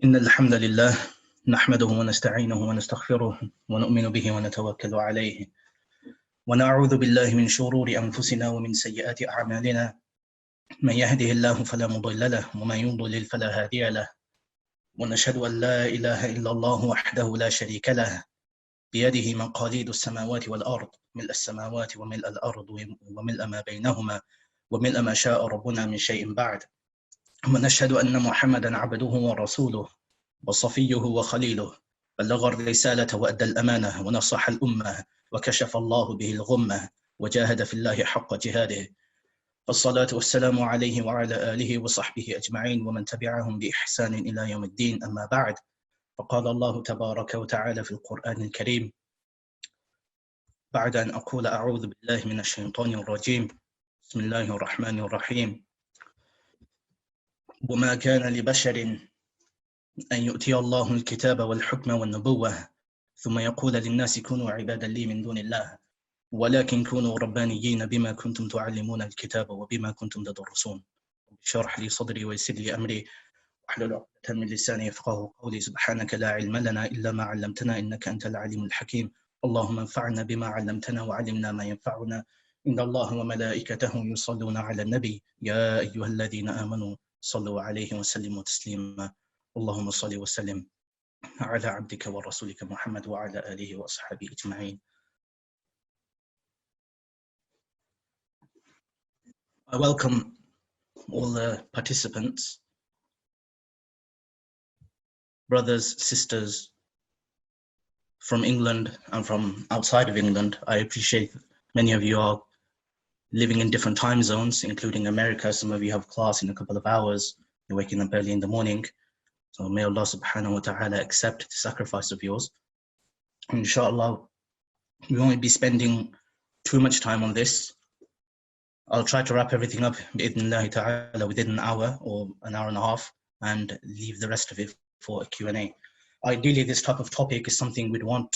إن الحمد لله نحمده ونستعينه ونستغفره ونؤمن به ونتوكل عليه ونعوذ بالله من شرور أنفسنا ومن سيئات أعمالنا من يهده الله فلا مضل له ومن يضلل فلا هادي له ونشهد أن لا إله إلا الله وحده لا شريك له بيده مقاليد السماوات والأرض ملء السماوات وملء الأرض وملء ما بينهما وملء ما شاء ربنا من شيء بعد ونشهد أن محمدا عبده ورسوله وصفيه وخليله بلغ الرسالة وأدى الأمانة ونصح الأمة وكشف الله به الغمة وجاهد في الله حق جهاده فالصلاة والسلام عليه وعلى آله وصحبه أجمعين ومن تبعهم بإحسان إلى يوم الدين أما بعد فقال الله تبارك وتعالى في القرآن الكريم بعد أن أقول أعوذ بالله من الشيطان الرجيم بسم الله الرحمن الرحيم وما كان لبشر أن يؤتي الله الكتاب والحكم والنبوة ثم يقول للناس كونوا عبادا لي من دون الله ولكن كونوا ربانيين بما كنتم تعلمون الكتاب وبما كنتم تدرسون شرح لي صدري ويسر لي أمري واحلل عقدة من لساني يفقهوا قولي سبحانك لا علم لنا إلا ما علمتنا إنك أنت العليم الحكيم اللهم انفعنا بما علمتنا وعلمنا ما ينفعنا إن الله وملائكته يصلون على النبي يا أيها الذين آمنوا صلوا عليه وسلموا تسليما اللهم صل وسلم على عبدك ورسولك محمد وعلى آله وأصحابه أجمعين. I welcome all the participants, brothers, sisters from England and from outside of England. I appreciate many of you are living in different time zones, including America. Some of you have class in a couple of hours. You're waking up early in the morning. So may Allah subhanahu wa ta'ala accept the sacrifice of yours. Inshallah, we won't be spending too much time on this. I'll try to wrap everything up bi'idhnillahi ta'ala within an hour or an hour and a half and leave the rest of it for a Q&A. Ideally, this type of topic is something we'd want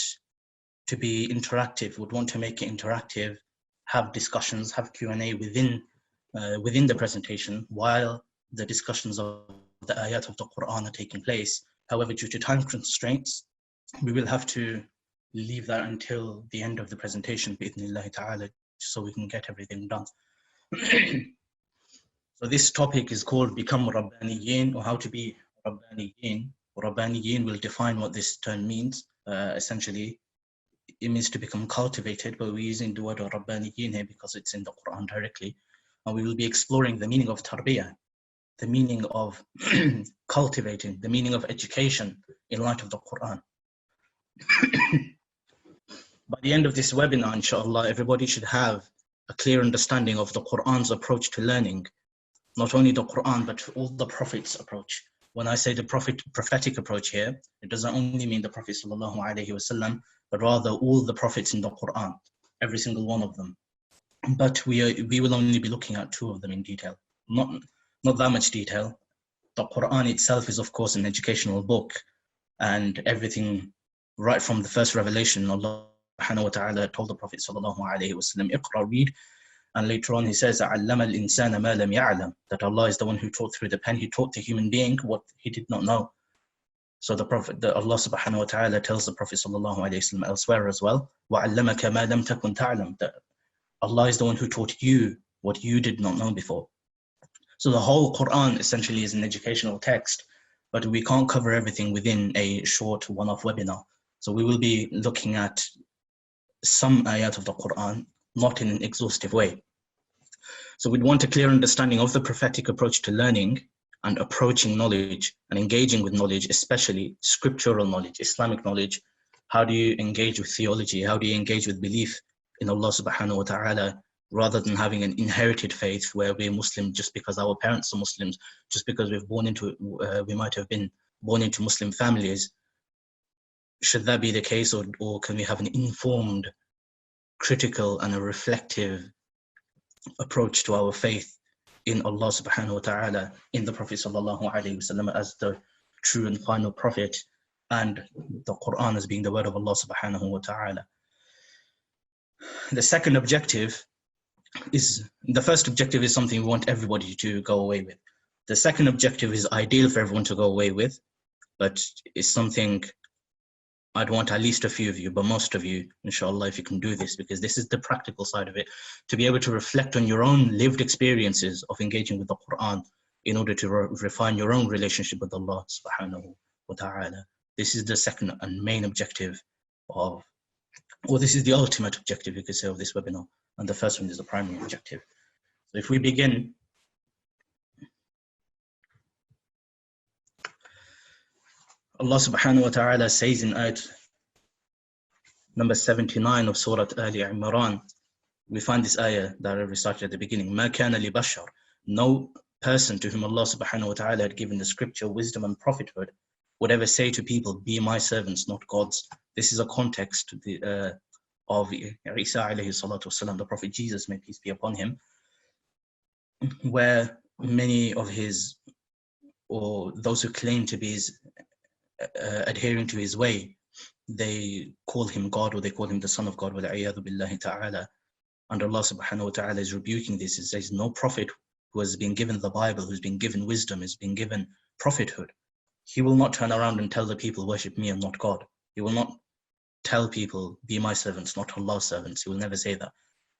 to be interactive, would want to make it interactive, have discussions, have Q&A within the presentation while the discussions of the ayat of the Qur'an are taking place. However, due to time constraints, we will have to leave that until the end of the presentation, bi'idhnillahi ta'ala, so we can get everything done. So this topic is called Become Rabbāniyyin, or how to be Rabbāniyyīn. Rabbāniyyīn will define what this term means. Essentially, it means to become cultivated, but we're using the word Rabbāniyyīn here because it's in the Qur'an directly. And we will be exploring the meaning of Tarbiyah, the meaning of cultivating, the meaning of education in light of the Qur'an. By the end of this webinar, inshallah, everybody should have a clear understanding of the Qur'an's approach to learning. Not only the Qur'an, but all the Prophet's approach. When I say the prophetic approach here, it doesn't only mean the Prophet ﷺ, but rather all the Prophets in the Qur'an, every single one of them. But we will only be looking at two of them in detail. Not that much detail. The Qur'an itself is, of course, an educational book, and everything right from the first revelation, Allah subhanahu wa ta'ala told the Prophet عليه وسلم, Iqra, read, and later on he says, عَلَّمَ الْإِنسَانَ مَا لَمْ يَعْلَمْ, that Allah is the one who taught through the pen. He taught the human being what he did not know. So Allah subhanahu wa ta'ala tells the Prophet ﷺ elsewhere as well, وَعَلَّمَكَ مَا لَمْ تَكُنْ تَعْلَمْ, that Allah is the one who taught you what you did not know before. So the whole Qur'an essentially is an educational text, but we can't cover everything within a short one-off webinar. So we will be looking at some ayat of the Qur'an, not in an exhaustive way. So we'd want a clear understanding of the prophetic approach to learning and approaching knowledge and engaging with knowledge, especially scriptural knowledge, Islamic knowledge. How do you engage with theology? How do you engage with belief in Allah subhanahu wa ta'ala, rather than having an inherited faith where we're Muslim just because our parents are Muslims, just because we might have been born into Muslim families? Should that be the case, or can we have an informed, critical and a reflective approach to our faith in Allah subhanahu wa ta'ala, in the Prophet sallallahu alaihi wasallam as the true and final prophet, and the Qur'an as being the word of Allah subhanahu wa ta'ala? The second objective is, the first objective is something we want everybody to go away with. The second objective is ideal for everyone to go away with. but it's something I'd want at least a few of you, but most of you, inshallah, if you can do this, because this is the practical side of it, to be able to reflect on your own lived experiences of engaging with the Qur'an in order to refine your own relationship with Allah subhanahu wa ta'ala. This is the second and main objective of, or this is the ultimate objective, you could say, of this webinar. And the first one is the primary objective. So if we begin, Allah subhanahu wa ta'ala says in ayat number 79 of Surah Al-Imran, we find this ayah that I recited at the beginning, مَا كَانَ لِبَشَّرٍ, no person to whom Allah subhanahu wa ta'ala had given the scripture, wisdom and prophethood would ever say to people, be my servants, not gods. This is a context of Isa alayhi salatu wasalam, the Prophet Jesus, may peace be upon him, where many of his, or those who claim to be his, adhering to his way, they call him God, or they call him the son of God, وَالْعِيَاذُ بِاللَّهِ تَعَالَى. And Allah subhanahu wa ta'ala is rebuking this. He says, no prophet who has been given the Bible, who's been given wisdom, has been given prophethood, he will not turn around and tell the people, worship me and not God. He will not tell people, be my servants, not Allah's servants. He will never say that.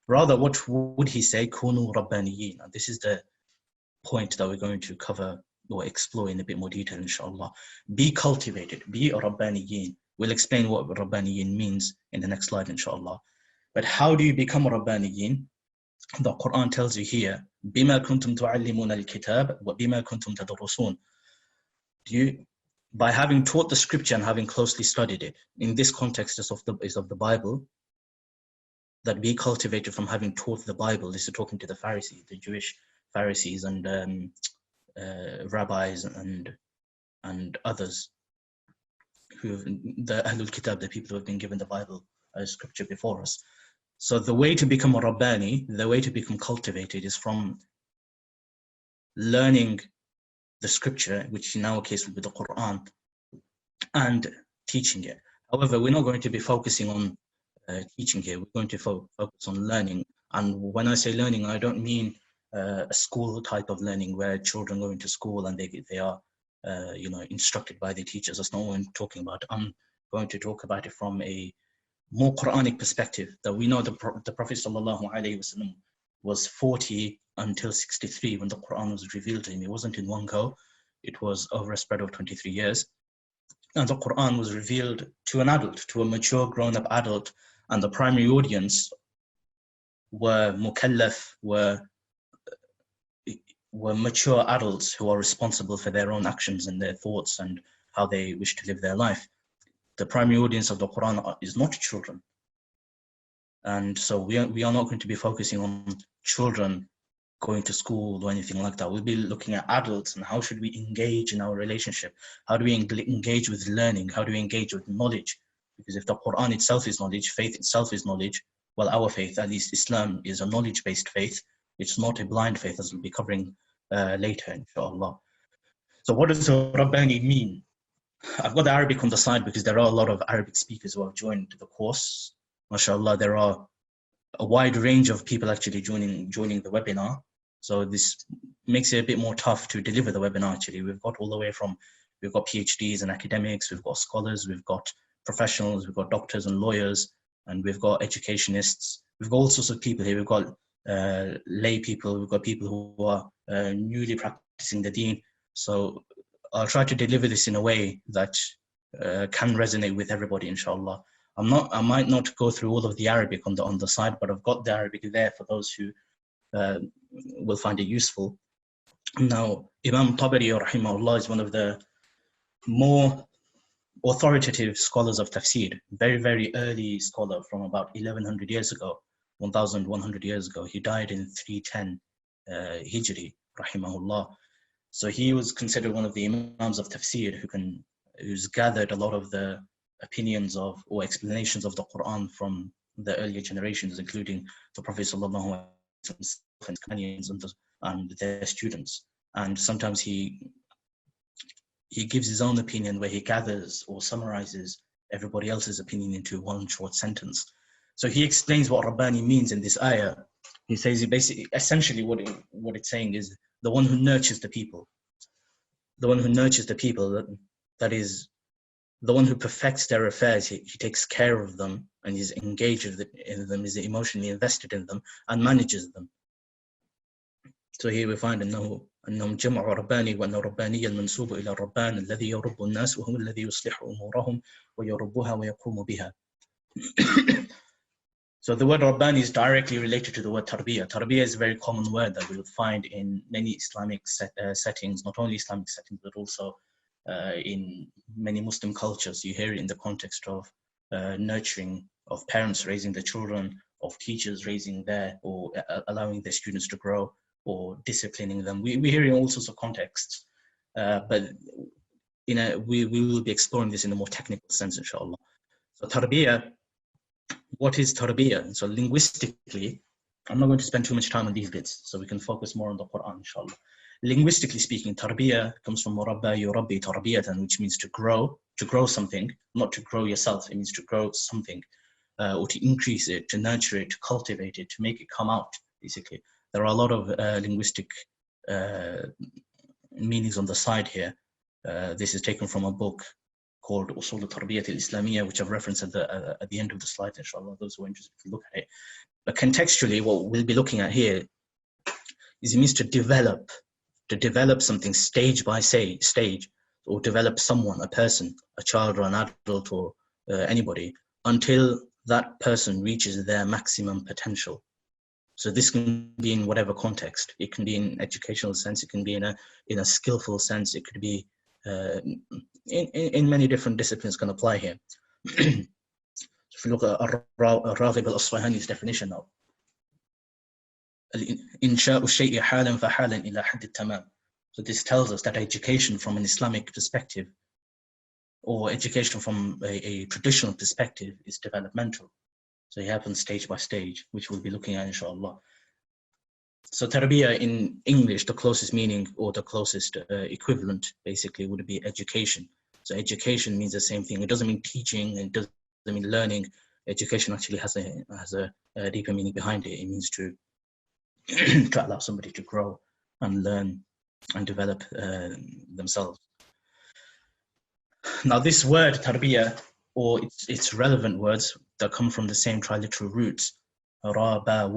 Rather, what would he say? Kunu Rabbāniyyīn. And this is the point that we're going to cover or explore in a bit more detail, inshallah. Be cultivated, be a Rabbāniyyīn. We'll explain what Rabbāniyyīn means in the next slide, inshallah. But how do you become a Rabbāniyyīn? The Qur'an tells you here, بِمَا كُنْتُمْ تُعَلِّمُونَ الْكِتَابَ وَبِمَا كُنْتُمْ تَدْرُسُونَ. By having taught the scripture and having closely studied it. In this context is of the Bible, that be cultivated from having taught the Bible. This is talking to the Pharisees, the Jewish Pharisees and rabbis and others, the Ahlul Kitab, the people who have been given the Bible as scripture before us. So the way to become a Rabbānī, the way to become cultivated, is from learning the scripture, which in our case will be the Qur'an, and teaching it. However, we're not going to be focusing on teaching here. We're going to focus on learning. And when I say learning, I don't mean a school type of learning where children go into school and they are instructed by the teachers. That's not what I'm talking about. I'm going to talk about it from a more Qur'anic perspective, that we know the Prophet ﷺ was 40 until 63 when the Qur'an was revealed to him. It wasn't in one go. It was over a spread of 23 years. And the Qur'an was revealed to an adult, to a mature grown-up adult, and the primary audience were mukallaf, were mature adults who are responsible for their own actions and their thoughts and how they wish to live their life. The primary audience of the Qur'an is not children. And so we are not going to be focusing on children going to school or anything like that. We'll be looking at adults and how should we engage in our relationship? How do we engage with learning? How do we engage with knowledge? Because if the Qur'an itself is knowledge, faith itself is knowledge, well, our faith, at least Islam, is a knowledge-based faith. It's not a blind faith, as we'll be covering later, inshallah. So what does Rabbānī mean? I've got the Arabic on the side because there are a lot of Arabic speakers who have joined the course. MashaAllah, there are a wide range of people actually joining the webinar. So this makes it a bit more tough to deliver the webinar actually. We've got all the way from, we've got PhDs and academics, we've got scholars, we've got professionals, we've got doctors and lawyers, and we've got educationists. We've got all sorts of people here. We've got lay people, we've got people who are newly practicing the deen. So I'll try to deliver this in a way that can resonate with everybody, inshallah. I might not go through all of the Arabic on the side, but I've got the Arabic there for those who will find it useful. Now, Imam Tabari, rahimahullah, is one of the more authoritative scholars of tafsir, very, very early scholar from about 1100 years ago, 1100 years ago. He died in 310 Hijri, rahimahullah. So he was considered one of the imams of tafsir who's gathered a lot of the opinions of or explanations of the Qur'an from the earlier generations, including the Prophet sallallahu alaihi wasallam and companions and their students. And sometimes he gives his own opinion where he gathers or summarizes everybody else's opinion into one short sentence. So he explains what Rabbānī means in this ayah. He says essentially what it's saying is the one who nurtures the people. The one who nurtures the people, that is the one who perfects their affairs. He takes care of them and is engaged in them, is emotionally invested in them and manages them. So here we find أنهم جمع رباني وأن رباني المنسوب إلى الربان الذي يرب الناس وهو الذي يصلح أمورهم ويربها ويقوم بها. So the word Rabbānī is directly related to the word Tarbiyah. Tarbiyah is a very common word that we will find in many Islamic settings, not only Islamic settings, but also in many Muslim cultures. You hear it in the context of nurturing, of parents raising their children, of teachers raising or allowing their students to grow, or disciplining them. We hear it in all sorts of contexts, but we will be exploring this in a more technical sense, inshallah. So Tarbiyah, what is Tarbiyah? So linguistically, I'm not going to spend too much time on these bits, so we can focus more on the Qur'an, inshallah. Linguistically speaking, Tarbiyah comes from Murabba yurabbi tarbiyatan, which means to grow something, not to grow yourself. It means to grow something, or to increase it, to nurture it, to cultivate it, to make it come out, basically. There are a lot of linguistic meanings on the side here. This is taken from a book called Usul al-Tarbiyah al-Islamiyya, which I've referenced at the end of the slide, inshallah, those who are interested to look at it. But contextually, what we'll be looking at here is it means to develop something stage by stage, or develop someone, a person, a child or an adult or anybody, until that person reaches their maximum potential. So this can be in whatever context. It can be in educational sense, it can be in a skillful sense, it could be in many different disciplines can apply here. If you look at Raghib al-Asfahani's definition now, إنشاء الشيء حالا فحالا إلى حد التمام. So this tells us that education from an Islamic perspective, or education from a traditional perspective, is developmental. So it happens stage by stage, which we'll be looking at, inshallah. So Tarbiyah in English, the closest meaning or the closest equivalent basically would be education. So education means the same thing. It doesn't mean teaching, it doesn't mean learning. Education actually has a deeper meaning behind it. It means to allow somebody to grow and learn and develop themselves. Now this word Tarbiyah, or its relevant words that come from the same triliteral roots, Rabba,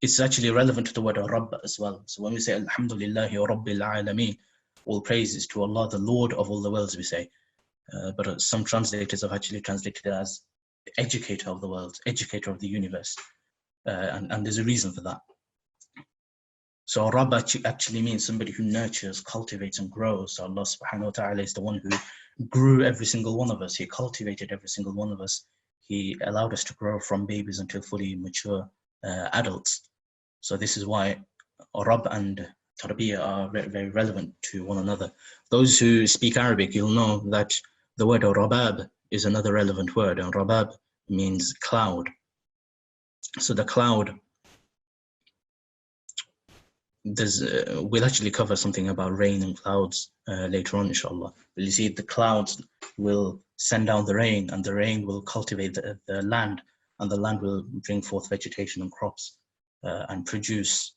it's actually relevant to the word Rabb as well. So when we say Alhamdulillahi Rabbil Alameen, all praise is to Allah, the Lord of all the worlds, we say. But some translators have actually translated it as educator of the world, educator of the universe. And there's a reason for that. So Rabb actually means somebody who nurtures, cultivates and grows. So Allah subhanahu wa ta'ala is the one who grew every single one of us. He cultivated every single one of us. He allowed us to grow from babies until fully mature adults. So this is why Rabb and Tarbiyah are very, very relevant to one another. Those who speak Arabic, you'll know that the word Rabab is another relevant word, and Rabab means cloud. So the cloud, we'll actually cover something about rain and clouds later on, inshallah. But you see, the clouds will send down the rain, and the rain will cultivate the land, and the land will bring forth vegetation and crops and produce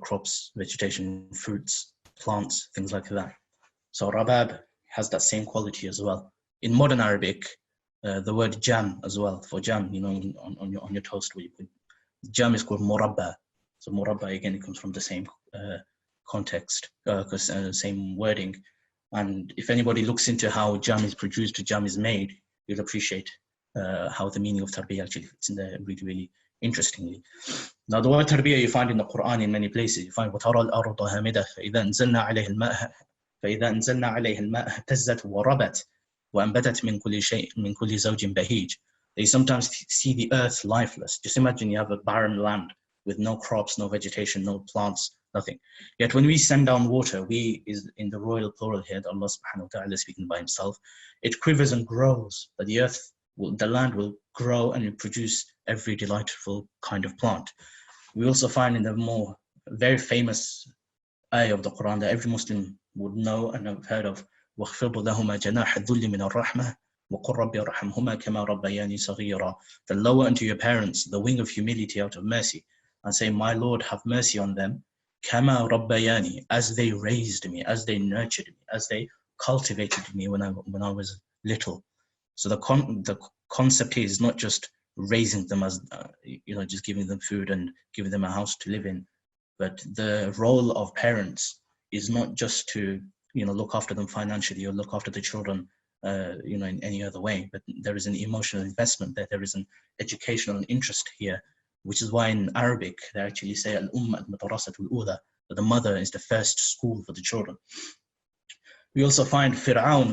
crops, vegetation, fruits, plants, things like that. So Rabab has that same quality as well. In modern Arabic, the word jam as well, for jam, you know, on your toast, where you put jam, is called murabba. So murabba, again, it comes from the same context, same wording. And if anybody looks into how jam is produced, jam is made, you'll appreciate how the meaning of Tarbiyah actually fits in there really, really interestingly. Now, the word Tarbiyah you find in the Qur'an in many places. You find وَتَرَى الْأَرْضَ هَامِدَةً فَإِذَا أَنزَلْنَا عَلَيْهَا الْمَاءَ اهْتَزَّتْ وَرَبَتْ وَأَنبَتَتْ مِنْ كُلِّ زَوْجٍ بَهِيجٍ. They sometimes see the earth lifeless. Just imagine you have a barren land with no crops, no vegetation, no plants, nothing. Yet when we send down water, is in the royal plural here, that Allah subhanahu wa ta'ala is speaking by himself, it quivers and grows, that the land will grow and produce every delightful kind of plant. We also find in the very famous ayah of the Qur'an that every Muslim would know and have heard of, وَاخْفِضْ لَهُمَا جَنَاحَ الذُّلِّ مِنَ الرَّحْمَةِ وَقُلْ رَبِّ ارْحَمْهُمَا كَمَا رَبَّيَانِي صَغِيرًا. Then lower unto your parents the wing of humility out of mercy, and say, my Lord, have mercy on them كَمَا رَبَّيَانِي, as they raised me, as they nurtured me, as they cultivated me when I was little. So the concept here is not just raising them as, just giving them food and giving them a house to live in, but the role of parents is not just to, look after them financially or look after the children, in any other way, but there is an emotional investment there is an educational interest here, which is why in Arabic they actually say al-madrasatu al-ula, that the mother is the first school for the children. We also find Fir'aun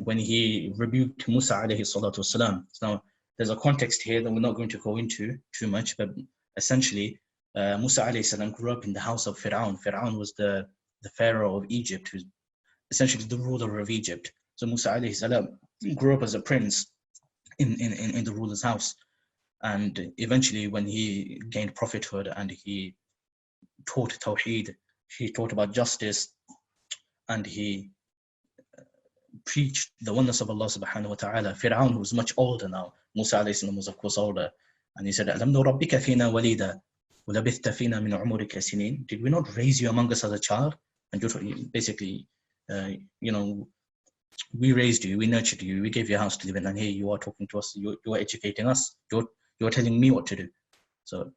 when he rebuked Mūsā عليه salatu وسلم. Now there's a context here that we're not going to go into too much, but essentially Mūsā عليه salam grew up in the house of Fir'aun. Fir'aun was the pharaoh of Egypt, who's essentially the ruler of Egypt. So Mūsā عليه salam grew up as a prince in the ruler's house. And eventually when he gained prophethood and he taught Tawheed, he taught about justice, and he preached the oneness of Allah subhanahu wa ta'ala. Fir'aun was much older now. Mūsā alayhi salam was of course older. And he said, أَلَمْ نُرَبِّكَ فِينَا وَلِيدًا وَلَبِثْتَ فِينَا مِنْ عُمُرِكَ سِنِينَ. Did we not raise you among us as a child? And basically, we raised you, we nurtured you, we gave you a house to live in, and here you are talking to us, you are educating us, you're telling me what to do. So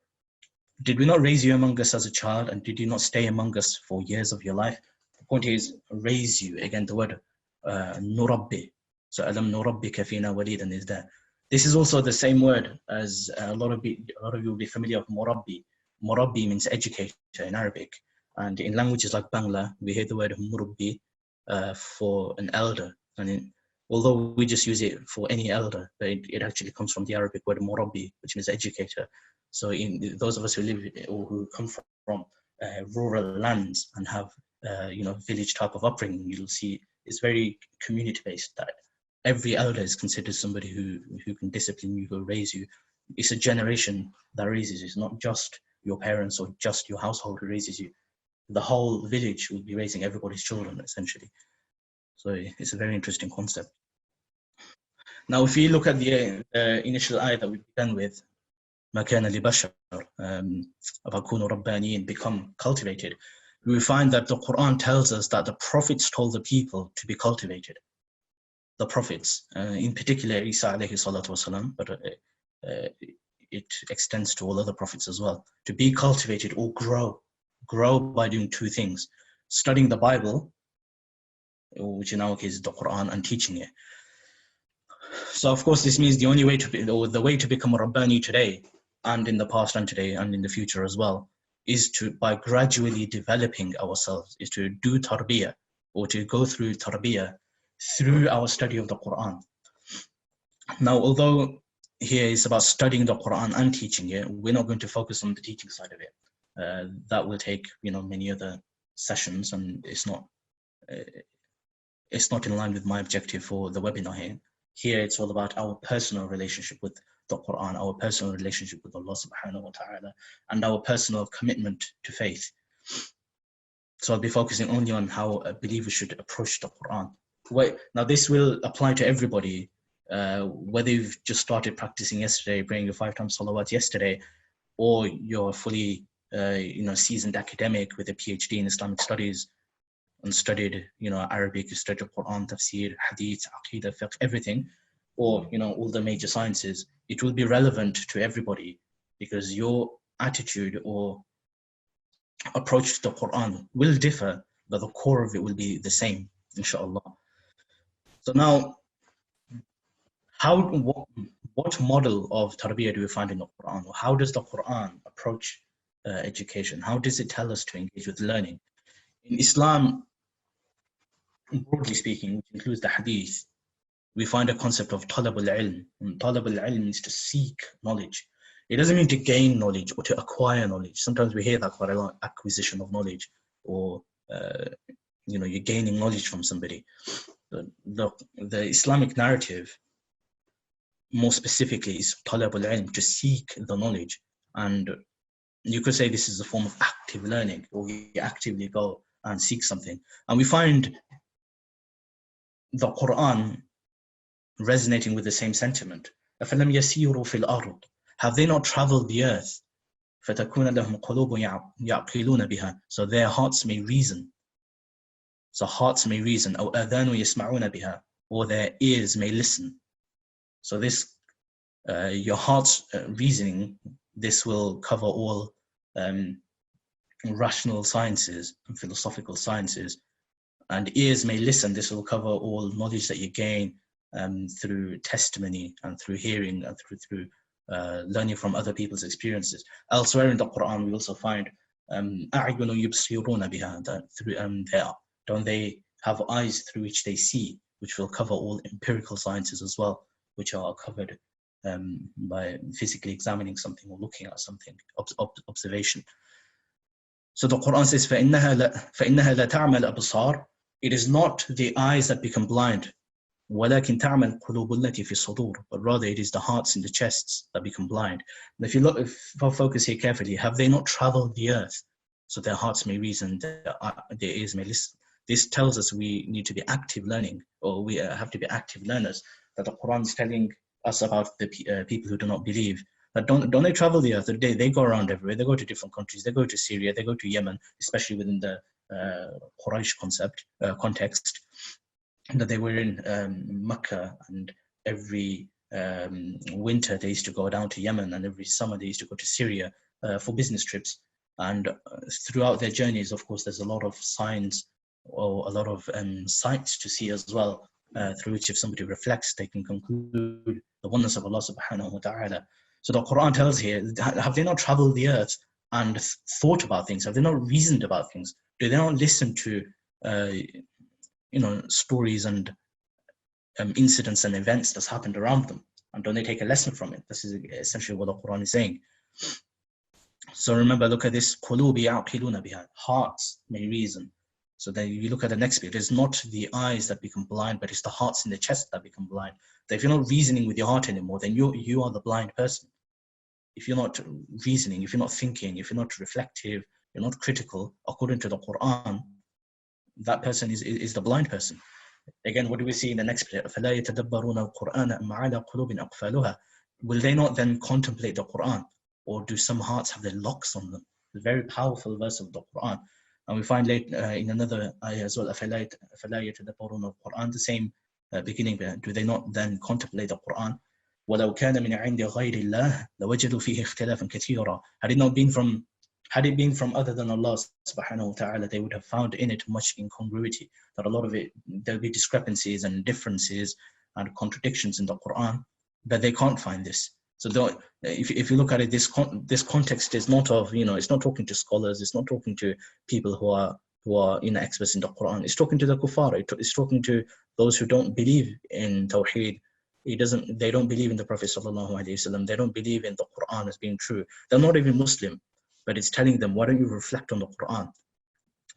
did we not raise you among us as a child, and did you not stay among us for years of your life? The point here is raise you. Again, the word nurabbi. So alam nurabbika fina walidan is there. This is also the same word as a lot of you will be familiar with murabbi. Murabbi means educator in Arabic, and in languages like Bangla we hear the word murabbi for an elder, and although we just use it for any elder, but it actually comes from the Arabic word murabbi, which means educator. So in those of us who live or who come from rural lands and have village type of upbringing, you'll see it's very community based, that every elder is considered somebody who can discipline you, who raise you. It's a generation that raises you. It's not just your parents or just your household who raises you. The whole village will be raising everybody's children essentially. So it's a very interesting concept. Now if you look at the initial ayat that we began with, مَا كَانَ لِبَشَرٍ فَكُونُوا رَبَّانِيِّينَ, become cultivated, we find that the Qur'an tells us that the prophets told the people to be cultivated. The prophets, in particular Isa alayhi salatu wasalam, but it extends to all other prophets as well, to be cultivated or grow by doing two things: studying the Bible, which in our case is the Qur'an, and teaching it. So of course this means the only way the way to become a Rabbānī today, and in the past and today and in the future as well, is by gradually developing ourselves, is to do Tarbiyah, or to go through Tarbiyah through our study of the Qur'an. Now although here it's about studying the Qur'an and teaching it, we're not going to focus on the teaching side of it. That will take many other sessions, and it's not in line with my objective for the webinar here. Here it's all about our personal relationship with the Qur'an, our personal relationship with Allah subhanahu wa ta'ala, and our personal commitment to faith. So I'll be focusing only on how a believer should approach the Qur'an. Now this will apply to everybody, whether you've just started practicing yesterday, praying your 5 times salawat yesterday, or you're fully seasoned academic with a PhD in Islamic studies and studied Arabic, you studied Qur'an, tafsir, Ḥadīth, aqidah, fiqh, everything, or all the major sciences. It will be relevant to everybody, because your attitude or approach to the Qur'an will differ, but the core of it will be the same, inshallah. So now, what model of Tarbiyah do we find in the Qur'an? How does the Qur'an approach education? How does it tell us to engage with learning? In Islam, broadly speaking, which includes the Ḥadīth, we find a concept of Talab al-ilm. And Talab al-ilm means to seek knowledge. It doesn't mean to gain knowledge or to acquire knowledge. Sometimes we hear that quite a lot, acquisition of knowledge, or you're gaining knowledge from somebody. The Islamic narrative, more specifically, is Talab al-ilm, to seek the knowledge. And you could say this is a form of active learning, or you actively go and seek something. And we find the Qur'an resonating with the same sentiment. أَفَلَمْ يَسِيرُوا فِي الْأَرْضِ, have they not traveled the earth? فَتَكُونَ لَهُمْ قُلُوبٌ يَعْقِلُونَ بِهَا. So their hearts may reason. So hearts may reason. أَوْ آذَانُ يَسْمَعُونَ بِهَا. Or their ears may listen. So this, your heart's reasoning, this will cover all rational sciences and philosophical sciences. And ears may listen. This will cover all knowledge that you gain through testimony and through hearing and through learning from other people's experiences. Elsewhere in the Qur'an, we also find أَعْيُنُ يُبْصِرُونَ بِهَا, that through don't they have eyes through which they see, which will cover all empirical sciences as well, which are covered by physically examining something or looking at something, observation. So the Qur'an says, فَإِنَّهَا لَا تَعْمَى الْأَبْصَارِ. It is not the eyes that become blind, وَلَكِنْ تَعْمَى الْقُلُوبُ الَّتِي فِي الصُّدُورِ. But rather it is the hearts in the chests that become blind. And if I focus here carefully, have they not traveled the earth? So their hearts may reason, their ears may listen. This tells us we need to be active learning, or we have to be active learners, that the Qur'an is telling us about the people who do not believe. But don't they travel the earth? They go around everywhere. They go to different countries. They go to Syria. They go to Yemen, especially within the Quraysh context. That they were in Mecca, and every winter they used to go down to Yemen, and every summer they used to go to Syria for business trips. And throughout their journeys, of course, there's a lot of signs or a lot of sights to see as well, through which if somebody reflects, they can conclude the oneness of Allah subhanahu wa ta'ala. So the Qur'an tells here, have they not traveled the earth and thought about things? Have they not reasoned about things? Do they not listen to stories and incidents and events that's happened around them? And don't they take a lesson from it? This is essentially what the Qur'an is saying. So remember, look at this, قُلُوبِ يَعْقِلُونَ بِهَا. Hearts may reason. So then you look at the next bit, it's not the eyes that become blind, but it's the hearts in the chest that become blind. So if you're not reasoning with your heart anymore, then you are the blind person. If you're not reasoning, if you're not thinking, if you're not reflective, you're not critical, according to the Qur'an, that person is the blind person. Again, what do we see in the next bit? فَلَا يَتَدَبَّرُونَ الْقُرْآنَ أَمْ عَلَى قُلُوبٍ أَقْفَالُهَا. Will they not then contemplate the Qur'an? Or do some hearts have their locks on them? A very powerful verse of the Qur'an. And we find later in another ayah as well, أَفَلَا يَتَدَبَّرُونَ الْقُرْآنَ, the same beginning. Do they not then contemplate the Qur'an? وَلَوْ كَانَ مِنْ عِنْدِ غَيْرِ اللَّهِ لَوَجَدُوا فِيهِ اخْتِلَافًا كَثِيرًا. Had it been from other than Allah subhanahu wa ta'ala, they would have found in it much incongruity. That a lot of it, there'll be discrepancies and differences and contradictions in the Qur'an, but they can't find this. So if you look at it, this context is not of, it's not talking to scholars, it's not talking to people who are experts in the Qur'an. It's talking to the kuffar. It's talking to those who don't believe in Tawheed. They don't believe in the Prophet sallallahu alaihi wasallam. They don't believe in the Qur'an as being true. They're not even Muslim, but it's telling them, why don't you reflect on the Qur'an?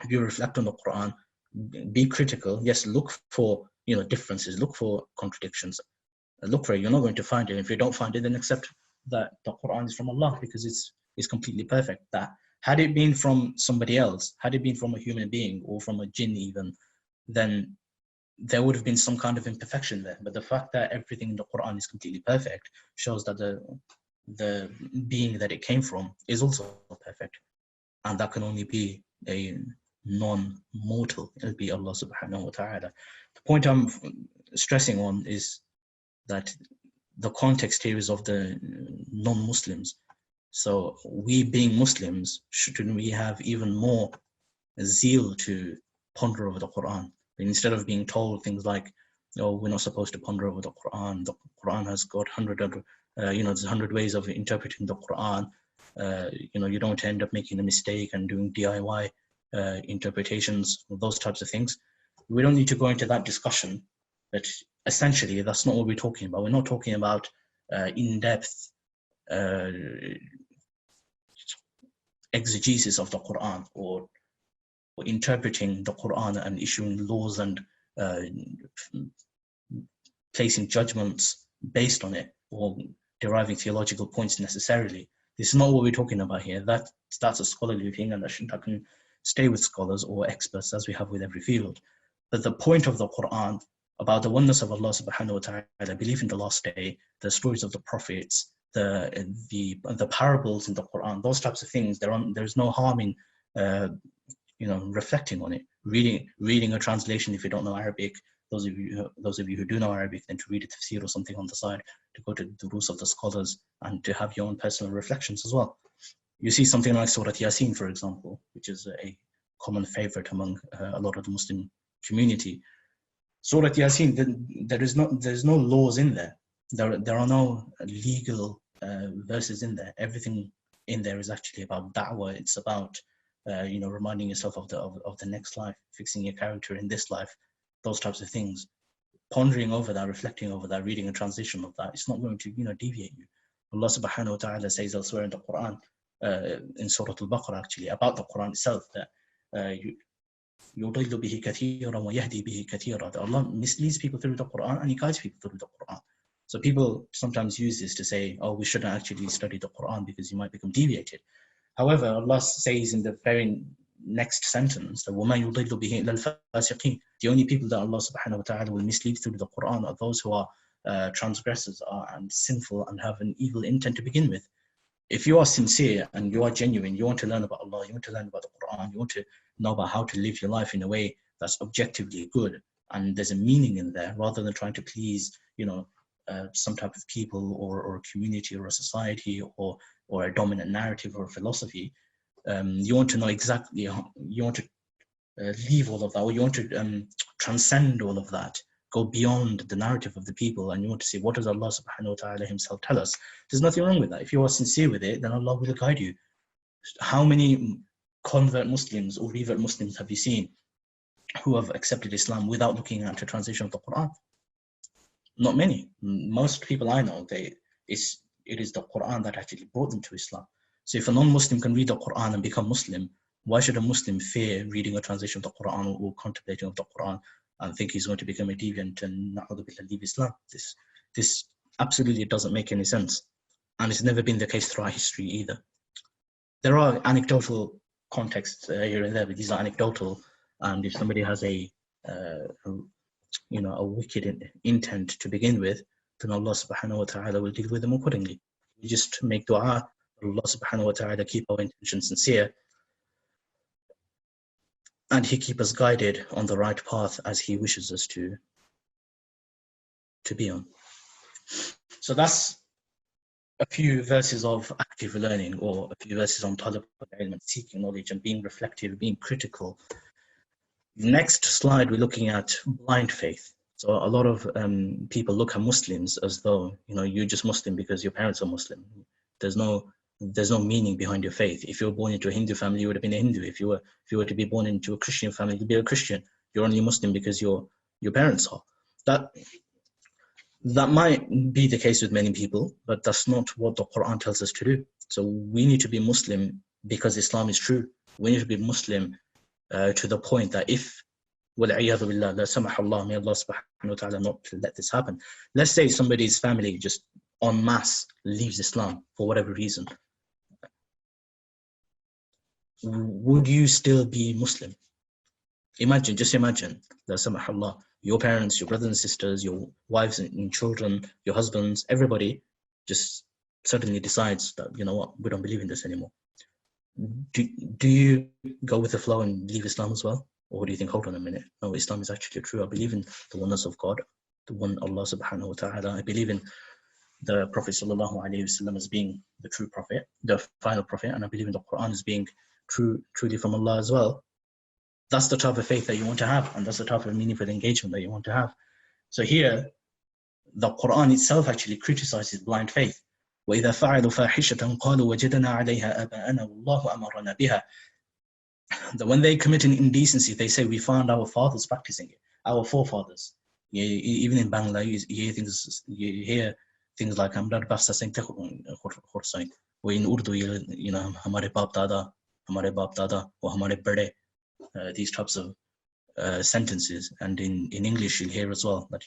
If you reflect on the Qur'an, be critical. Yes, look for differences, look for contradictions. Look for it. You're not going to find it. If you don't find it, then accept that the Qur'an is from Allah, because it's completely perfect. That had it been from somebody else, had it been from a human being or from a jinn even, then there would have been some kind of imperfection there. But the fact that everything in the Qur'an is completely perfect shows that the being that it came from is also perfect, and that can only be a non-mortal. It'll be Allah subhanahu wa ta'ala. The point I'm stressing on is that the context here is of the non-Muslims. So we being Muslims, shouldn't we have even more zeal to ponder over the Qur'an? And instead of being told things like, oh, we're not supposed to ponder over the Qur'an has got 100 ways of interpreting the Qur'an. You don't end up making a mistake and doing DIY interpretations, those types of things. We don't need to go into that discussion, but essentially that's not what we're talking about. We're not talking about in-depth exegesis of the Qur'an or interpreting the Qur'an and issuing laws and placing judgments based on it or deriving theological points necessarily. This is not what we're talking about here. That's a scholarly thing, and that can stay with scholars or experts, as we have with every field. But the point of the Qur'an about the oneness of Allah subhanahu wa ta'ala, belief in the last day, the stories of the prophets, the parables in the Qur'an, those types of things. There's no harm in reflecting on it, reading a translation if you don't know Arabic. Those of you who do know Arabic, then to read a tafsir or something on the side, to go to the duruus of the scholars, and to have your own personal reflections as well. You see something like Surah Yasin, for example, which is a common favorite among a lot of the Muslim community. Surah Yasin, there's no laws in there. There are no legal verses in there. Everything in there is actually about da'wah. It's about reminding yourself of the next life, fixing your character in this life, those types of things. Pondering over that, reflecting over that, reading a translation of that, it's not going to deviate you. Allah subhanahu wa ta'ala says elsewhere in the Qur'an, in Surah Al-Baqarah actually, about the Qur'an itself, that يُضِلُّ بِهِ كَثِيرًا وَيَهْدِي بِهِ كَثِيرًا. That Allah misleads people through the Qur'an and He guides people through the Qur'an. So people sometimes use this to say, oh, we shouldn't actually study the Qur'an because you might become deviated. However, Allah says in the very next sentence that وَمَا يُضِلُّ بِهِ إِلَّا الْفَاسِقِينَ. The only people that Allah subhanahu wa ta'ala will mislead through the Qur'an are those who are transgressors and sinful and have an evil intent to begin with. If you are sincere and you are genuine, you want to learn about Allah, you want to learn about the Qur'an, you want to know about how to live your life in a way that's objectively good, and there's a meaning in there, rather than trying to please, some type of people or a community or a society or a dominant narrative or a philosophy. You want to know exactly, you want to leave all of that, or you want to transcend all of that, go beyond the narrative of the people, and you want to see what does Allah subhanahu wa ta'ala Himself tell us. There's nothing wrong with that. If you are sincere with it, then Allah will guide you. How many convert Muslims or revert Muslims have you seen who have accepted Islam without looking at a translation of the Qur'an? Not many. Most people I know, it is the Qur'an that actually brought them to Islam. So if a non-Muslim can read the Qur'an and become Muslim, why should a Muslim fear reading a translation of the Qur'an or contemplating of the Qur'an and think he's going to become a deviant and leave Islam? This absolutely doesn't make any sense. And it's never been the case throughout history either. There are anecdotal contexts here and there, but these are anecdotal. And if somebody has a wicked intent to begin with, then Allah subhanahu wa ta'ala will deal with them accordingly. We just make dua, Allah subhanahu wa ta'ala keep our intention sincere, and He keep us guided on the right path as He wishes us to be on. So that's a few verses of active learning, or a few verses on Talab, seeking knowledge and being reflective, being critical. Next slide, we're looking at blind faith. So a lot of people look at Muslims as though, you're just Muslim because your parents are Muslim. There's no meaning behind your faith. If you were born into a Hindu family, you would have been a Hindu. If you were to be born into a Christian family, you'd be a Christian. You're only Muslim because your parents are. That might be the case with many people, but that's not what the Qur'an tells us to do. So we need to be Muslim because Islam is true. We need to be Muslim to the point that if, وَالْعِيَاذُ بِاللَّهِ لَا سَمَحَ اللَّهُ, may Allah subhanahu wa ta'ala not let this happen. Let's say somebody's family just en masse leaves Islam for whatever reason. Would you still be Muslim? Just imagine, la samah Allah, your parents, your brothers and sisters, your wives and children, your husbands, everybody just suddenly decides that, we don't believe in this anymore. Do you go with the flow and leave Islam as well? Or do you think, hold on a minute, no, Islam is actually true. I believe in the oneness of God, the one Allah subhanahu wa ta'ala. I believe in the Prophet ﷺ as being the true prophet, the final prophet, and I believe in the Qur'an as being truly from Allah as well. That's the type of faith that you want to have, and that's the type of meaningful engagement that you want to have. So here, the Qur'an itself actually criticizes blind faith. وَإِذَا فَعَلُوا فَاحِشَةً قَالُوا وَجَدْنَا عَلَيْهَا آبَاءَنَا وَاللَّهُ أَمَرَنَا بِهَا. That when they commit an indecency, they say, we found our fathers practicing it, our forefathers. Even in Bangla, you hear things like "Amdad basta sengte khursain," or in Urdu, "Hamare baap dada," or "Hamare bade." These types of sentences, and in English, you'll hear as well that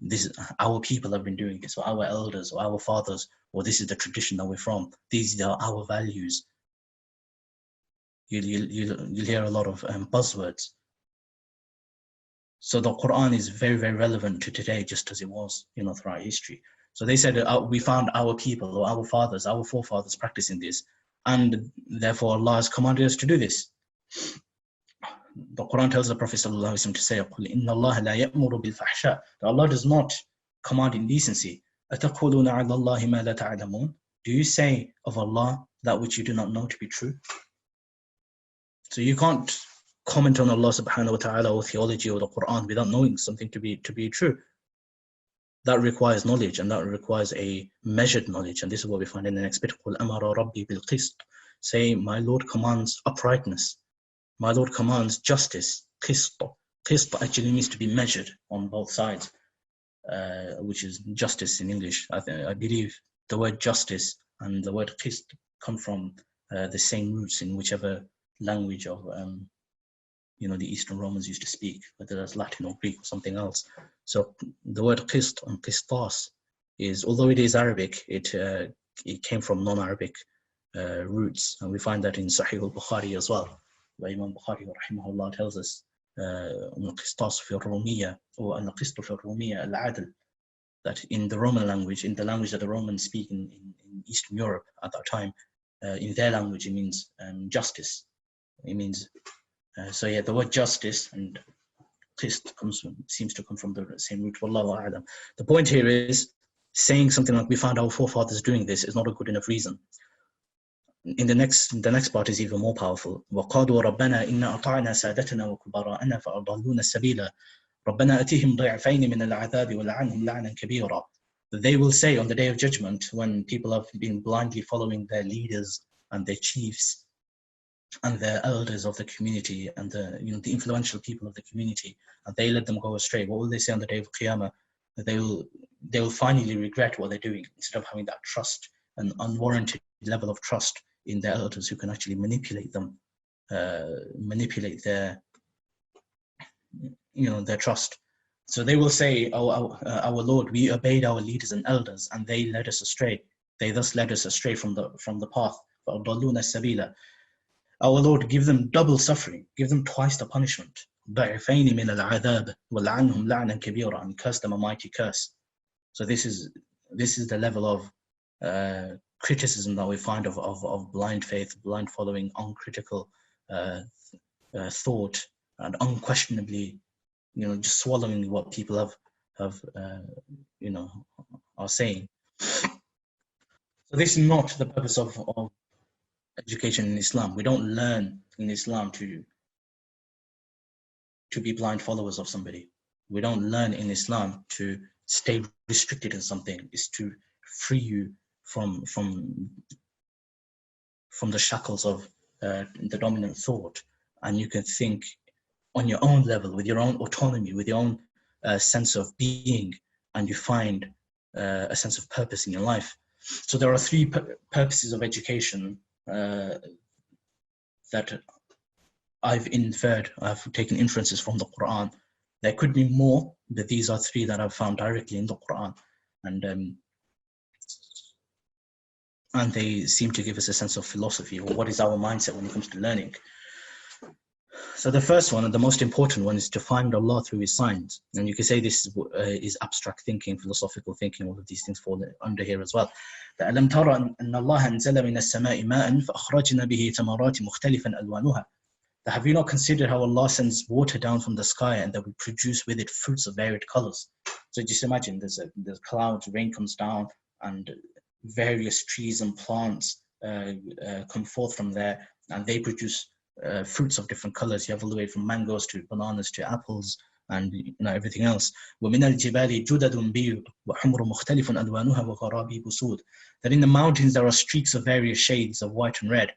this is, our people have been doing this, or our elders, or our fathers, or this is the tradition that we're from. These are our values. You'll hear a lot of buzzwords. So the Qur'an is very, very relevant to today, just as it was, throughout history. So they said, we found our people or our fathers, our forefathers practicing this, and therefore Allah has commanded us to do this. The Qur'an tells the Prophet ﷺ to say, إِنَّ اللَّهَ لَا يَأْمُرُ بِالْفَحْشَاءِ, that Allah does not command indecency. أَتَقُولُونَ عَلَى اللَّهِ مَا لَا تَعْلَمُونَ, do you say of Allah that which you do not know to be true? So you can't comment on Allah subhanahu wa ta'ala or theology or the Qur'an without knowing something to be true. That requires knowledge, and that requires a measured knowledge. And this is what we find in the next bit. قُلْ أَمَرَ رَبِّي بِالْقِسْطِ, say, my Lord commands uprightness. My Lord commands justice. Qist. Qist actually means to be measured on both sides, which is justice in English. I believe the word justice and the word qist come from the same roots in whichever language of the Eastern Romans used to speak, whether that's Latin or Greek or something else. So the word qist and qistas is, although it is Arabic, it came from non-Arabic roots, and we find that in Sahih al-Bukhari as well, where Imam Bukhari rahimahullah tells us al-qistas fi al-Rumiyya or al-qistu fi al-Rumiyya al-adl, that in the Roman language, in the language that the Romans speak in Eastern Europe at that time, in their language it means justice. It means so yeah, the word justice and qist seems to come from the same root. Wallahu a'lam. The point here is, saying something like we found our forefathers doing this is not a good enough reason. In the next part is even more powerful. وَقَالُوا رَبَّنَا إِنَّا أَطَعْنَا سَادَتَنَا وَكُبَرَاءَنَا فَأَضَلُّونَ السَّبِيلَ رَبَّنَا أَتِهِمْ ضِعْفَيْنِ مِنَ الْعَذَابِ وَلَعَنْهُمْ لَعْنًا كَبِيرًا. They will say on the day of judgment, when people have been blindly following their leaders and their chiefs and the elders of the community and the influential people of the community, and they let them go astray, what will they say on the day of Qiyamah? That they will finally regret what they're doing, instead of having that trust, an unwarranted level of trust in their elders who can actually manipulate them, manipulate their trust. So they will say, our Lord, we obeyed our leaders and elders, and they led us astray. They thus led us astray from the path. فَأَضَلُّونَ السَّبِيلَ. Our Lord, give them double suffering, give them twice the punishment. ضَعْفَيْنِ مِنَ الْعَذَابِ وَلَعَنْهُمْ لَعْنًا كَبِيرًا, and curse them a mighty curse. So this is the level of criticism that we find of blind faith, blind following, uncritical thought, and unquestionably, just swallowing what people are saying. So this is not the purpose of education in Islam. We don't learn in Islam to be blind followers of somebody. We don't learn in Islam to stay restricted in something. It's to free you from the shackles of the dominant thought, and you can think on your own level, with your own autonomy, with your own sense of being, and you find a sense of purpose in your life. So there are three purposes of education that I've taken inferences from the Qur'an. There could be more, but these are three that I've found directly in the Qur'an, and they seem to give us a sense of philosophy, or what is our mindset when it comes to learning. So the first one, and the most important one, is to find Allah through His signs. And you can say this is abstract thinking, philosophical thinking. All of these things fall under here as well. أَلَمْ تَرَ أَنَّ اللَّهَ أَنزَلَ مِنَ السَّمَاءِ مَاءً فَأَخْرَجْنَا بِهِ ثَمَرَاتٍ مُخْتَلِفًا أَلْوَانُهَا. Have you not considered how Allah sends water down from the sky, and that we produce with it fruits of varied colors? So just imagine there's clouds, rain comes down, and various trees and plants come forth from there, and they produce fruits of different colors. You have all the way from mangoes to bananas to apples and everything else. وَمِنَ الْجِبَالِ جُدَدٌ بِيضٌ وَحُمْرٌ مُخْتَلِفٌ أَلْوَانُهَا وَغَرَابِيبُ سُودٌ. That in the mountains there are streaks of various shades of white and red.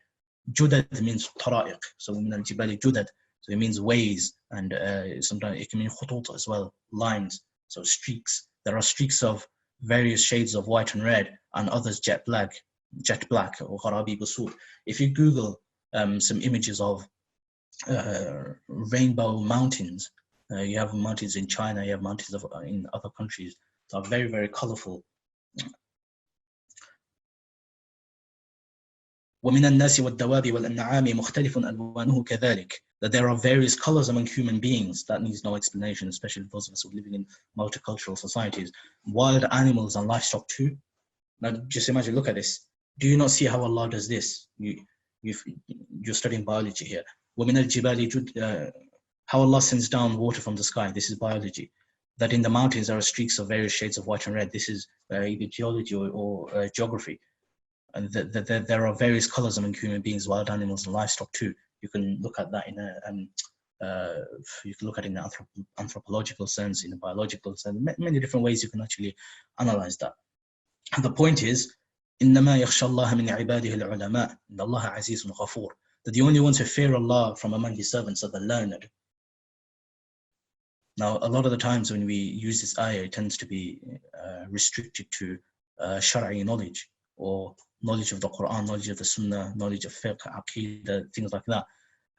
Judad means tara'iq, so وَمِنَ الْجِبَالِ جُدَدٌ, so it means ways, and sometimes it can mean khutut as well, lines, so streaks. There are streaks of various shades of white and red, and others jet black, or غَرَابِيبُ سُودٌ. If you Google some images of rainbow mountains, you have mountains in China, you have mountains in other countries that are very, very colorful. وَمِنَ النَّاسِ وَالدَّوَابِ وَالْأَنْعَامِ مُخْتَلِفٌ أَلْوَانُهُ كَذَلِكَ. that there are various colors among human beings. That needs no explanation, especially those of us who are living in multicultural societies. Wild animals and livestock too. Now just imagine, look at this. Do you not see how Allah does this? You're studying biology here. How Allah sends down water from the sky. This is biology. That in the mountains there are streaks of various shades of white and red. This is either geology or geography. And that there are various colors among human beings, wild animals and livestock too. You can look at that in an anthropological sense, in a biological sense, many different ways you can actually analyze that. And the point is, إِنَّمَا يَخْشَى اللَّهَ مِنْ عِبَادِهِ الْعُلَمَاءِ إِنَّ اللَّهَ عَزِيزٌ غَفُورٌ. That the only ones who fear Allah from among His servants are the learned. Now, a lot of the times when we use this ayah, it tends to be restricted to Shari'i knowledge, or knowledge of the Qur'an, knowledge of the Sunnah, knowledge of fiqh, aqidah, things like that.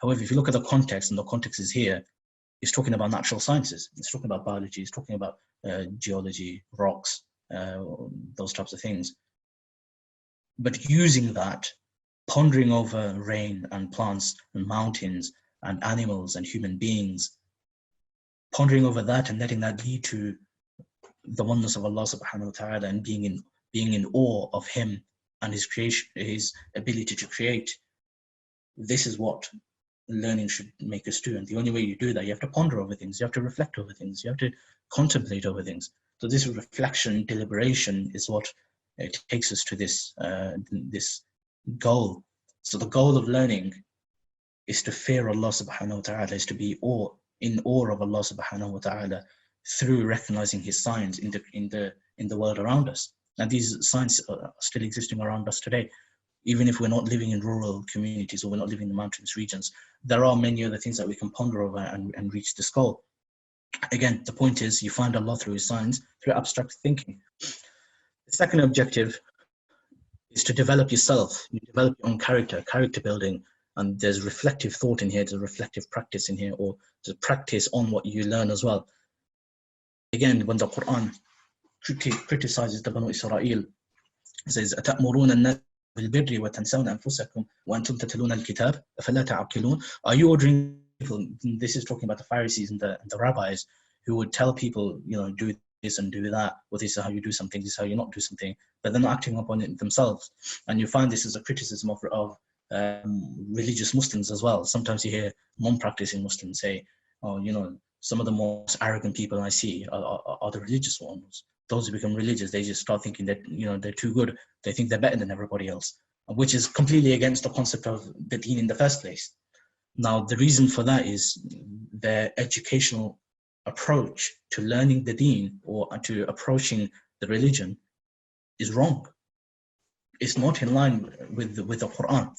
However, if you look at the context, and the context is here, it's talking about natural sciences, it's talking about biology, it's talking about geology, rocks, those types of things. But using that, pondering over rain and plants and mountains and animals and human beings, pondering over that and letting that lead to the oneness of Allah subhanahu wa ta'ala, and being in awe of Him and His creation, His ability to create. This is what learning should make us do. And the only way you do that, you have to ponder over things, you have to reflect over things, you have to contemplate over things. So this reflection, deliberation is what takes us to this goal. So the goal of learning is to fear Allah subhanahu wa ta'ala, is to be in awe of Allah subhanahu wa ta'ala through recognizing His signs in the world around us. And these signs are still existing around us today. Even if we're not living in rural communities or we're not living in the mountainous regions, there are many other things that we can ponder over and reach this goal. Again, the point is, you find Allah through His signs, through abstract thinking. The second objective is to develop yourself. You develop your own character building, and there's reflective thought in here, there's reflective practice in here, or there's practice on what you learn as well. Again, when the Qur'an criticizes the Banu Israel, it says, أَتَأْمُرُونَ النَّاسَ بِالْبِرِّ وَتَنْسَوْنَ أَنفُسَكُمْ وَأَنْتُمْ تَتْلُونَ الْكِتَابَ أَفَلَا تَعْقِلُونَ. Are you ordering people? This is talking about the Pharisees and the rabbis, who would tell people, do this and do that, or this is how you do something, this is how you not do something, but they're not acting upon it themselves. And you find this as a criticism of religious Muslims as well. Sometimes you hear non-practicing Muslims say, some of the most arrogant people I see are the religious ones. Those who become religious, they just start thinking that they're too good. They think they're better than everybody else, which is completely against the concept of the deen in the first place. Now, the reason for that is their educational approach to learning the deen, or to approaching the religion, is wrong. It's not in line with the Qur'an.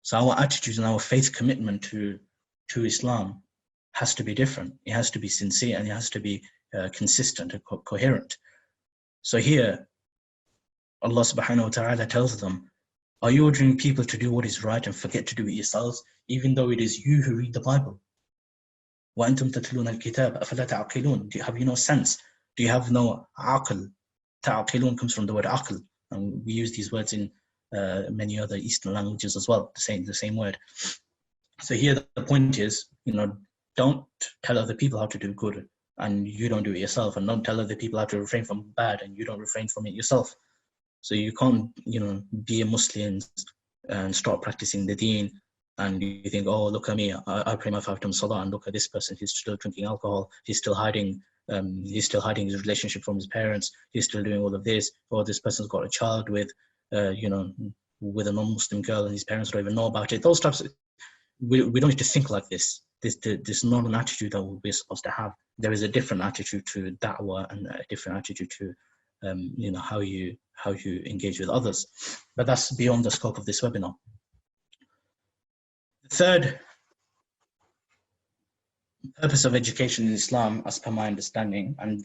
So our attitude and our faith commitment to Islam has to be different. It has to be sincere, and it has to be consistent and coherent. So here, Allah subhanahu wa ta'ala tells them, are you ordering people to do what is right and forget to do it yourselves, even though it is you who read the Bible? وَأَنْتُمْ تَتْلُونَ الْكِتَابَ أَفَلَا تَعْقِلُونَ. Have you no sense? Do you have no aql? Ta'qilun comes from the word aql, and we use these words in many other Eastern languages as well, the same word. So here the point is, don't tell other people how to do good and you don't do it yourself, and don't tell other people how to refrain from bad and you don't refrain from it yourself. So you can't, be a Muslim and start practicing the deen, and you think, oh, look at me, I pray my 5 times salah, and look at this person, he's still drinking alcohol, he's still hiding his relationship from his parents, he's still doing all of this, or this person's got a child with a non-Muslim girl and his parents don't even know about it. Those types of, we don't need to think like this. This is not an attitude that we're supposed to have. There is a different attitude to da'wah and a different attitude to how you engage with others. But that's beyond the scope of this webinar. The third purpose of education in Islam, as per my understanding, and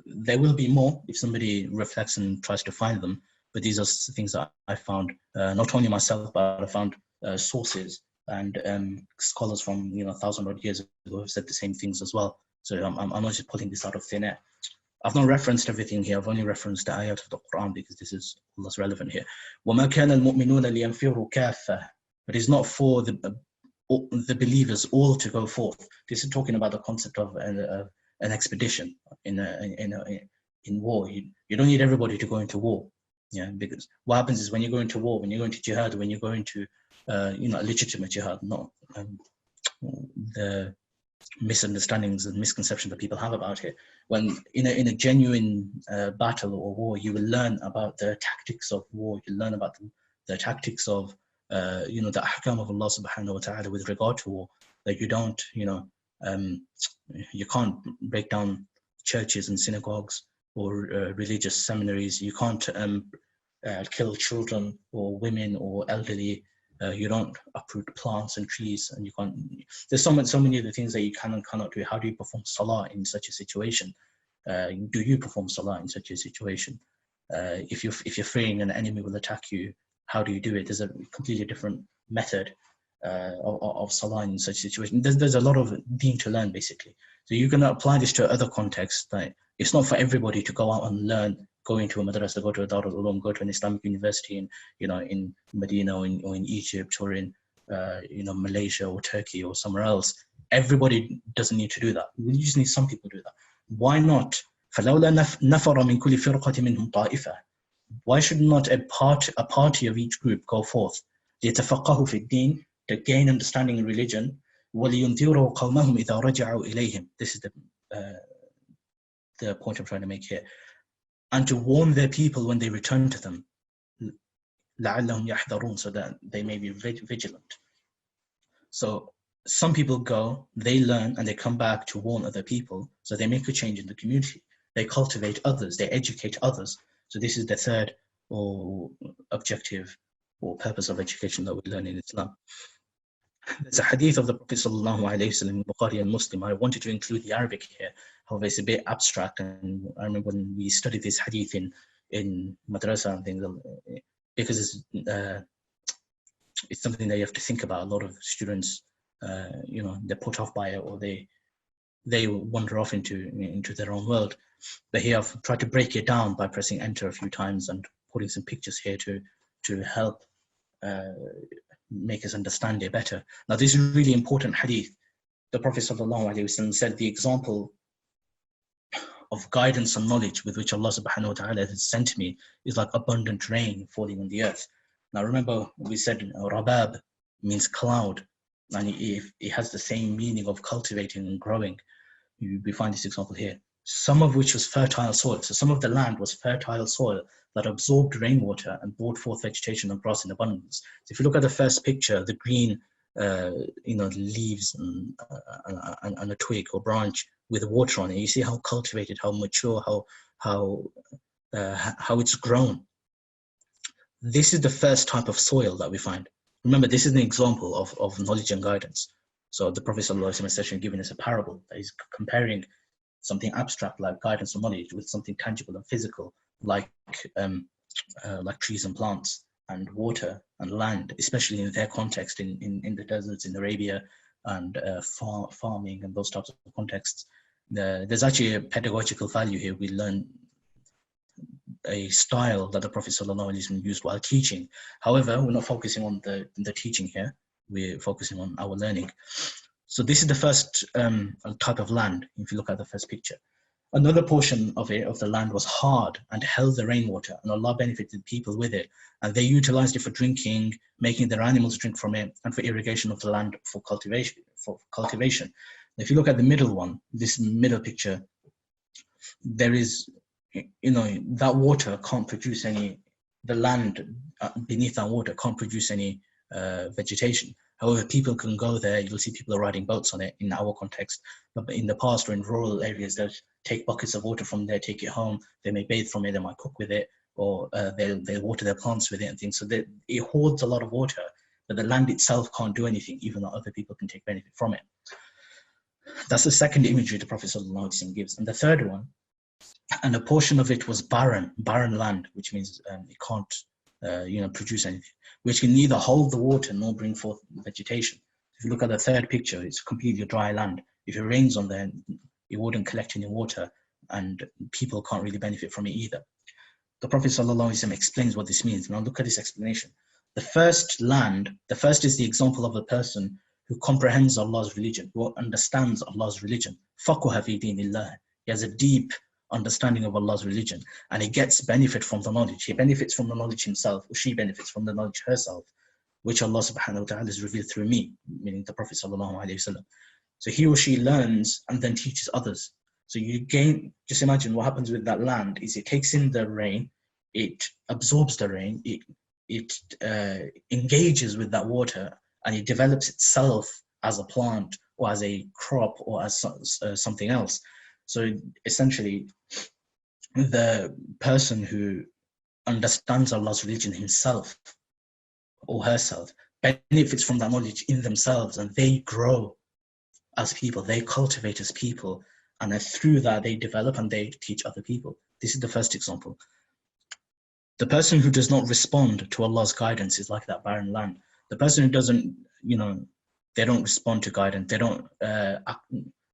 there will be more if somebody reflects and tries to find them, but these are things that I found, not only myself, but I found sources and scholars from 1,000 odd years ago have said the same things as well. So I'm not just pulling this out of thin air. I've not referenced everything here. I've only referenced the ayat of the Qur'an because this is Allah's relevant here. وَمَا كَانَ الْمُؤْمِنُونَ لِيَنْفِرُوا كَافَّةً. But it's not for the the believers all to go forth. This is talking about the concept of an expedition in war. You don't need everybody to go into war, yeah, because what happens is when you go into war, when you go into jihad, when you go into a legitimate jihad, not the misunderstandings and misconceptions that people have about it. When in a genuine battle or war, you will learn about the tactics of war. You learn about the tactics of the ahkam of Allah subhanahu wa ta'ala with regard to war. That you don't, you can't break down churches and synagogues or religious seminaries. You can't kill children or women or elderly. You don't uproot plants and trees, and you can't. There's so many other things that you can and cannot do. How do you perform salah in such a situation? Do you perform salah in such a situation? If you're fearing an enemy will attack you, how do you do it? There's a completely different method of salah in such a situation. There's a lot of deen to learn, basically. So you can apply this to other contexts. That it's not for everybody to go out and learn. Go into a madrasa, go to a Dar al-Ulum, go to an Islamic university in Medina or in Egypt or in Malaysia or Turkey or somewhere else. Everybody doesn't need to do that. We just need some people to do that. Why not? فَلَوْلَا نَفَرَ مِنْ كُلِّ فِرْقَةٍ مِنْهُمْ طَائِفَةٌ. Why should not a party of each group go forth? لِيَتَفَقَّهُوا فِي الدِّينِ, to gain understanding in religion. وَلِيُنْذِرُوا قَوْمَهُمْ إِذَا رَجَعُوا إِلَيْهِمْ. This is the point I'm trying to make here. And to warn their people when they return to them, لَعَلَّهُمْ يَحْذَرُونَ, so that they may be vigilant. So some people go, they learn, and they come back to warn other people, so they make a change in the community. They cultivate others, they educate others. So this is the third objective or purpose of education that we learn in Islam. There's a hadith of the Prophet sallallahu alaihi wasallam, Bukhari and Muslim. I wanted to include the Arabic here. However, it's a bit abstract, and I remember when we studied this hadith in madrasa and things, because it's something that you have to think about. A lot of students, they're put off by it, or they wander off into their own world. But here I've tried to break it down by pressing enter a few times and putting some pictures here to help make us understand it better. Now, this is really important hadith. The Prophet sallallahu alaihi wasallam said the example of guidance and knowledge with which Allah subhanahu wa ta'ala has sent me is like abundant rain falling on the earth. Now remember, we said rabab means cloud, and it has the same meaning of cultivating and growing. We find this example here. Some of which was fertile soil. So some of the land was fertile soil that absorbed rainwater and brought forth vegetation and grass in abundance. So if you look at the first picture, the green leaves and a twig or branch with water on it, you see how cultivated, how mature, how it's grown. This is the first type of soil that we find. Remember, this is an example of knowledge and guidance. So the Prophet ﷺ is giving us a parable that is comparing something abstract like guidance and knowledge with something tangible and physical like trees and plants and water and land, especially in their context in the deserts in Arabia and farming and those types of contexts. There's actually a pedagogical value here. We learn a style that the Prophet ﷺ used while teaching. However, we're not focusing on the teaching here. We're focusing on our learning. So this is the first type of land, if you look at the first picture. Another portion of the land was hard and held the rainwater, and Allah benefited people with it. And they utilized it for drinking, making their animals drink from it, and for irrigation of the land for cultivation. If you look at the middle one, this middle picture, there is, that water can't produce any, the land beneath that water can't produce any vegetation. However, people can go there. You'll see people are riding boats on it in our context. But in the past or in rural areas, they'll take buckets of water from there, take it home. They may bathe from it, they might cook with it, or they'll water their plants with it and things. So it hoards a lot of water, but the land itself can't do anything, even though other people can take benefit from it. That's the second imagery the Prophet ﷺ gives. And the third one, and a portion of it was barren land, which means it can't produce anything, which can neither hold the water nor bring forth vegetation. If you look at the third picture, it's completely dry land. If it rains on there, it wouldn't collect any water, and people can't really benefit from it either. The Prophet ﷺ explains what this means. Now look at this explanation. The first is the example of a person who comprehends Allah's religion, who understands Allah's religion. فَقْهَ فِي دِينِ اللَّهِ. He has a deep understanding of Allah's religion, and he gets benefit from the knowledge. He benefits from the knowledge himself, or she benefits from the knowledge herself, which Allah subhanahu wa ta'ala has revealed through me, meaning the Prophet sallallahu alaihi wasallam. So he or she learns and then teaches others. So you gain, just imagine what happens with that land is it takes in the rain, it absorbs the rain, it engages with that water, and it develops itself as a plant or as a crop or as something else. So essentially, the person who understands Allah's religion himself or herself benefits from that knowledge in themselves, and they grow as people, they cultivate as people, and then through that they develop and they teach other people. This is the first example. The person who does not respond to Allah's guidance is like that barren land. The person who doesn't, they don't respond to guidance, they don't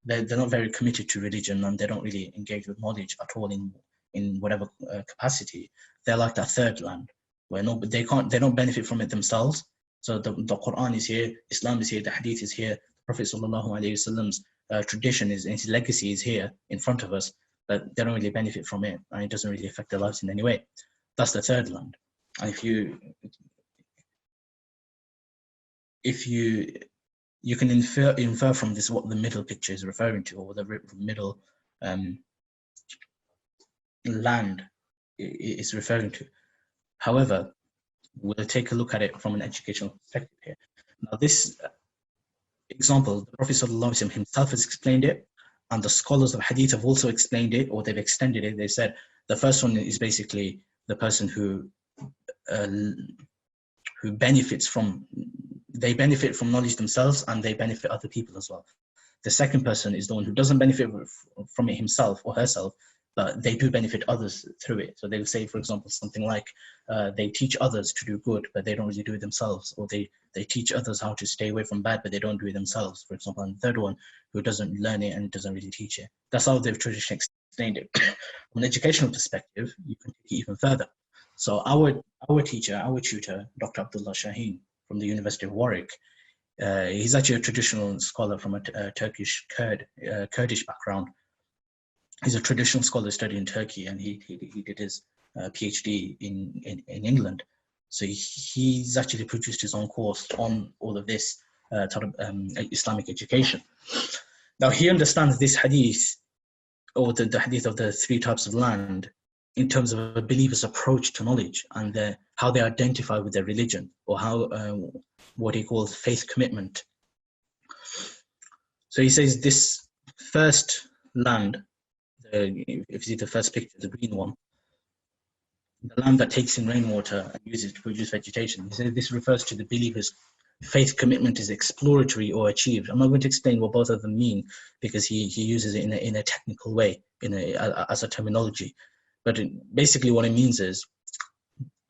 they're not very committed to religion, and they don't really engage with knowledge at all in whatever capacity. They're like that third land where they don't benefit from it themselves. So the Qur'an is here, Islam is here, the Hadith is here, Prophet sallallahu alaihi wasallam's tradition is, his legacy is here in front of us, but they don't really benefit from it, and it doesn't really affect their lives in any way. That's the third land. And if you can infer from this what the middle picture is referring to, or the middle land is referring to. However, we'll take a look at it from an educational perspective here. Now, this example, the Prophet ﷺ himself has explained it, and the scholars of Hadith have also explained it, or they've extended it. They said the first one is basically the person who benefits from, they benefit from knowledge themselves, and they benefit other people as well. The second person is the one who doesn't benefit from it himself or herself, but they do benefit others through it. So they will say, for example, something like they teach others to do good, but they don't really do it themselves, or they teach others how to stay away from bad, but they don't do it themselves, for example. And the third one, who doesn't learn it and doesn't really teach it. That's how they've traditionally explained it. From an educational perspective, you can take it even further. So our teacher, our tutor, Dr. Abdullah Shahin from the University of Warwick, he's actually a traditional scholar from a Turkish Kurdish background. He's a traditional scholar studying in Turkey, and he did his PhD in England. So he's actually produced his own course on all of this Islamic education. Now he understands this hadith, or the hadith of the three types of land, in terms of a believer's approach to knowledge and how they identify with their religion, or how what he calls faith commitment. So he says this first land, if you see the first picture, the green one, the land that takes in rainwater and uses it to produce vegetation. He says this refers to the believer's faith commitment is exploratory or achieved. I'm not going to explain what both of them mean, because he uses it in a technical way, as a terminology. But basically what it means is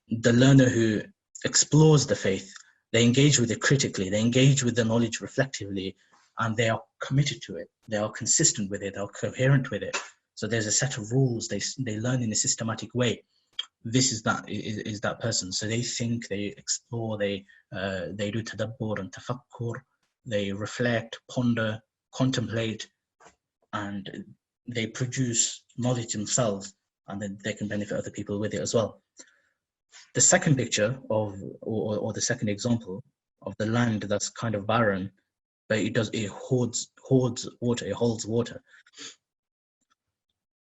the learner who explores the faith, they engage with it critically, they engage with the knowledge reflectively, and they are committed to it, they are consistent with it, they are coherent with it. So there's a set of rules, they learn in a systematic way. This is that person. So they think, they explore, they do tadabbur and tafakkur, they reflect, ponder, contemplate, and they produce knowledge themselves, and then they can benefit other people with it as well. The second picture or the second example of the land that's kind of barren, but it holds water.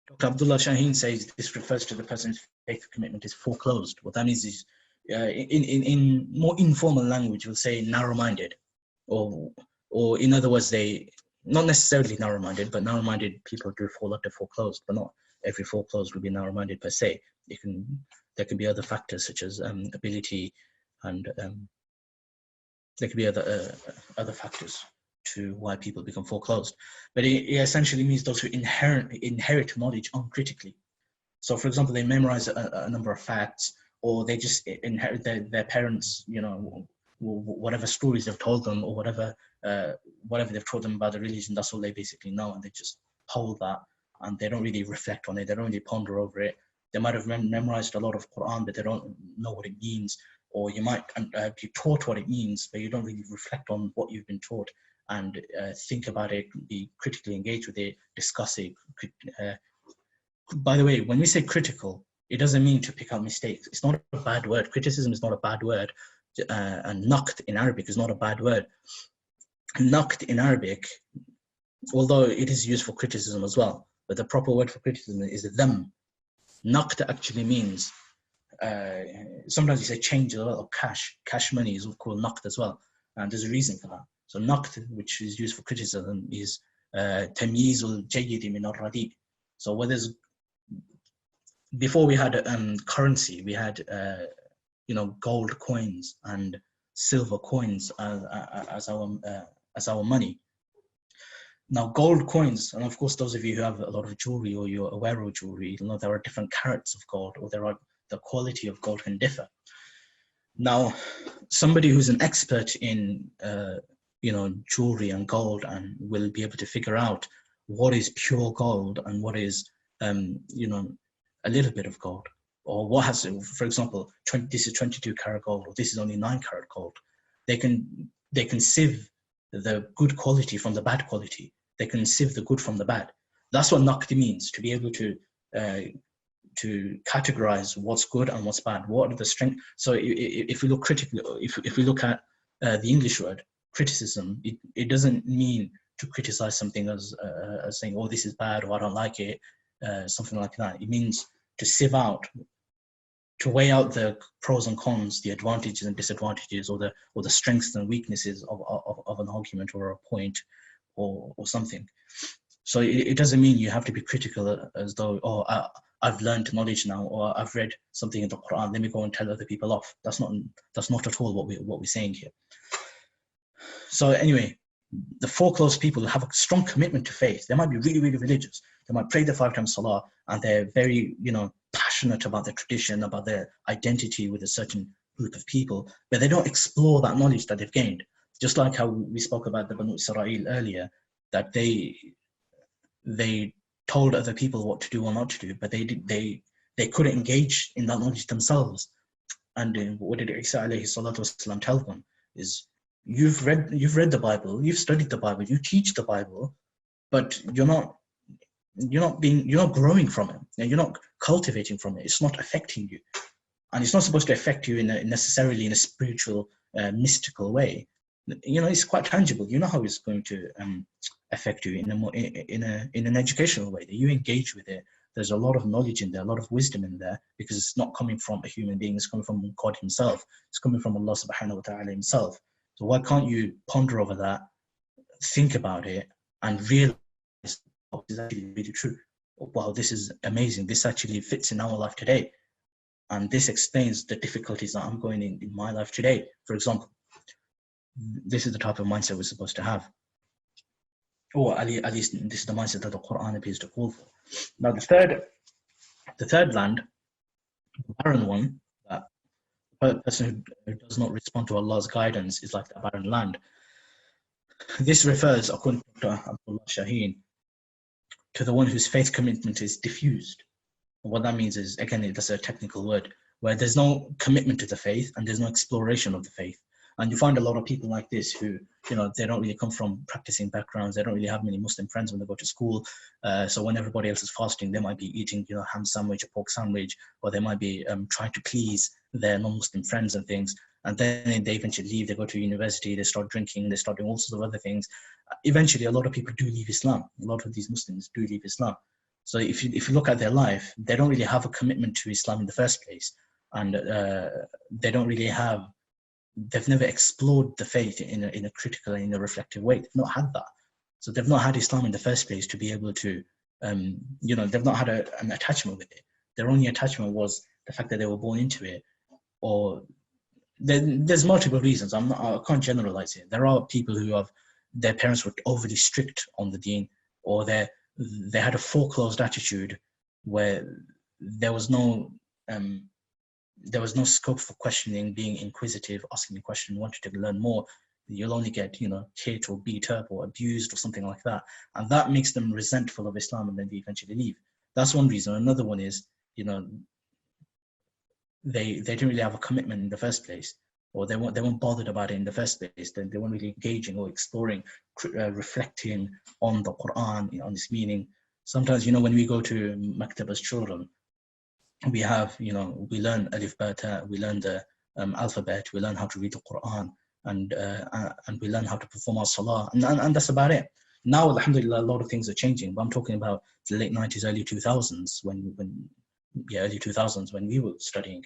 Dr. Abdullah Shahin says this refers to the person's faith commitment is foreclosed. What that means is, in more informal language, we'll say narrow-minded, or in other words, they not necessarily narrow-minded, but narrow-minded people do fall under foreclosed, but not every foreclosed will be narrow-minded per se. There can be other factors such as ability, and there could be other factors to why people become foreclosed. But it essentially means those who inherit knowledge uncritically. So, for example, they memorize a number of facts, or they just inherit their parents, whatever stories they've told them, or whatever they've told them about the religion, that's all they basically know, and they just hold that, and they don't really reflect on it, they don't really ponder over it. They might have memorized a lot of Qur'an, but they don't know what it means. or you might be taught what it means, but you don't really reflect on what you've been taught and think about it, be critically engaged with it, discuss it. By the way, when we say critical, it doesn't mean to pick out mistakes. It's not a bad word. Criticism is not a bad word. And naqd in Arabic is not a bad word. Naqd in Arabic, although it is used for criticism as well, but the proper word for criticism is dhamm. Naqd actually means, sometimes you say change as well, or cash. Cash money is called naqd as well. And there's a reason for that. So naqd, which is used for criticism, is tamyizul jayyid min al-radi. So where there's, before we had currency, we had gold coins and silver coins as our money. Now gold coins, and of course those of you who have a lot of jewelry or you're aware of jewelry, you know there are different carats of gold, or the quality of gold can differ. Now somebody who's an expert in jewelry and gold and will be able to figure out what is pure gold and what is a little bit of gold, or what has, for example, this is 22 karat gold, or this is only 9 karat gold. They can sieve the good quality from the bad quality. They can sieve the good from the bad. That's what naqd means, to be able to categorize what's good and what's bad. What are the strengths? So if we look critically, if we look at the English word criticism, it doesn't mean to criticize something as saying, oh, this is bad, or I don't like it, something like that. It means to sieve out, to weigh out the pros and cons, the advantages and disadvantages, or the strengths and weaknesses of an argument or a point or something. So it doesn't mean you have to be critical as though, oh, I've learned knowledge now, or I've read something in the Qur'an, let me go and tell other people off. That's not at all what we're saying here. So anyway, the foreclosed people have a strong commitment to faith. They might be really, really religious. They might pray the 5 times salah, and they're very, passionate about their tradition, about their identity with a certain group of people, but they don't explore that knowledge that they've gained. Just like how we spoke about the Banu Israel earlier, that they told other people what to do or not to do, but they couldn't engage in that knowledge themselves. And what did Isa alayhi salatu wasalam tell them is, you've read the Bible, you've studied the Bible, you teach the Bible, but you're not growing from it. You're not cultivating from it. It's not affecting you, and it's not supposed to affect you necessarily in a spiritual, mystical way. It's quite tangible. You know how it's going to affect you in an educational way, that you engage with it. There's a lot of knowledge in there, a lot of wisdom in there, because it's not coming from a human being. It's coming from God Himself. It's coming from Allah subhanahu wa ta'ala Himself. So why can't you ponder over that, think about it, and realize, oh, this is actually really true. Wow, this is amazing. This actually fits in our life today. And this explains the difficulties that I'm going in my life today. For example, this is the type of mindset we're supposed to have. Or at least this is the mindset that the Qur'an appears to call for. Now the third land, the barren one, that a person who does not respond to Allah's guidance is like the barren land. This refers, according to Dr. Abdullah Shahin, to the one whose faith commitment is diffused. And what that means is, again, that's a technical word, where there's no commitment to the faith and there's no exploration of the faith. And you find a lot of people like this who, they don't really come from practicing backgrounds. They don't really have many Muslim friends when they go to school. So when everybody else is fasting, they might be eating, ham sandwich or pork sandwich, or they might be trying to please their non-Muslim friends and things. And then they eventually leave, they go to university, they start drinking, they start doing all sorts of other things. Eventually, a lot of people do leave Islam. A lot of these Muslims do leave Islam. So if you look at their life, they don't really have a commitment to Islam in the first place. And they don't really have, they've never explored the faith in a critical and in a reflective way. They've not had that. So they've not had Islam in the first place to be able to, they've not had an attachment with it. Their only attachment was the fact that they were born into it. Or there's multiple reasons. I can't generalize it. There are people who have, their parents were overly strict on the deen, or they had a foreclosed attitude where there was no scope for questioning, being inquisitive, asking a question, wanting to learn more. You'll only get, hit or beat up or abused or something like that. And that makes them resentful of Islam, and then they eventually leave. That's one reason. Another one is, they didn't really have a commitment in the first place, or they weren't bothered about it in the first place. They weren't really engaging or exploring, reflecting on the Qur'an, on its meaning. Sometimes, when we go to maktab as children, we have, we learn alif ba ta, we learn the alphabet, we learn how to read the Qur'an, and we learn how to perform our salah, and that's about it. Now, alhamdulillah, a lot of things are changing, but I'm talking about the late 90s, early 2000s, early 2000s when we were studying.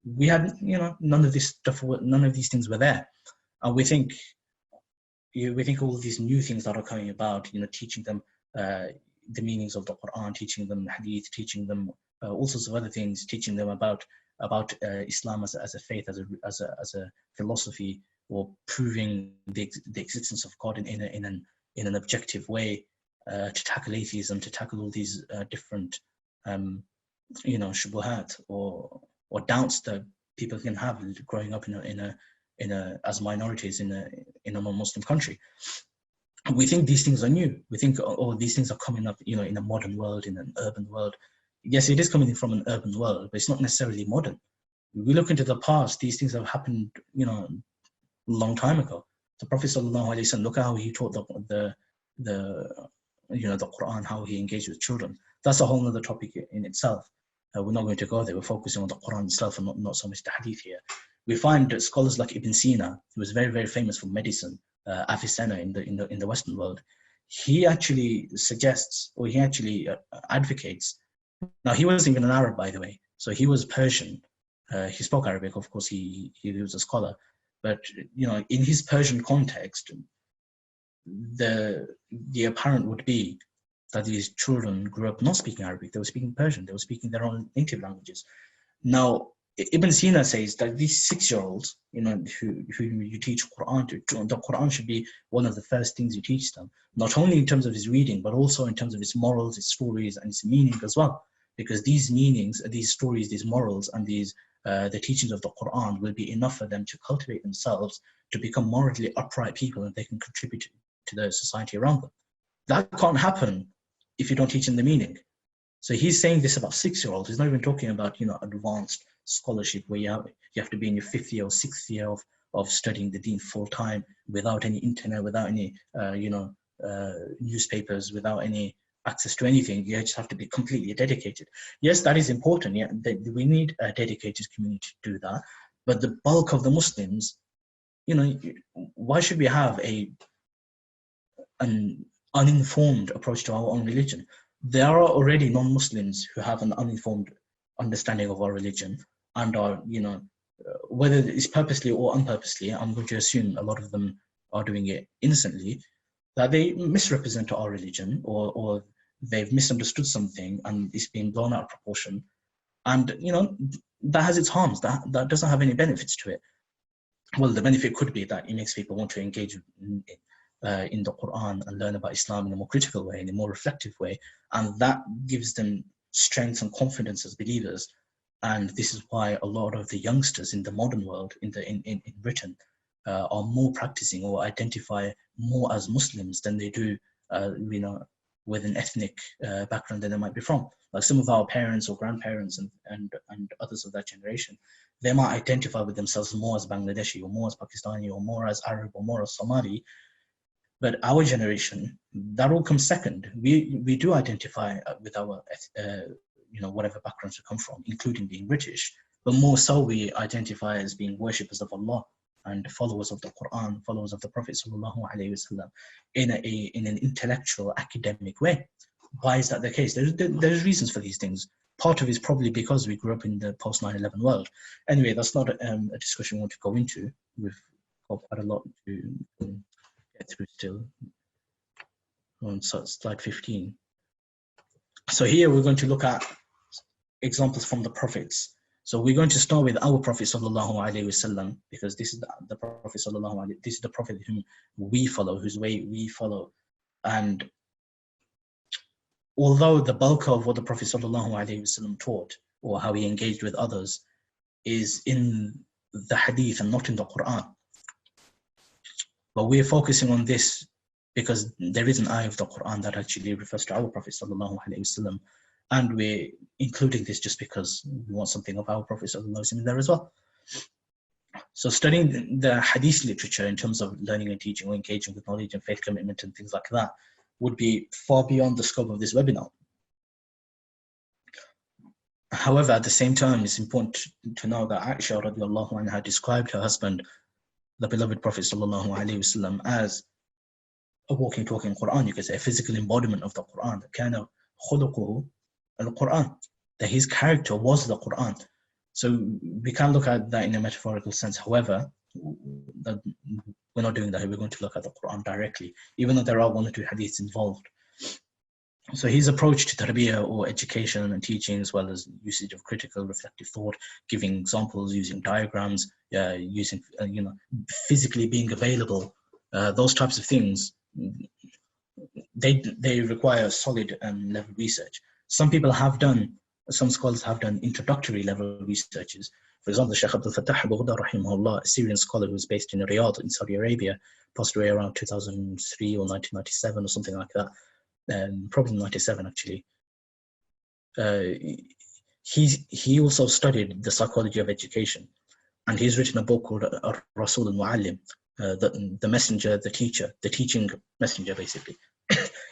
We had, none of this stuff, none of these things were there. And we think all these new things that are coming about, teaching them the meanings of the Qur'an, teaching them Ḥadīth, teaching them all sorts of other things, teaching them about Islam as a faith, as a philosophy, or proving the existence of God in an objective way, to tackle atheism, to tackle all these different shubuhat or doubts that people can have growing up as minorities in a non-Muslim country. We think these things are new. We think, these things are coming up, in a modern world, in an urban world. Yes, it is coming from an urban world, but it's not necessarily modern. We look into the past; these things have happened, a long time ago. The Prophet ﷺ, look at how he taught the Qur'an, how he engaged with children. That's a whole other topic in itself. We're not going to go there. We're focusing on the Qur'an itself and not so much the Ḥadīth here. We find that scholars like Ibn Sina, who was very, very famous for medicine, Avicenna in the Western world, he actually suggests, or he actually advocates. Now, he wasn't even an Arab, by the way, so he was Persian. He spoke Arabic, of course. He was a scholar, but in his Persian context, the apparent would be that these children grew up not speaking Arabic. They were speaking Persian. They were speaking their own native languages. Now, Ibn Sina says that these 6-year-olds, who you teach Qur'an to, the Qur'an should be one of the first things you teach them, not only in terms of its reading, but also in terms of its morals, its stories, and its meaning as well. Because these meanings, these stories, these morals, and the teachings of the Qur'an will be enough for them to cultivate themselves to become morally upright people, and they can contribute to the society around them. That can't happen if you don't teach them the meaning. So he's saying this about 6-year-olds. He's not even talking about advanced scholarship where you have to be in your 5th year or 6th year of studying the deen full time, without any internet, without any newspapers, without any access to anything. You just have to be completely dedicated. Yes, that is important. Yeah, we need a dedicated community to do that. But the bulk of the Muslims, why should we have an uninformed approach to our own religion? There are already non-Muslims who have an uninformed understanding of our religion, and are, whether it's purposely or unpurposely, I'm going to assume a lot of them are doing it innocently, that they misrepresent our religion, or they've misunderstood something and it's being blown out of proportion. And, that has its harms. That doesn't have any benefits to it. Well, the benefit could be that it makes people want to engage in the Qur'an and learn about Islam in a more critical way, in a more reflective way. And that gives them strength and confidence as believers. And this is why a lot of the youngsters in the modern world, in Britain, are more practicing or identify more as Muslims than they do, with an ethnic background that they might be from. Like some of our parents or grandparents and others of that generation, they might identify with themselves more as Bangladeshi, or more as Pakistani, or more as Arab, or more as Somali. But our generation, that all comes second. We do identify with our whatever backgrounds we come from, including being British, but more so we identify as being worshippers of Allah and followers of the Qur'an, followers of the Prophet sallallahu alaihi wasallam, in an intellectual, academic way. Why is that the case? There's reasons for these things. Part of it is probably because we grew up in the post 9/11 world. Anyway, that's not a discussion we want to go into. We've got quite a lot to get through still. On slide 15. So here we're going to look at examples from the prophets. So we're going to start with our Prophet sallallahu alaihi wasallam, because this is the Prophet sallallahu alaihi. This is the Prophet whom we follow, whose way we follow. And although the bulk of what the Prophet sallallahu alaihi wasallam taught, or how he engaged with others, is in the Hadith and not in the Qur'an, but we're focusing on this because there is an ayah of the Qur'an that actually refers to our Prophet sallallahu alaihi wasallam, And we're including this just because we want something of our Prophet ﷺ there as well. So studying the Hadith literature in terms of learning and teaching or engaging with knowledge and faith commitment and things like that would be far beyond the scope of this webinar. However, at the same time, it's important to know that Aisha radiallahu anha described her husband, the beloved Prophet sallallahu alaihi wasallam, as a walking, talking Qur'an, you could say, a physical embodiment of the Qur'an. كَانَ خُلُقُهُ الْقُرْآن, that his character was the Qur'an. So we can look at that in a metaphorical sense. However, we're not doing that. We're going to look at the Qur'an directly, even though there are one or two hadiths involved. So his approach to tarbiyah, or education and teaching, as well as usage of critical, reflective thought, giving examples, using diagrams, using physically being available, those types of things, they require solid level research. Some scholars have done introductory level researches. For example, Shaykh Abdul Fattah Bughda, rahimahullah, a Syrian scholar who was based in Riyadh in Saudi Arabia, passed away around 2003 or 1997 or something like that. Probably 97 actually. He also studied the psychology of education, and he's written a book called Rasul al-Muallim, the messenger, the teacher, the teaching messenger, basically.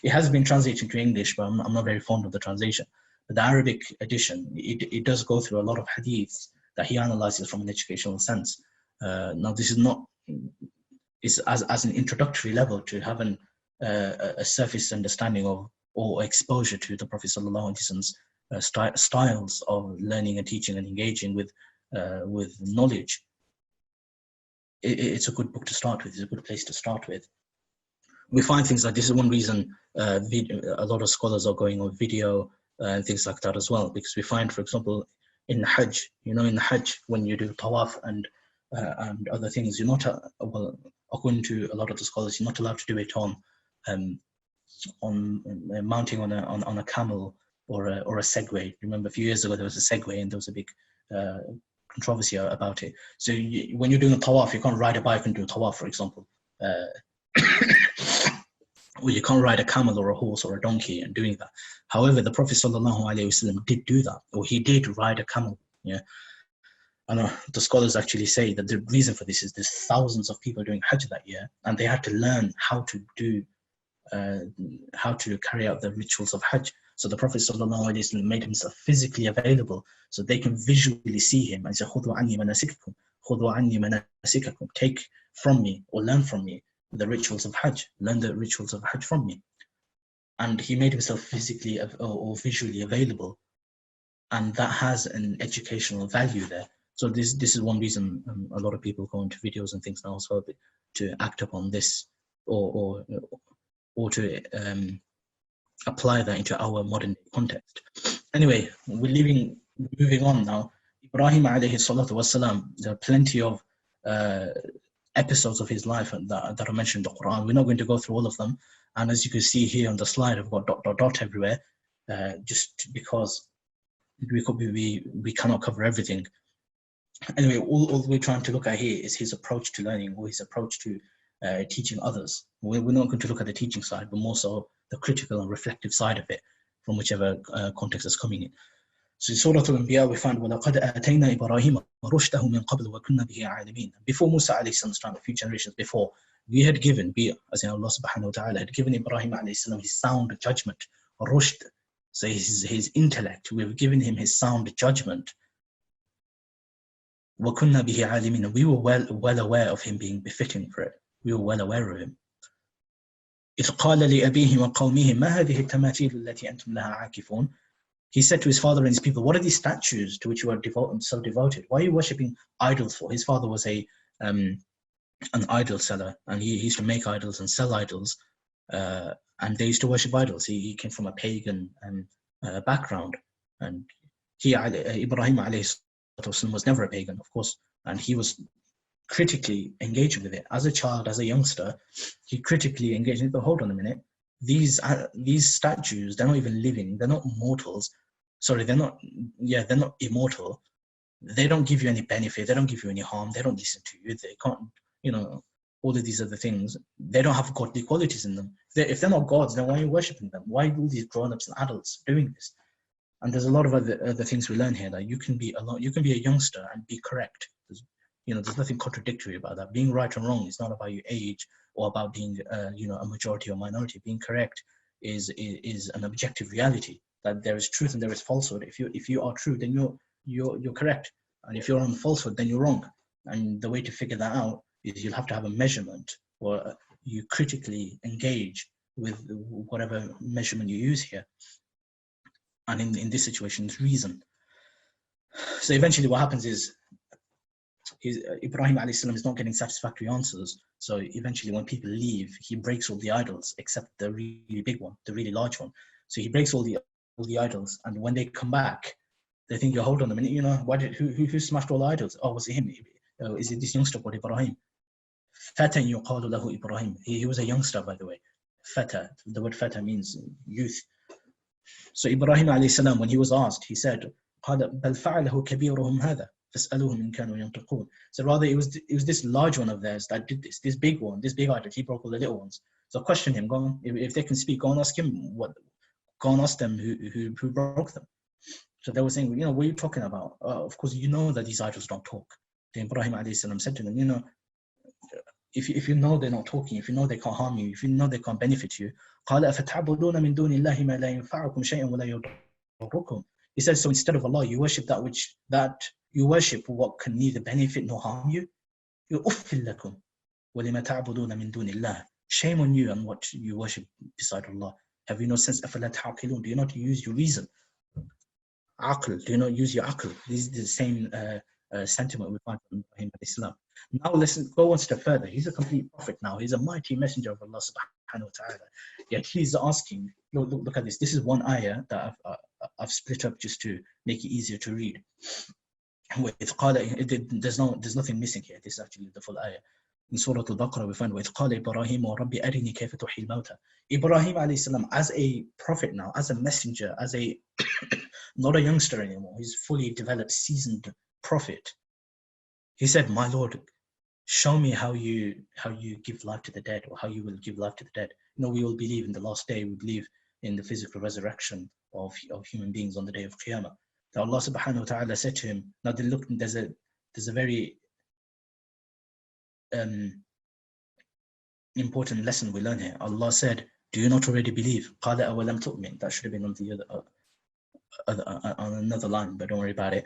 It has been translated into English, but I'm not very fond of the translation. But the Arabic edition, it does go through a lot of hadiths that he analyzes from an educational sense. Now, this is not, it's as an introductory level to have a surface understanding of or exposure to the Prophet ﷺ's styles of learning and teaching and engaging with knowledge. It's a good book to start with. It's a good place to start with. We find things like this is one reason a lot of scholars are going on video and things like that as well, because we find, for example, in the Hajj, in the Hajj, when you do tawaf and other things, you're not, according to a lot of the scholars, you're not allowed to do it on mounting on a camel or a Segway. Remember, a few years ago there was a Segway and there was a big controversy about it. So when you're doing a tawaf, you can't ride a bike and do a tawaf, for example. Well, you can't ride a camel or a horse or a donkey and doing that. However, the Prophet ﷺ did do that, or he did ride a camel. Yeah, and the scholars actually say that the reason for this is there's thousands of people doing Hajj that year, and they had to learn how to carry out the rituals of Hajj. So the Prophet ﷺ made himself physically available so they can visually see him and say, "Khudhu anni manasikakum, khudhu anni manasikakum." Take from me or learn from me the rituals of Hajj. Learn the rituals of Hajj from me. And he made himself physically or visually available, and that has an educational value there. So this is one reason a lot of people go into videos and things now as well, to act upon this or to apply that into our modern context. Anyway, moving on now. Ibrāhīm alayhi salatu wasalam, there are plenty of episodes of his life that are mentioned in the Qur'an. We're not going to go through all of them, and as you can see here on the slide, I've got dot everywhere, just because we cannot cover everything. Anyway, all we're trying to look at here is his approach to learning, or his approach to teaching others. We're not going to look at the teaching side, but more so the critical and reflective side of it, from whichever context is coming in. So in Surah Al-Anbiya, we find وَلَقَدْ آتَيْنَا إِبْرَاهِيمَ رُشْدَهُ مِنْ قَبْلُ وَكُنَّا بِهِ عَالِمِينَ. Before Mūsā alayhi salam's time, a few generations before, we had given, as in Allah subhanahu wa ta'ala, had given Ibrāhīm alayhi salam his sound judgment, rushd, so his intellect. We've given him his sound judgment. وَكُنَّا بِهِ عَالِمِينَ. We were well aware of him being befitting for it. We were well aware of him. إِذْ قَالَ لِأَبِيهِ وَقَوْمِهِ مَا هَذِهِ التَّمَاثِيلُ الَّتِي أَنْتُمْ لَهَا عَاكِفُونَ. He said to his father and his people, "What are these statues to which you are so devoted? Why are you worshipping idols for?" His father was an idol seller, and he used to make idols and sell idols, and they used to worship idols. He came from a pagan background, and Ibrāhīm alayhi salam was never a pagan, of course, and he was critically engaged with it. As a child, as a youngster, he critically engaged. But hold on a minute. These statues, they're not even living. They're not mortals. Sorry, they're not immortal. They don't give you any benefit. They don't give you any harm. They don't listen to you. They can't, all of these other things. They don't have godly qualities in them. If they're not gods, then why are you worshipping them? Why are all these grown-ups and adults doing this? And there's a lot of other things we learn here, that you can be a youngster and be correct. There's nothing contradictory about that. Being right and wrong is not about your age or about being a majority or minority. Being correct is an objective reality, that there is truth and there is falsehood. If you are true, then you're correct, and if you're on falsehood, then you're wrong. And the way to figure that out is you'll have to have a measurement, or you critically engage with whatever measurement you use here. And in this situation, it's reason. So eventually what happens is Ibrāhīm alayhi salam is not getting satisfactory answers. So eventually when people leave, he breaks all the idols except the really big one, the really large one. So he breaks all the idols, and when they come back, they think, hold on a minute, who smashed all the idols? Oh, was it him? Is it this youngster called Ibrāhīm? Fata yuqālu lahu Ibrāhīm. He was a youngster, by the way. Fata, the word fata means youth. So Ibrāhīm alayhi salam, when he was asked, he said, بَلْ فَعَلَهُ كَبِيرُهُمْ هَذَا فَاسْأَلُوهُمْ إِنْ كَانُوا يَنْطِقُونَ. So rather it was this large one of theirs that did this big one, this big idol. He broke all the little ones. So question him, go on, if they can speak, go and ask him go and ask them who broke them. So they were saying, what are you talking about? Of course, that these idols don't talk. Then Ibrāhīm alayhi salam said to them, if you know they're not talking, if you know they can't harm you, if you know they can't benefit you, قَالَ أَفَتَعْبُدُونَ مِن دُونِ اللَّهِ مَا لَا يَنْفَعُكُمْ شَيْئًا وَلَا يَضُرُّكُمْ. He says, so instead of Allah, you worship you worship what can neither benefit nor harm you. أُفٍّ لَكُمْ وَلِمَا تَعْبُدُونَ مِن دُونِ اللَّهِ. Shame on you and what you worship beside Allah. Have you no sense? أَفَلَا تَعْقِلُونَ. Do you not use your reason? Aql. Do you not use your aql? This is the same sentiment we find from Ibrāhīm alayhi salam. Now let's go one step further. He's a complete prophet now. He's a mighty messenger of Allah subhanahu wa ta'ala. Yet he's asking, look at this. This is one ayah that I've split up just to make it easier to read. There's nothing missing here. This is actually the full ayah. In Surah Al-Baqarah we find وَإِذْ قَالَ إِبْرَاهِيمُ وَرَبِّ أَرِنِي كَيْفَ تُحْيِي الْمَوْتَى. Ibrāhīm alayhi salam, as a prophet now, as a messenger, as a not a youngster anymore, he's fully developed, seasoned prophet. He said, my Lord, show me how you give life to the dead, or how you will give life to the dead. We all believe in the last day. We believe in the physical resurrection of human beings on the day of Qiyamah. That Allah subhanahu wa ta'ala said to him, now there's a very important lesson we learn here. Allah said, do you not already believe? قَالَ أَوَلَمْ تُؤْمِنْ. That should have been on the on another line, but don't worry about it.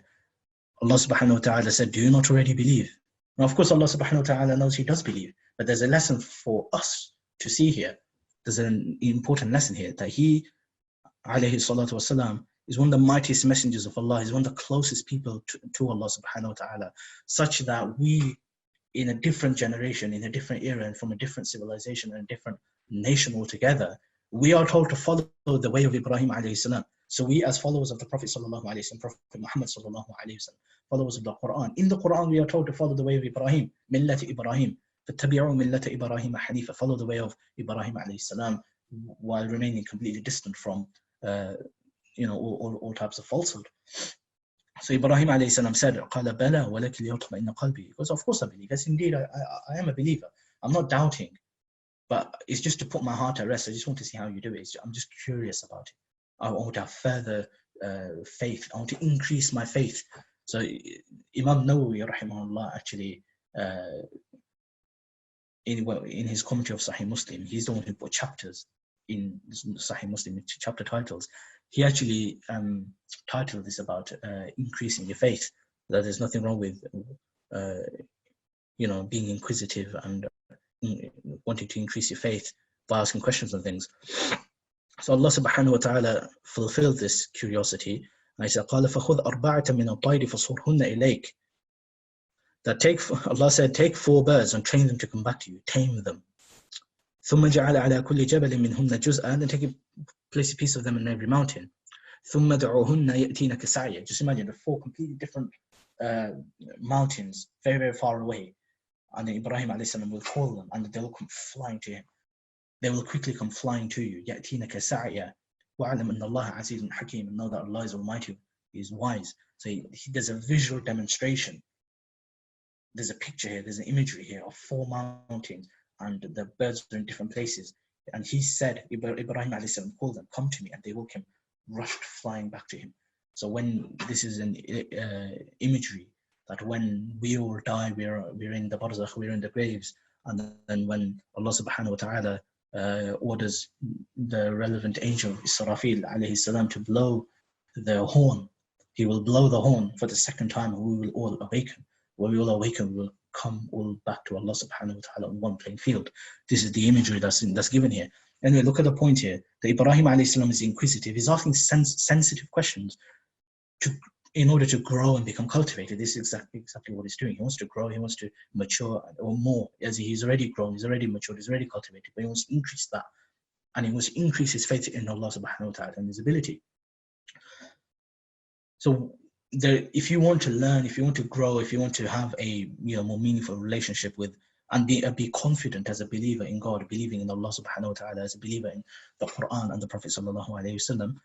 Allah subhanahu wa ta'ala said, do you not already believe? Now, of course, Allah subhanahu wa ta'ala knows he does believe, but there's a lesson for us to see here. There's an important lesson here, that he, alayhi salatu wasalam, is one of the mightiest messengers of Allah. He's one of the closest people to Allah subhanahu wa ta'ala, such that we, in a different generation, in a different era, and from a different civilization and a different nation altogether, we are told to follow the way of Ibrāhīm alayhi salam. So we, as followers of the Prophet sallallahu alayhi wasallam, Prophet Muhammad sallallahu alayhi wasallam, followers of the Qur'an, in the Qur'an we are told to follow the way of Ibrāhīm, millati Ibrāhīm, فَاتَّبِعُوا مِلَّةَ إِبْرَاهِيمَ حَنِيفًا. Follow the way of Ibrāhīm alayhi salam, while remaining completely distant from all types of falsehood. So Ibrāhīm alayhi salam said, قَالَ بَلَى وَلَكِ لِيَطْمَئِنَّ قَلْبِي. Because of course I believe. Yes, indeed, I am a believer. I'm not doubting, but it's just to put my heart at rest. I just want to see how you do it. I'm just curious about it. I want to have further faith. I want to increase my faith. So Imam Nawawi rahimahullah actually in his commentary of Sahih Muslim, he's the one who put chapters in Sahih Muslim, chapter titles. He actually titled this about increasing your faith, that there's nothing wrong with being inquisitive and wanting to increase your faith by asking questions and things. So Allah subhanahu wa ta'ala fulfilled this curiosity, and he said, قَالَ فَخُذْ أَرْبَعَةً مِنَ الطَّيْرِ فَصُرْهُنَّ إِلَيْكَ. That Allah said, take 4 birds and train them to come back to you, tame them. ثُمَّ جَعَلَ عَلَى كُلِّ جَبَلٍ مِّنْهُنَّ جُزْءًا, and then place a piece of them in every mountain. ثُمَّ دَعُوهُنَّ يَأْتِينَكَ سَعْيًا. Just imagine the 4 completely different mountains, very, very far away. And then Ibrāhīm alayhi salam will call them, and they will come flying to him. They will quickly come flying to you. يَأْتِينَكَ سَعْيًا وَعَلَمْ أَنَّ اللَّهَ عَزِيزٌ حَكِيمٌ. And know that Allah is Almighty, He is wise. So there's a visual demonstration. There's a picture here, there's an imagery here of 4 mountains, and the birds are in different places. And he said, Ibrāhīm alayhi salam called them, come to me, and they will come rushed flying back to him. So when this is an imagery that when we all die, we're in the barzakh, we're in the graves, and then when Allah subhanahu wa ta'ala orders the relevant angel Israfil alayhi salam to blow the horn, he will blow the horn for the second time, and we will all awaken. When we all awaken, we will come all back to Allah subhanahu wa ta'ala on one playing field. This is the imagery that's given here. Anyway, look at the point here. The Ibrāhīm alayhi salam is inquisitive. He's asking sensitive questions in order to grow and become cultivated. This is exactly what he's doing. He wants to grow, he wants to mature, or more, as he's already grown, he's already matured, he's already cultivated, but he wants to increase that. And he wants to increase his faith in Allah subhanahu wa ta'ala and his ability. So if you want to learn, if you want to grow, if you want to have a more meaningful relationship with, and be confident as a believer in God, believing in Allah subhanahu wa ta'ala, as a believer in the Qur'an and the Prophet sallallahu alaihi wasallam,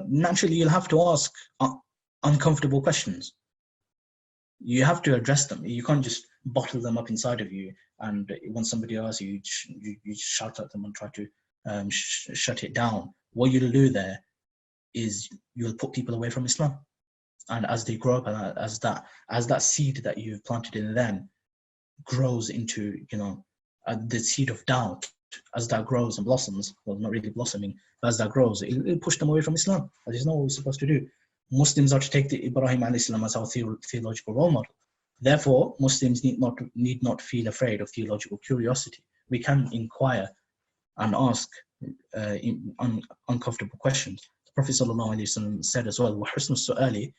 naturally you'll have to ask uncomfortable questions. You have to address them. You can't just bottle them up inside of you, and when somebody asks you, you shout at them and try to shut it down. What you'll do there is you'll put people away from Islam. And as they grow up, and as that seed that you've planted in them grows into, the seed of doubt, as that grows and blossoms, well, not really blossoming, but as that grows, it'll push them away from Islam. That is not what we're supposed to do. Muslims are to take the Ibrāhīm alayhi salam as our theological role model. Therefore, Muslims need not feel afraid of theological curiosity. We can inquire and ask uncomfortable questions. The Prophet sallallahu alaihi wasallam said as well, وَحُسْنُ السُّؤَالِ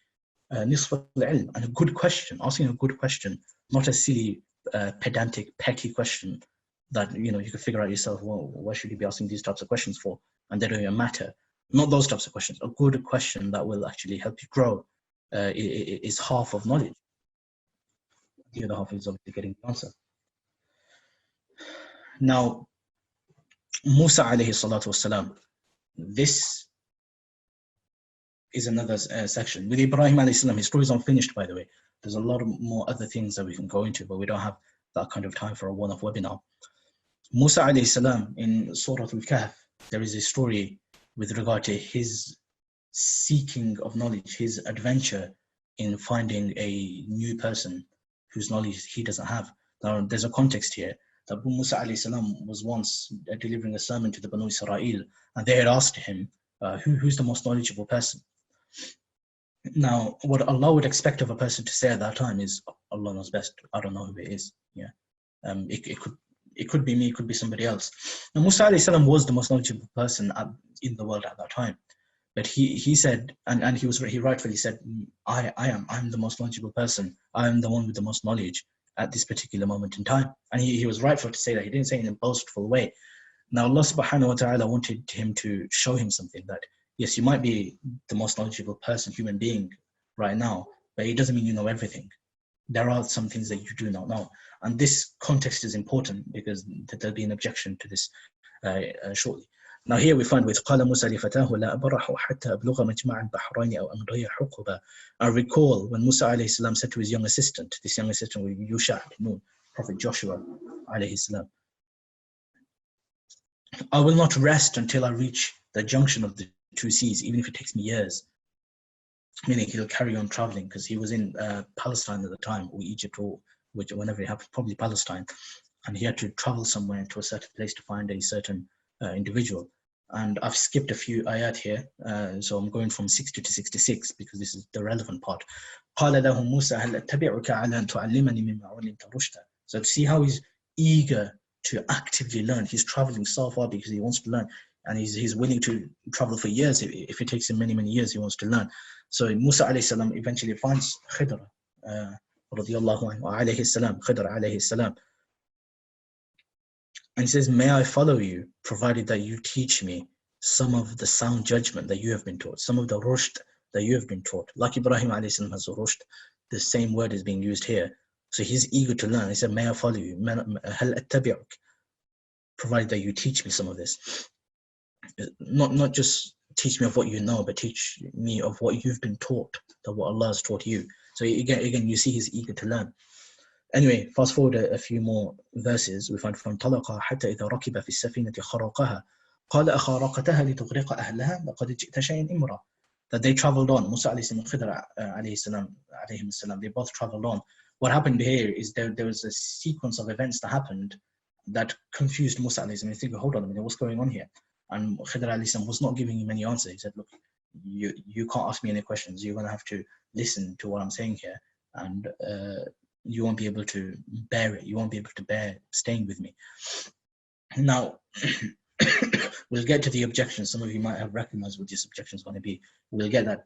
نِصْفُ الْعِلْمِ, and a good question, asking a good question, not a silly, pedantic, petty question that you can figure out yourself. Well, why should you be asking these types of questions for? And they don't even matter. Not those types of questions. A good question that will actually help you grow is half of knowledge. The other half is obviously getting the answer. Now, Mūsā alayhi salatu wasalam, this is another section. With Ibrāhīm alayhi salam, his story is unfinished, by the way. There's a lot of more other things that we can go into, but we don't have that kind of time for a one-off webinar. Mūsā alayhi salam, in Surah al-Kahf, there is a story with regard to his seeking of knowledge, his adventure in finding a new person whose knowledge he doesn't have. Now, there's a context here that Mūsā alayhi salam was once delivering a sermon to the Banu Israel, and they had asked him, who's the most knowledgeable person? Now, what Allah would expect of a person to say at that time is, Allah knows best, I don't know who it is. Yeah, it could be me, it could be somebody else. Now, Mūsā alayhi salam was the most knowledgeable person in the world at that time. But he said, and he rightfully said, I'm the most knowledgeable person. I am the one with the most knowledge at this particular moment in time. And he was rightful to say that. He didn't say it in a boastful way. Now, Allah subhanahu wa ta'ala wanted him to show him something, that yes, you might be the most knowledgeable person, human being right now, but it doesn't mean you know everything. There are some things that you do not know. And this context is important because there'll be an objection to this shortly. Now here we find with قال موسى لفتاه لا أبرح حتى أبلغ مجمع البحرين أو أمضي حقبا. I recall when Mūsā alayhi salam said to his young assistant, this young assistant was Yusha ibn Nun, Prophet Joshua alayhi salam, I will not rest until I reach the junction of the two seas, even if it takes me years. Meaning he'll carry on traveling, because he was in Palestine at the time, or Egypt, or whenever it happened, probably Palestine, and he had to travel somewhere to a certain place to find a certain individual. And I've skipped a few ayat here, so I'm going from 60 to 66 because this is the relevant part. قال له موسى هل أتبعك على أن تعلمني مما علمت رشدا. So see how he's eager to actively learn. He's traveling so far because he wants to learn, and he's willing to travel for years. If it takes him many years, he wants to learn. So Mūsā alayhi salam eventually finds Khidr radiyallahu anhu, alayhi salam, Khidr alayhi salam, and he says, may I follow you, provided that you teach me some of the sound judgment that you have been taught, some of the rushd that you have been taught. Like Ibrāhīm alayhi salam has a rushd, the same word is being used here. So he's eager to learn. He said, may I follow you, هل أتبعك, provided that you teach me some of this. Not just teach me of what you know, but teach me of what you've been taught, that what Allah has taught you. So again, you see he's eager to learn. Anyway, fast forward a few more verses. We find from طلق حتى إذا ركب في السفينة خرقها قال أخرقتها لتغرق أهلها لقد جئت شيئا إمرا. that they traveled on. Mūsā alayhi salam and Khidr alayhim salam, they both traveled on. What happened here is there was a sequence of events that happened that confused Mūsā alayhi salam. You think, hold on a minute, what's going on here? And Khidr alayhi salam was not giving him any answer. He said, look, you can't ask me any questions. You're going to have to listen to what I'm saying here, and you won't be able to bear it. You won't be able to bear staying with me. Now, we'll get to the objections. Some of you might have recognized what this objection is going to be. We'll get that.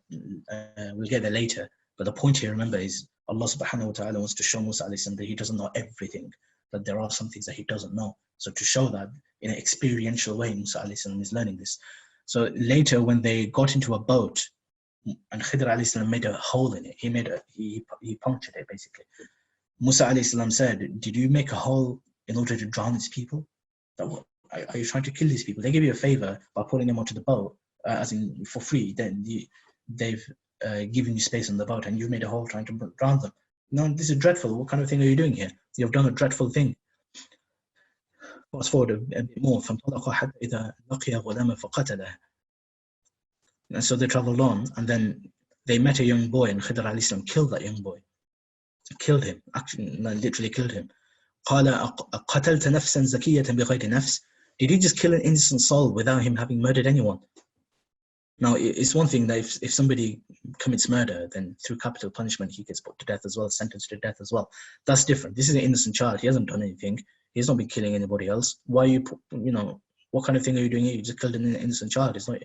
We'll get there later. But the point here, remember, is Allah subhanahu wa ta'ala wants to show Mūsā alayhi salam that he doesn't know everything, that there are some things that he doesn't know. So to show that in an experiential way, Mūsā alayhi salam is learning this. So later, when they got into a boat, and Khidr alayhi salam made a hole in it, he punctured it basically. Mūsā alayhi salam said, "Did you make a hole in order to drown these people? Are you trying to kill these people? They gave you a favor by pulling them onto the boat, as in for free. Then they've given you space on the boat, and you've made a hole trying to drown them. No, this is dreadful. What kind of thing are you doing here? You've done a dreadful thing." Fast forward a bit more. And so they traveled on, and then they met a young boy, and Khidr alayhi salam killed that young boy. Killed him, actually, literally killed him. Did he just kill an innocent soul without him having murdered anyone? Now, it's one thing that if somebody commits murder, then through capital punishment, he gets put to death as well, sentenced to death as well. That's different. This is an innocent child. He hasn't done anything. He's not been killing anybody else. Why are you, what kind of thing are you doing here? You just killed an innocent child. It's not,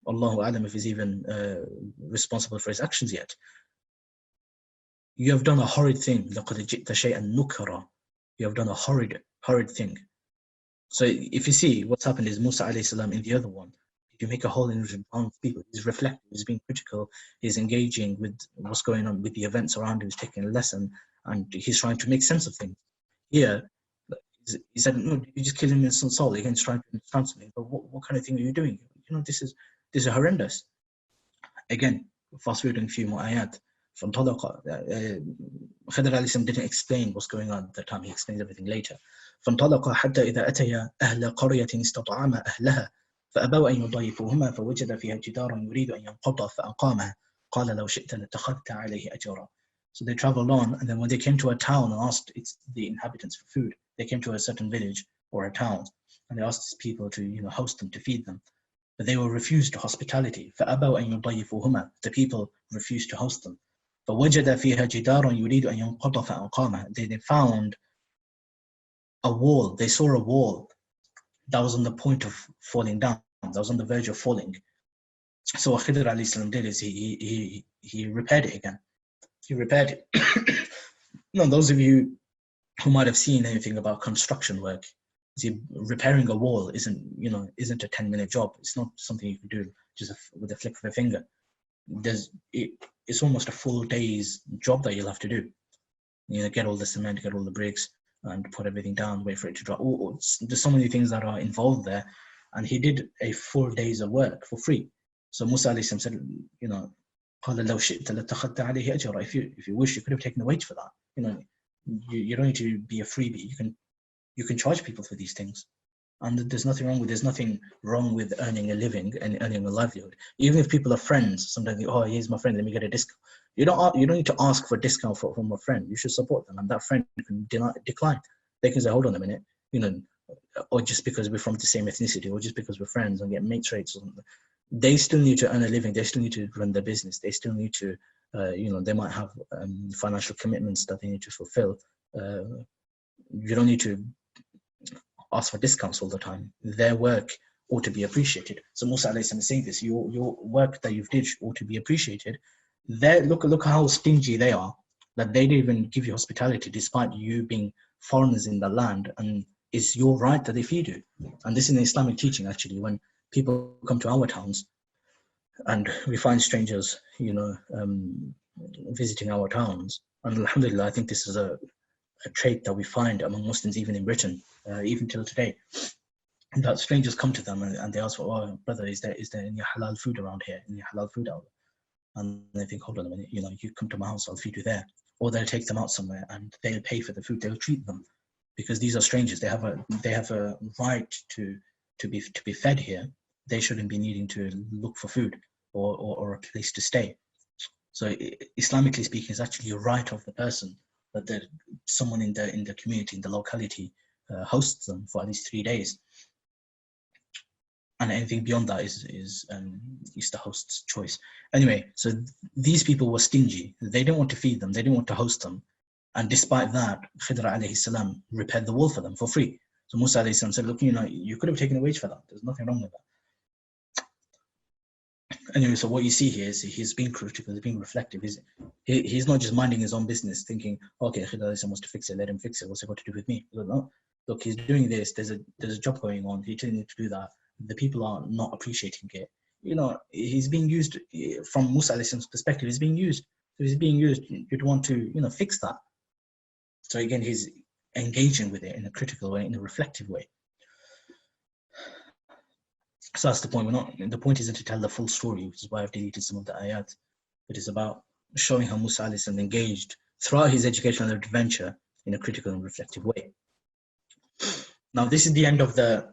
Allahu alam if he's even responsible for his actions yet. You have done a horrid thing. You have done a horrid thing. So if you see what's happened is Mūsā alayhi salam in the other one, you make a whole in people. He's reflective, he's being critical, he's engaging with what's going on with the events around him, he's taking a lesson, and he's trying to make sense of things. Here, he said, no, you just kill him in some soul. Again, he's trying to understand something. But what kind of thing are you doing? This is horrendous. Again, fast forwarding a few more ayat. From Talaqa, Khidr alayhi salam didn't explain what's going on at the time. He explains everything later. فانطلقا حتى إذا أتيا أهل قرية استطعما أهلها فأبوا أن يضيفوهما فوجد فيها جدارا يريد أن ينقض فأقامه قال لو شئت لاتخذت عليه أجرا. So they traveled on, and then when they came to a town and asked the inhabitants for food, they came to a certain village or a town, and they asked these people to host them, to feed them, but they were refused to hospitality. فأبوا أن يضيفوهما. The people refused to host them. فوجد فيها جدارا يريد أن ينقض فأقامه. They found a wall. They saw a wall that was on the point of falling down. That was on the verge of falling. So what Khidr alayhi salam did is he repaired it again. He repaired it. Now, those of you who might have seen anything about construction work, see, repairing a wall isn't a 10-minute job. It's not something you can do just with a flick of a finger. It's almost a full day's job that you'll have to do. Get all the cement, get all the bricks, and put everything down, wait for it to dry. There's so many things that are involved there, and he did a full day's of work for free. So Mūsā alayhi salam said, قال لو شئت لاتخذت عليه أجرا. If you wish, you could have taken a wage for that. You don't need to be a freebie. You can charge people for these things, and there's nothing wrong with earning a living and earning a livelihood. Even if people are friends, sometimes here's my friend, let me get a discount. You don't need to ask for a discount from a friend. You should support them, and that friend can decline. They can say, hold on a minute, or just because we're from the same ethnicity, or just because we're friends and get mates rates or something. They still need to earn a living. They still need to run their business. They still need to, they might have financial commitments that they need to fulfill. You don't need to ask for discounts all the time. Their work ought to be appreciated. So Mūsā alayhi salam is saying this, your work that you've did ought to be appreciated. Look how stingy they are, that they didn't even give you hospitality despite you being foreigners in the land, and it's your right that they feed you. And this is an Islamic teaching, actually. When people come to our towns and we find strangers, visiting our towns, and alhamdulillah, I think this is a trait that we find among Muslims even in Britain, even till today, that strangers come to them and they ask, oh brother, is there any halal food around here, any halal food out there? And they think, hold on a minute, you come to my house, I'll feed you there. Or they'll take them out somewhere and they'll pay for the food, they'll treat them, because these are strangers. They have a right to be fed here, they shouldn't be needing to look for food or a place to stay. So Islamically speaking, it's actually a right of the person that someone in the community, in the locality, hosts them for at least 3 days. And anything beyond that is the host's choice. Anyway, so these people were stingy. They didn't want to feed them. They didn't want to host them. And despite that, Khidr alayhi salam repaired the wall for them for free. So Mūsā alayhi salam said, look, you could have taken a wage for that. There's nothing wrong with that. Anyway, so what you see here is he's being critical, he's being reflective. He's not just minding his own business, thinking, okay, Khidr alayhi salam wants to fix it, let him fix it. What's it got to do with me? No. Look, he's doing this. There's a job going on. He didn't need to do that. The people are not appreciating it. He's being used from Mūsā alayhi salam's perspective. He's being used. So he's being used. You'd want to, fix that. So again, he's engaging with it in a critical way, in a reflective way. So that's the point. The point isn't to tell the full story, which is why I've deleted some of the ayat. It is about showing how Mūsā alayhi salam engaged throughout his educational adventure in a critical and reflective way. Now, this is the end of the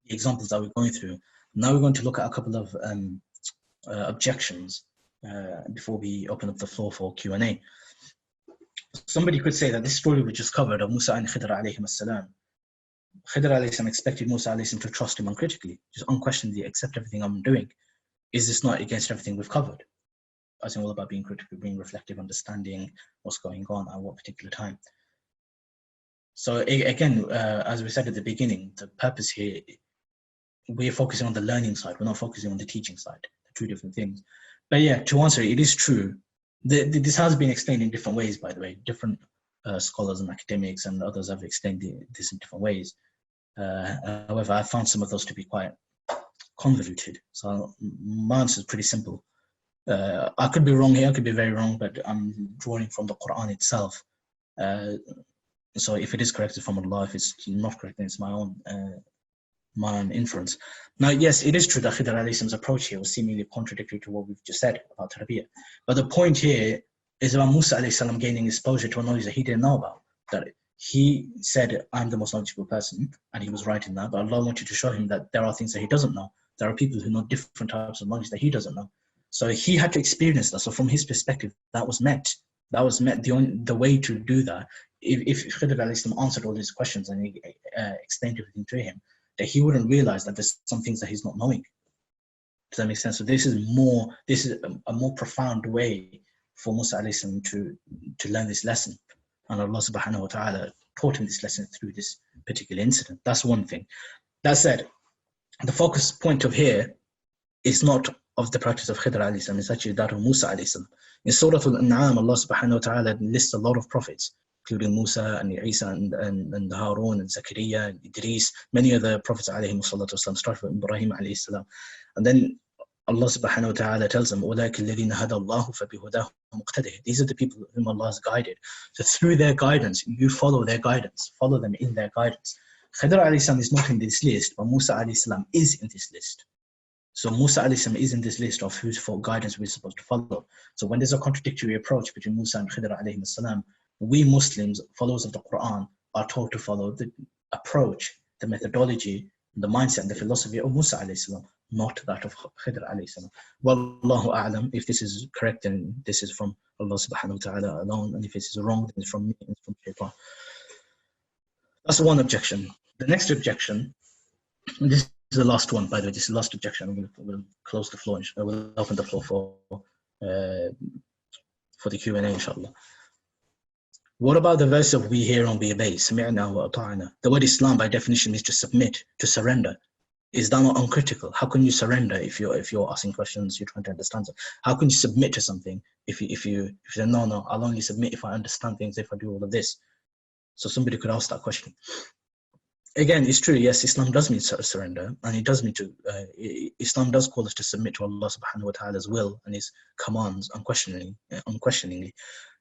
examples that we're going through. Now we're going to look at a couple of objections before we open up the floor for Q&A. Somebody could say that this story we just covered of Mūsā and Khidr alayhim as-salam, Khidr alayhi salam expected Mūsā alayhi salam to trust him uncritically, just unquestionably accept everything I'm doing. Is this not against everything we've covered? I think all about being critical, being reflective, understanding what's going on at what particular time. So again, as we said at the beginning, the purpose here, we're focusing on the learning side. We're not focusing on the teaching side. They're two different things. But yeah, to answer it is true. This has been explained in different ways, by the way. Different scholars and academics and others have explained this in different ways. However, I found some of those to be quite convoluted. So my answer is pretty simple. I could be wrong here, I could be very wrong, but I'm drawing from the Qur'an itself. So if it is correct, it's from Allah. If it's not correct, then it's my own inference. Now, yes, it is true that Khidr alayhi salam's approach here was seemingly contradictory to what we've just said about Tarbiyah. But the point here is about Mūsā alayhi salam gaining exposure to a knowledge that he didn't know about. That he said, I'm the most knowledgeable person, and he was right in that. But Allah wanted to show him that there are things that he doesn't know. There are people who know different types of knowledge that he doesn't know. So he had to experience that. So from his perspective, that was met. That was met. The way to do that, if Khidr alayhi salam answered all his questions and he explained everything to him, that he wouldn't realize that there's some things that he's not knowing. Does that make sense? So this is a more profound way for Mūsā alayhi salam to learn this lesson. And Allah subhanahu wa ta'ala taught him this lesson through this particular incident. That's one thing. That said, the focus point of here is not of the practice of Khidr alayhi salam, it's actually that of Mūsā alayhi salam. In Surah Al-An'am, Allah subhanahu wa ta'ala lists a lot of prophets, including Mūsā and Isa and Harun and Zakaria and Idris, many of the prophets alayhim salatu wasalam, starting with Ibrāhīm alayhi salam. And then Allah subhanahu wa ta'ala tells them, أُولَٰئِكَ الَّذِينَ هَدَى اللَّهُ فَبِهُدَاهُ مُقْتَدِهِ. These are the people whom Allah has guided. So through their guidance, you follow their guidance, follow them in their guidance. Khidr alayhi salam is not in this list, but Mūsā alayhi salam is in this list. So Mūsā alayhi salam is in this list of whose guidance we're supposed to follow. So when there's a contradictory approach between Mūsā and Khidr alayhi salam, we Muslims, followers of the Qur'an, are told to follow the approach, the methodology, the mindset and the philosophy of Mūsā alayhi salam, not that of Khidr alayhi salam. Wallahu a'lam. If this is correct, then this is from Allah subhanahu wa ta'ala alone, and if this is wrong, then it's from me, it's from Shaykh. That's one objection. The next objection, this is the last one, by the way, this is the last objection. We'll close the floor, we'll open the floor for the Q&A, inshallah. What about the verse of we hear and we obey? Sami'na wa ata'na. The word Islam by definition means to submit, to surrender. Is that not uncritical? How can you surrender if you're asking questions, you're trying to understand something? How can you submit to something if you say, no, I'll only submit if I understand things, if I do all of this? So somebody could ask that question. Again, it's true, yes, Islam does mean surrender, and it does mean to, Islam does call us to submit to Allah subhanahu wa ta'ala's will and his commands unquestioningly.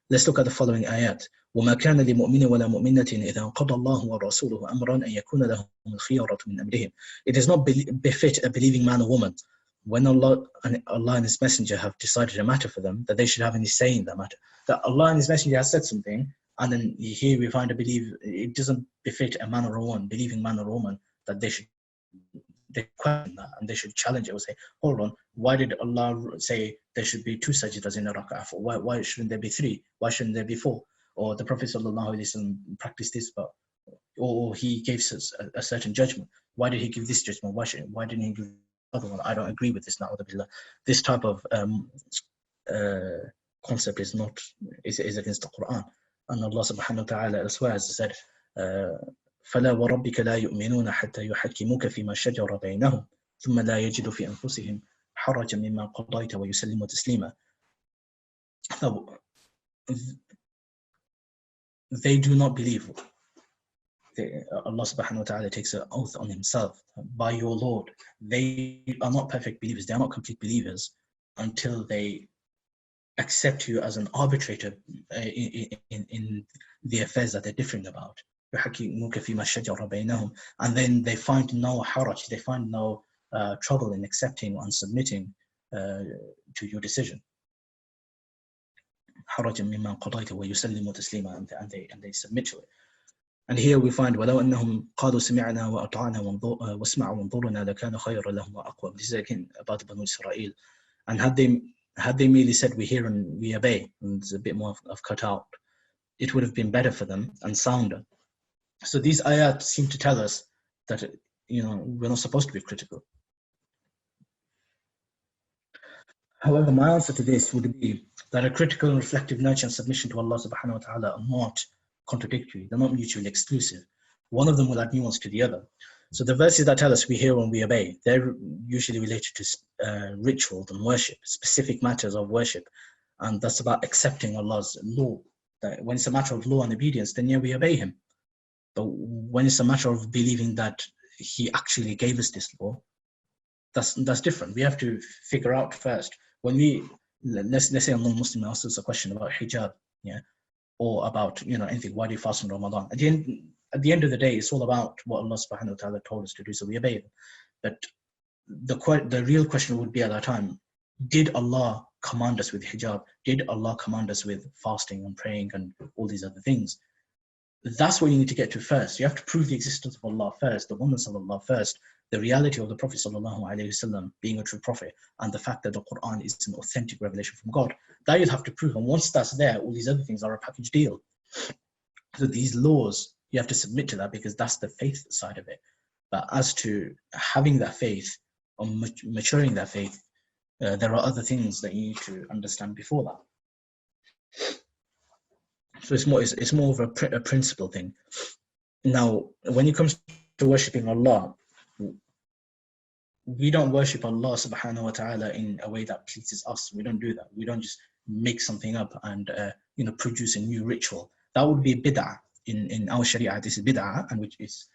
Let's look at the following ayat. وَمَا كَانَ لِمُؤْمِنٍ وَلَا مُؤْمِنَةٍ إِذَا قَضَى اللَّهُ وَرَسُولُهُ أَمْرًا أَن يَكُونَ لَهُمُ الْخِيَرَةُ مِنْ أَمْرِهِمْ. It does not befit a believing man or woman, when Allah and His Messenger have decided a matter for them, that they should have any say in that matter. That Allah and His Messenger has said something, and then here we find it doesn't befit a man or a woman, believing man or woman, that they should they question that and they should challenge it or say, hold on, why did Allah say there should be 2 sajdas in a rak'ah? Why shouldn't there be 3? Why shouldn't there be 4? Or the Prophet ﷺ practiced this, but or he gave a certain judgment. Why did he give this judgment? Why didn't he give the other one? I don't agree with this. Na'udhu. This type of concept is against the Qur'an. And Allah subhanahu wa ta'ala elsewhere has said, فَلَا وَرَبِّكَ لَا يُؤْمِنُونَ حَتَّى يُحَكِّمُوكَ فِي مَا شَجَرَ بَيْنَهُمْ ثُمَّ لَا يَجِدُوا فِي أَنفُسِهِمْ حَرَجًا مِمَّا قَضَيْتَ وَيُسَلِّمُوا تَسْلِيمًا. They do not believe. Allah subhanahu wa ta'ala takes an oath on himself, by your Lord, they are not perfect believers, they are not complete believers until they accept you as an arbitrator in the affairs that they're differing about. And then they find no haraj, they find no trouble in accepting and submitting to your decision. And they submit to it. And here we find وَلَوْ أَنَّهُمْ قَالُوا سَمِعْنَا وَأَطَعْنَا وَاسْمَعْ وَانظُرْنَا لَكَانَ خَيْرًا لَهُمْ وَأَقْوَمَ. This is again about the Banu Israel. And had they merely said, we hear and we obey, and there's a bit more of cut out, it would have been better for them and sounder. So these ayat seem to tell us that, we're not supposed to be critical. However, my answer to this would be that a critical and reflective nurture and submission to Allah subhanahu wa ta'ala are not contradictory, they're not mutually exclusive. One of them will add nuance to the other. So the verses that tell us we hear and we obey, they're usually related to rituals and worship, specific matters of worship. And that's about accepting Allah's law. That when it's a matter of law and obedience, then yeah, we obey him. But when it's a matter of believing that he actually gave us this law, that's different. We have to figure out first, when let's say a non-Muslim asks us a question about hijab, yeah, or about anything, why do you fast in Ramadan? At the end of the day, it's all about what Allah subhanahu wa ta'ala told us to do, so we obey him. But the real question would be at that time, did Allah command us with hijab? Did Allah command us with fasting and praying and all these other things? That's what you need to get to first. You have to prove the existence of Allah first, the oneness of Allah first, the reality of the Prophet ﷺ being a true prophet, and the fact that the Qur'an is an authentic revelation from God. That you'll have to prove. And once that's there, all these other things are a package deal. So these laws, you have to submit to that because that's the faith side of it. But as to having that faith or maturing that faith, there are other things that you need to understand before that. So it's more of a principle thing. Now, when it comes to worshipping Allah, we don't worship Allah subhanahu wa ta'ala in a way that pleases us. We don't do that. We don't just make something up and produce a new ritual. That would be bid'ah in our Sharia. This is bid'ah, and which is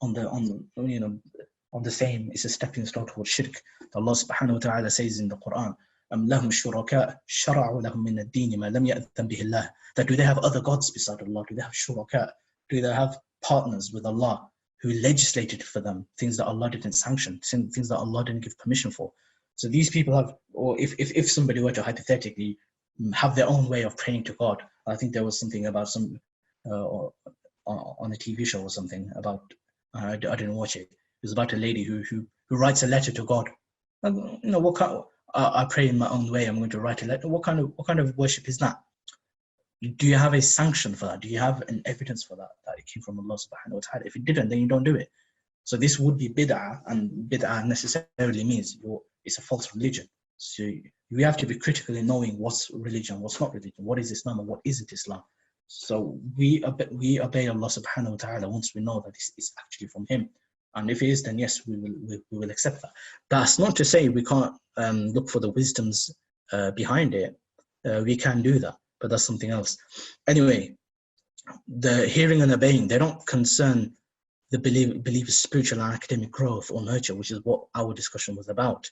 on the same. It's a stepping stone towards shirk. Allah subhanahu wa ta'ala says in the Qur'an, لهم شركاء شرعوا لهم من الدين ما لم يأذن به الله. That do they have other gods beside Allah? Do they have shuraka? Do they have partners with Allah who legislated for them things that Allah didn't sanction, things that Allah didn't give permission for? So these people have, or if somebody were to hypothetically have their own way of praying to God, I think there was something about some on a TV show or something about, I didn't watch it. It was about a lady who writes a letter to God. What kind? I pray in my own way. I'm going to write a letter. What kind of worship is that? Do you have a sanction for that? Do you have an evidence for that it came from Allah subhanahu wa ta'ala? If it didn't, then you don't do it. So this would be bid'ah, and bid'ah necessarily means it's a false religion. So you have to be critical in knowing what's religion, what's not religion, what is Islam and what isn't Islam. So we obey Allah subhanahu wa ta'ala once we know that this is actually from him. And if it is, then yes, we will accept that. That's not to say we can't look for the wisdoms behind it. We can do that, but that's something else. Anyway, the hearing and obeying, they don't concern the believer's spiritual and academic growth or nurture, which is what our discussion was about.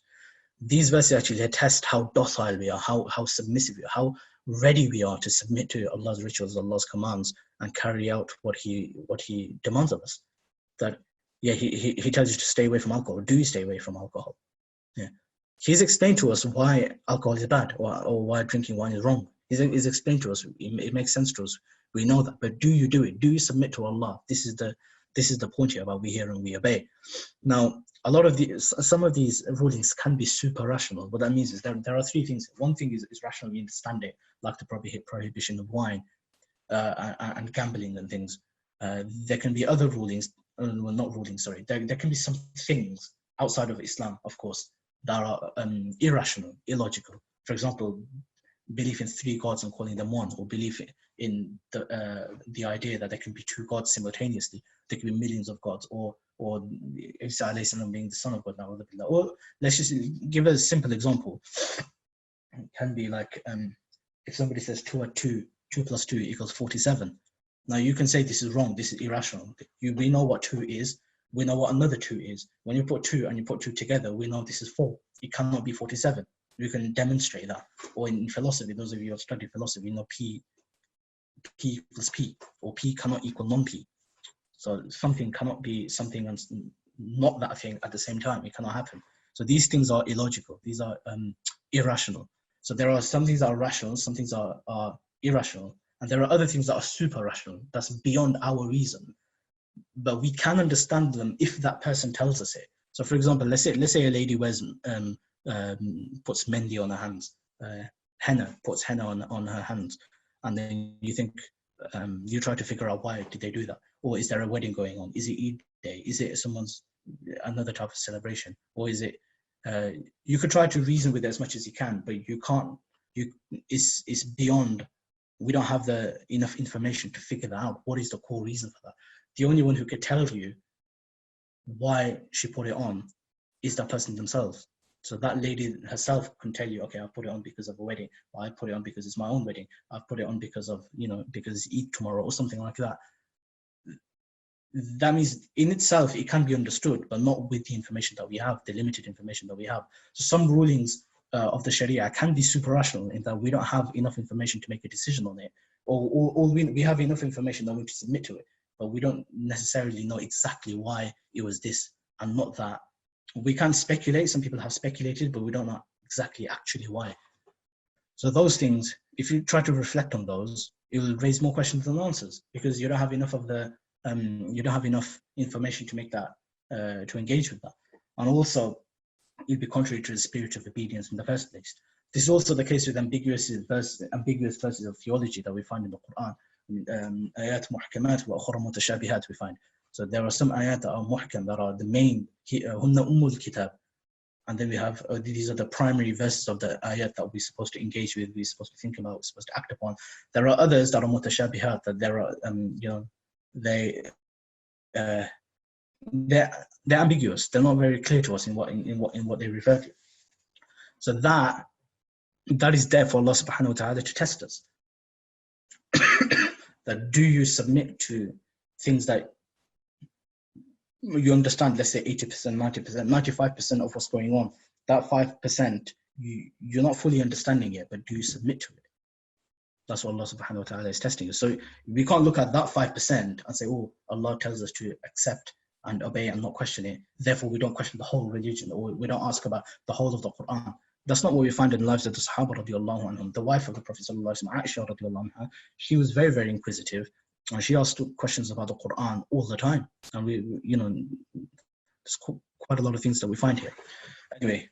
These verses actually test how docile we are, how submissive we are, how ready we are to submit to Allah's rituals, Allah's commands, and carry out what he demands of us. That yeah, he tells you to stay away from alcohol. Do you stay away from alcohol? Yeah, he's explained to us why alcohol is bad, or why drinking wine is wrong. He's explained to us. It makes sense to us. We know that. But do you do it? Do you submit to Allah? This is the This is the point here about we hear and we obey. Now, some of these rulings can be super rational. What that means is there are three things. One thing is rational, we understand it, like the prohibition of wine and gambling and things. There can be other rulings, well, not rulings, sorry. There can be some things outside of Islam, of course, that are irrational, illogical. For example, belief in three gods and calling them one, or belief in the idea that there can be two gods simultaneously. There can be millions of gods, or Isa being the son of God. Now, or let's just give a simple example. It can be like if somebody says 2 plus 2 equals 47. Now you can say this is wrong, this is irrational. We know what 2 is, we know what another 2 is. When you put 2 and you put 2 together, we know this is 4. It cannot be 47. You can demonstrate that. Or in philosophy, those of you who have studied philosophy, you know P equals P, or P cannot equal non-P. So something cannot be something and not that thing at the same time. It cannot happen. So these things are illogical. These are irrational. So there are some things that are rational, some things are irrational, and there are other things that are super rational. That's beyond our reason, but we can understand them if that person tells us it. So, for example, let's say a lady wears puts mendi on her hands, puts henna on her hands, and then you think you try to figure out why did they do that, or is there a wedding going on? Is it Eid day? Is it another type of celebration, or is it? You could try to reason with it as much as you can, but you can't. It's beyond. We don't have enough information to figure that out. What is the core reason for that? The only one who could tell you why she put it on is that person themselves. So that lady herself can tell you, okay, I put it on because of a wedding, or I put it on because it's my own wedding. I've put it on because of, because it's Eid tomorrow or something like that. That means in itself, it can be understood, but not with the information that we have, the limited information that we have. So some rulings of the Sharia can be super rational in that we don't have enough information to make a decision on it, or we have enough information that we to submit to it, but we don't necessarily know exactly why it was this and not that. We can speculate. Some people have speculated, but we don't know exactly actually why. So those things, if you try to reflect on those, it will raise more questions than answers, because you don't have enough of you don't have enough information to make that, to engage with that. And also, it'd be contrary to the spirit of obedience in the first place. This is also the case with ambiguous verses of theology that we find in the Qur'an. Ayat muhkamat wa ukhra mutashabihat we find. So there are some ayat that are muhkam, that are the main, hunna ummul kitab. And then we have, these are the primary verses of the ayat that we're supposed to engage with, we're supposed to think about, we're supposed to act upon. There are others that are mutashabihat, that there are, they're ambiguous. They're not very clear to us in what they refer to. So that is there for Allah subhanahu wa ta'ala to test us. That do you submit to things that you understand, let's say 80%, 90%, 95% of what's going on, that 5%, you're not fully understanding it, but do you submit to it? That's what Allah subhanahu wa ta'ala is testing us. So we can't look at that 5% and say, oh, Allah tells us to accept and obey and not question it. Therefore, we don't question the whole religion, or we don't ask about the whole of the Qur'an. That's not what we find in the lives of the Sahaba radiallahu anhum. The wife of the Prophet sallallahu alaihi wasallam, Aisha radiallahu anha, she was very, very inquisitive. And she asked questions about the Qur'an all the time. And there's quite a lot of things that we find here. Anyway,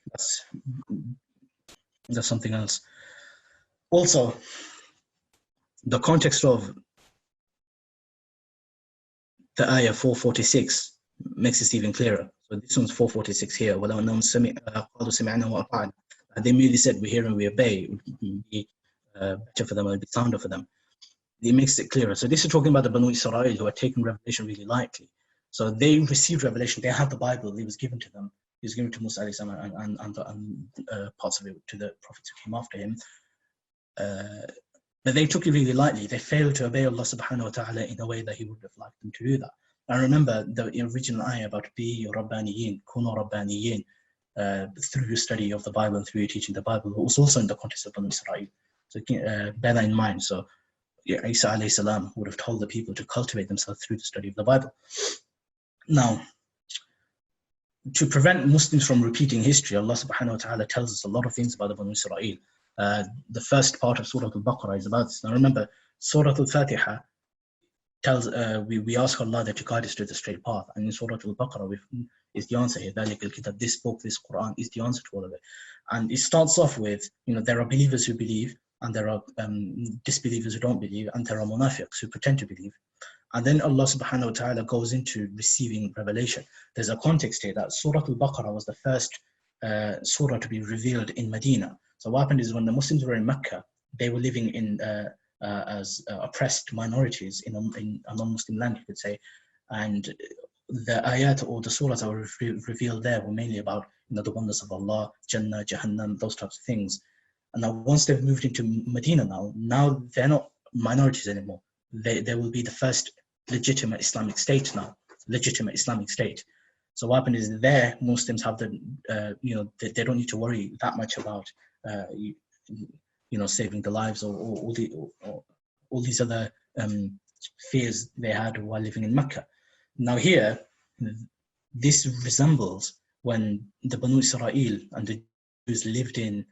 that's something else. Also, the context of the ayah 446 makes this even clearer. So this one's 446 here. They merely said, we hear and we obey. It would be better for them, it would be sounder for them. It makes it clearer. So this is talking about the Banu Israel who are taking revelation really lightly. So they received revelation. They had the Bible. It was given to them. It was given to Mūsā and parts of it to the prophets who came after him. But they took it really lightly. They failed to obey Allah subhanahu wa ta'ala in a way that he would have liked them to do that. And remember the original ayah about be Rabbāniyyīn, kunu Rabbāniyyīn, through your study of the Bible and through your teaching the Bible, it was also in the context of Banu Israel. So bear that in mind. So Isa alayhi salam would have told the people to cultivate themselves through the study of the Bible. Now, to prevent Muslims from repeating history, Allah subhanahu wa ta'ala tells us a lot of things about the Banu Israel. The first part of Surah Al-Baqarah is about this. Now remember, Surah Al-Fatiha tells, we ask Allah that to guide us to the straight path. And in Surah Al-Baqarah is the answer here. This book, this Qur'an is the answer to all of it. And it starts off with, there are believers who believe, and there are disbelievers who don't believe, and there are munafiqs who pretend to believe. And then Allah subhanahu wa ta'ala goes into receiving revelation. There's a context here that Surah Al-Baqarah was the first surah to be revealed in Medina. So what happened is when the Muslims were in Mecca, they were living in as oppressed minorities in a non-Muslim land, you could say. And the ayat or the surahs that were revealed there were mainly about the oneness of Allah, Jannah, Jahannam, those types of things. And now once they've moved into Medina now they're not minorities anymore. They will be the first legitimate Islamic state now, legitimate Islamic state. So what happened is there Muslims have they don't need to worry that much about saving the lives or all these other fears they had while living in Mecca. Now here, this resembles when the Banu Israel and the Jews lived in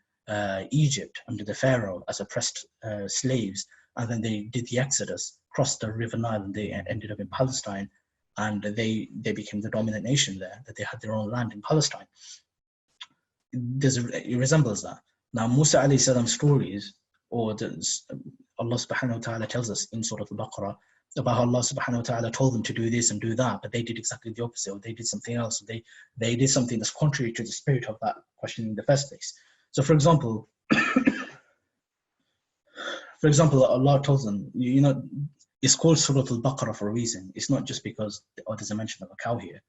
Egypt under the Pharaoh as oppressed slaves, and then they did the Exodus, crossed the River Nile, and they ended up in Palestine, and they became the dominant nation there, that they had their own land in Palestine. It resembles that. Now Mūsā alayhi salam stories, or Allah subhanahu wa ta'ala tells us in Surah Al-Baqarah about how Allah subhanahu wa ta'ala told them to do this and do that, but they did exactly the opposite, or they did something else, or they did something that's contrary to the spirit of that question in the first place. So for example, Allah tells them, it's called Surah Al-Baqarah for a reason. It's not just because there's a mention of a cow here.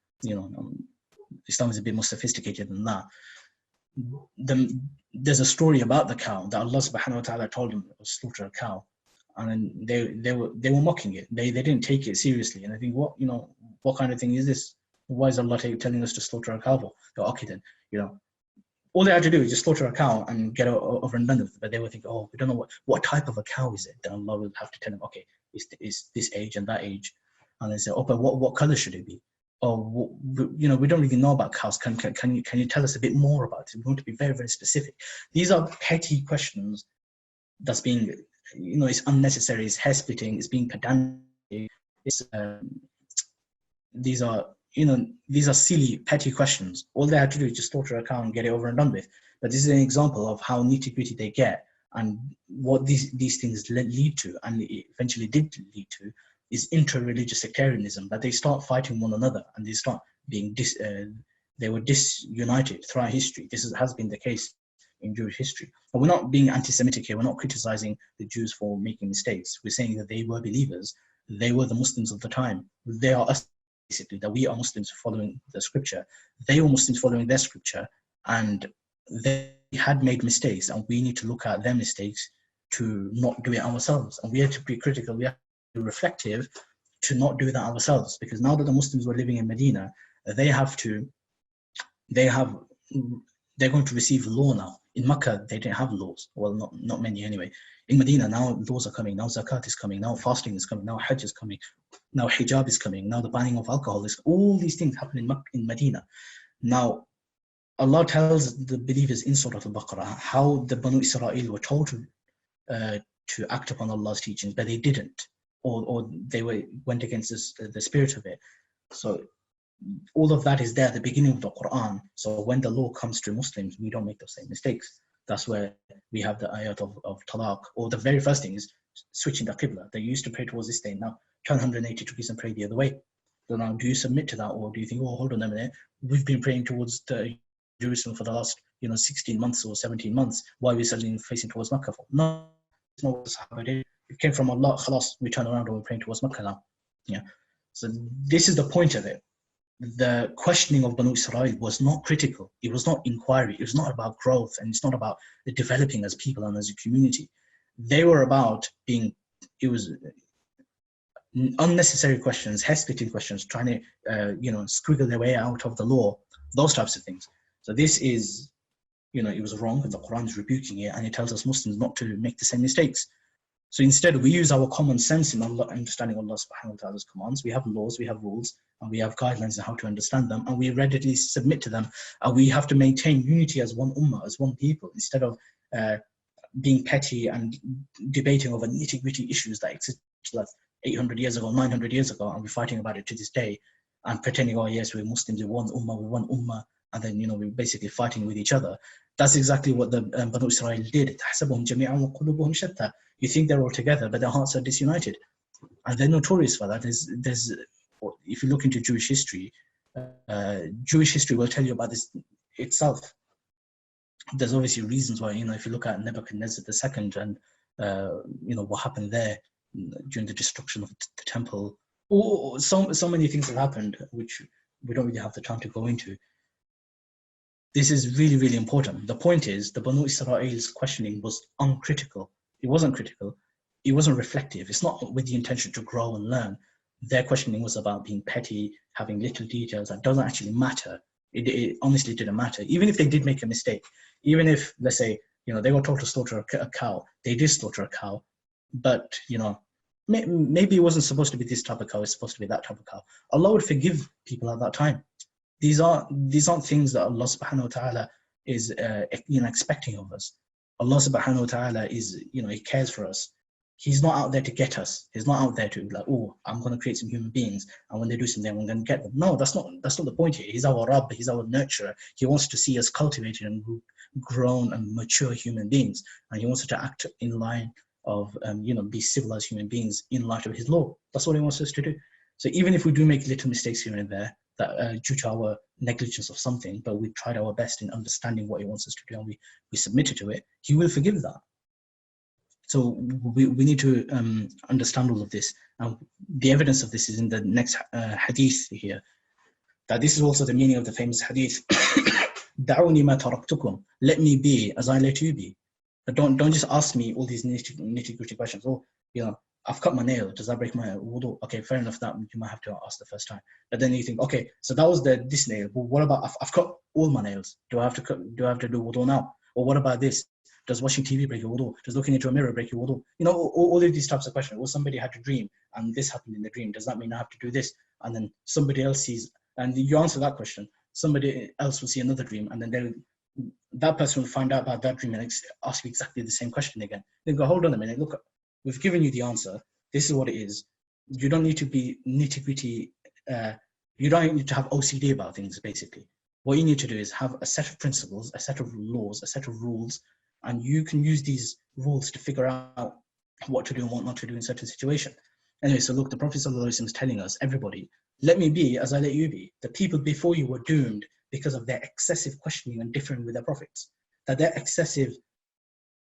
Islam is a bit more sophisticated than that. There's a story about the cow that Allah subhanahu wa ta'ala told them to slaughter a cow, and they were mocking it. They didn't take it seriously, and I think what kind of thing is this? Why is Allah telling us to slaughter a cow? Okay then, all they had to do is just slaughter a cow and get over and done with it. But they were thinking, we don't know what type of a cow is it. Then Allah will have to tell them, okay, it's this age and that age, and they say, but what color should it be? We don't really know about cows. Can you tell us a bit more about it? We want to be very, very specific. These are petty questions that's being, it's unnecessary, it's hair splitting, it's being pedantic. These are silly, petty questions. All they had to do is just slaughter a cow and get it over and done with. But this is an example of how nitty-gritty they get, and what these things lead to, and it eventually did lead to, is inter-religious sectarianism, that they start fighting one another, and they start being they were disunited throughout history. This has been the case in Jewish history. And we're not being anti-Semitic here. We're not criticizing the Jews for making mistakes. We're saying that they were believers. They were the Muslims of the time. They are us, basically, that we are Muslims following the scripture. They were Muslims following their scripture, and they had made mistakes, and we need to look at their mistakes to not do it ourselves. And we have to be critical. We have to be reflective to not do that ourselves, because now that the Muslims were living in Medina, they're going to receive law now. In Mecca, they didn't have laws. Well, not many anyway. In Medina, now laws are coming. Now zakat is coming. Now fasting is coming. Now hajj is coming. Now hijab is coming. Now the banning of alcohol is. All these things happen in Medina. Now, Allah tells the believers in Surah Al-Baqarah how the Banu Israel were told to act upon Allah's teachings, but they didn't, or they went against the spirit of it. So all of that is there at the beginning of the Qur'an. So when the law comes to Muslims, we don't make those same mistakes. That's where we have the ayat of Talab, or the very first thing is switching the Qibla. They used to pray towards this day, now turn 180 degrees and pray the other way. So now, do you submit to that, or do you think, hold on a minute, we've been praying towards Jerusalem for the last 16 months or 17 months, why are we suddenly facing towards Mecca for? No, it's not what the Sahaba did. It came from Allah, khalas, we turn around and we're praying towards Mecca now. So this is the point of it. The questioning of Banu Israel was not critical. It was not inquiry. It was not about growth, and it's not about developing as people and as a community. They were about it was unnecessary questions, hair-splitting questions, trying to, squiggle their way out of the law, those types of things. So this is, it was wrong, and the Qur'an is rebuking it, and it tells us Muslims not to make the same mistakes. So instead, we use our common sense in understanding Allah subhanahu wa ta'ala's commands. We have laws, we have rules, and we have guidelines on how to understand them, and we readily submit to them. And we have to maintain unity as one ummah, as one people, instead of being petty and debating over nitty-gritty issues that exist 800 years ago, 900 years ago, and we're fighting about it to this day, and pretending, oh yes, we're Muslims, we're one ummah, and then, you know, we're basically fighting with each other. That's exactly what the Banu Israel did. You think they're all together, but their hearts are disunited. And they're notorious for that. There's if you look into Jewish history will tell you about this itself. There's obviously reasons why, you know, if you look at Nebuchadnezzar II and, you know, what happened there during the destruction of the temple, or so many things have happened, which we don't really have the time to go into. This is really, really important. The point is, the Banu Israel's questioning was uncritical. It wasn't critical. It wasn't reflective. It's not with the intention to grow and learn. Their questioning was about being petty, having little details that doesn't actually matter. It honestly didn't matter. Even if they did make a mistake, even if, let's say, you know, they were told to slaughter a cow, they did slaughter a cow, but, you know, maybe it wasn't supposed to be this type of cow, it's supposed to be that type of cow. Allah would forgive people at that time. These aren't things that Allah subhanahu wa ta'ala is you know, expecting of us. Allah subhanahu wa ta'ala is, you know, He cares for us. He's not out there to get us. He's not out there to be like, oh, I'm going to create some human beings, and when they do something, I'm going to get them. No, that's not the point here. He's our Rabb, He's our nurturer. He wants to see us cultivated and grown and mature human beings, and He wants us to act in line of, you know, be civilized human beings in light of His law. That's what He wants us to do. So even if we do make little mistakes here and there, that due to our negligence of something, but we tried our best in understanding what He wants us to do, and we submitted to it, He will forgive that. So we need to understand all of this. And the evidence of this is in the next hadith here. That this is also the meaning of the famous hadith. Da'uni ma taraktukum. Let me be as I let you be. But don't just ask me all these nitty-gritty questions. Oh, you know, I've cut my nail. Does that break my wudu? Okay, fair enough. That you might have to ask the first time. But then you think, okay, so that was this nail. Well, what about I've cut all my nails? Do I have to do wudu now? Or what about this? Does watching TV break your wudu? Does looking into a mirror break your wudu? You know, all of these types of questions. Or somebody had a dream and this happened in the dream. Does that mean I have to do this? And then somebody else sees, and you answer that question. Somebody else will see another dream, and then that person will find out about that dream and ask you exactly the same question again. Then go, hold on a minute, look, we've given you the answer. This is what it is. You don't need to be nitty-gritty. You don't need to have OCD about things, basically. What you need to do is have a set of principles, a set of laws, a set of rules, and you can use these rules to figure out what to do and what not to do in certain situations. Anyway, so look, the Prophet ﷺ is telling us, everybody, let me be as I let you be. The people before you were doomed because of their excessive questioning and differing with their prophets. That their excessive,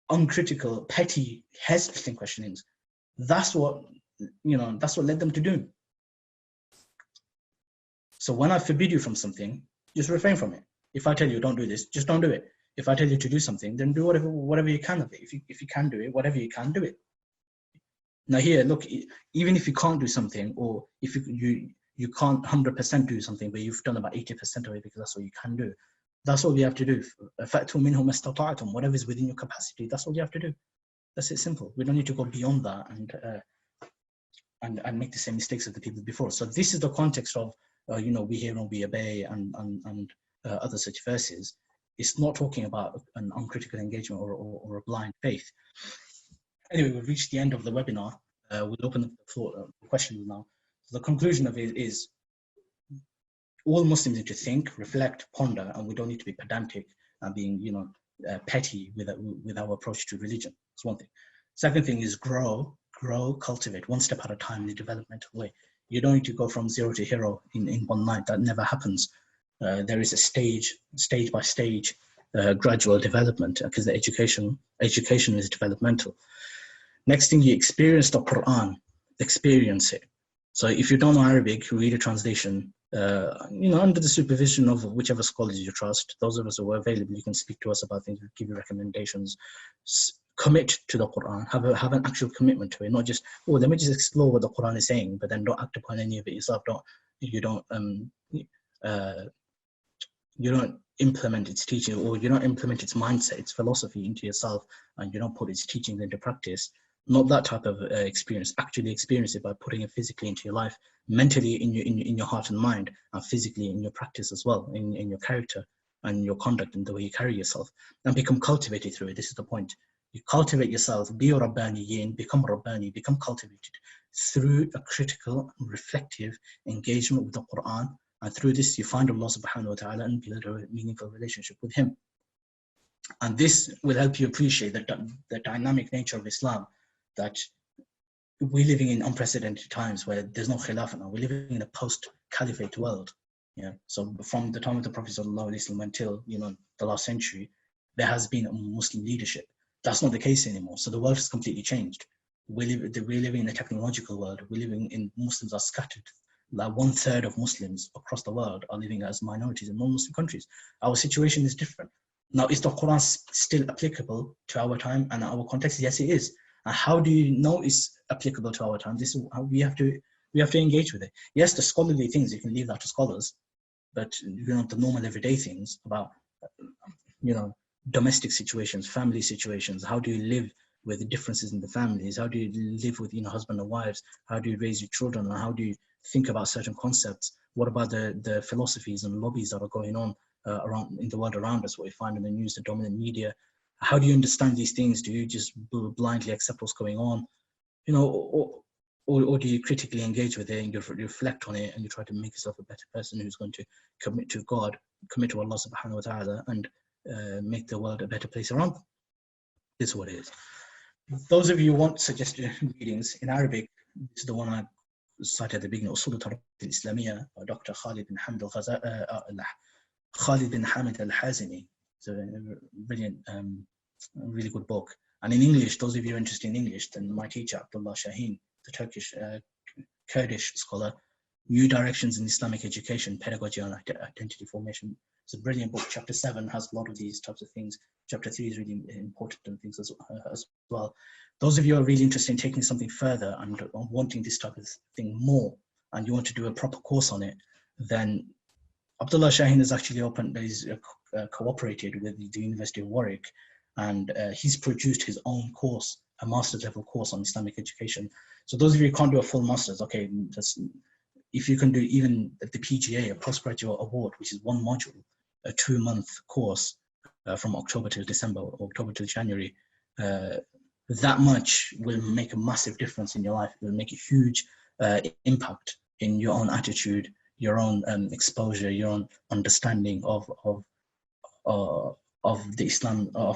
uncritical, petty, hesitant questionings, that's what led them to doom. So when I forbid you from something, just refrain from it. If I tell you don't do this, just don't do it. If I tell you to do something, then do whatever you can of it. If you can do it, whatever you can do it. Now here, look, even if you can't do something, or if you can't 100% do something, but you've done about 80% of it because that's what you can do, that's all you have to do. Whatever is within your capacity, that's all you have to do. That's it, simple. We don't need to go beyond that and make the same mistakes as the people before. So this is the context of, you know, we hear and we obey and other such verses. It's not talking about an uncritical engagement or a blind faith. Anyway, we've reached the end of the webinar. We'll open up the floor for questions now. So the conclusion of it is all Muslims need to think, reflect, ponder, and we don't need to be pedantic and being, you know, petty with our approach to religion. That's one thing. Second thing is grow, cultivate, one step at a time in a developmental way. You don't need to go from zero to hero in one night. That never happens. There is a stage by stage, gradual development, because the education is developmental. Next thing, you experience the Qur'an, experience it. So if you don't know Arabic, read a translation, you know, under the supervision of whichever scholars you trust. Those of us who are available, you can speak to us about things, we'll give you recommendations. Commit to the Qur'an, have an actual commitment to it, not just, oh, let me just explore what the Qur'an is saying, but then don't act upon any of it yourself. You don't implement its teaching, or you don't implement its mindset, its philosophy into yourself, and you don't put its teachings into practice. Not that type of experience. Actually experience it by putting it physically into your life, mentally in your heart and mind, and physically in your practice as well, in your character and your conduct and the way you carry yourself, and become cultivated through it. This is the point. You cultivate yourself, be your Rabbāniyyīn, become Rabbānī, become cultivated. through a critical and reflective engagement with the Qur'an. And through this, you find Allah subhanahu wa ta'ala and build a meaningful relationship with Him. And this will help you appreciate the dynamic nature of Islam, that we're living in unprecedented times where there's no khilafah now. We're living in a post-caliphate world. Yeah. So from the time of the Prophet ﷺ until the last century, there has been a Muslim leadership. That's not the case anymore. So the world has completely changed. We're living in a technological world. We're living in, Muslims are scattered. Like 1/3 of Muslims across the world are living as minorities in non-Muslim countries. Our situation is different. Now, is the Quran still applicable to our time and our context? Yes, it is. And how do you know it's applicable to our time? This is how we have to engage with it. Yes, the scholarly things, you can leave that to scholars, but the normal everyday things about domestic situations, family situations, how do you live with the differences in the families, how do you live with husband and wives, how do you raise your children, and how do you think about certain concepts? What about the philosophies and lobbies that are going on around in the world around us, what we find in the news, the dominant media? How do you understand these things? Do you just blindly accept what's going on, or do you critically engage with it and you reflect on it and you try to make yourself a better person who's going to commit to God, commit to Allah subhanahu wa ta'ala, and make the world a better place around them? This is what it is. Those of you who want suggested readings in Arabic, this is the one I cited at the beginning, Usul Tarbiyah al-Islamiyya by Dr. Khalid bin Hamid al-Hazimi. It's a brilliant, really good book. And in English, those of you interested in English, then my teacher, Abdullah Shahin, the Turkish Kurdish scholar, New Directions in Islamic Education, Pedagogy and Identity Formation. It's a brilliant book. Chapter 7 has a lot of these types of things. Chapter 3 is really important and things as well. Those of you who are really interested in taking something further and wanting this type of thing more, and you want to do a proper course on it, then Abdullah Shahin has actually cooperated with the University of Warwick, and he's produced his own course, a master's level course on Islamic education. So those of you who can't do a full master's, okay, if you can do even the PGA, a postgraduate award, which is one module, a 2-month course from October to December, or October to January, that much will make a massive difference in your life. It will make a huge impact in your own attitude, your own exposure, your own understanding of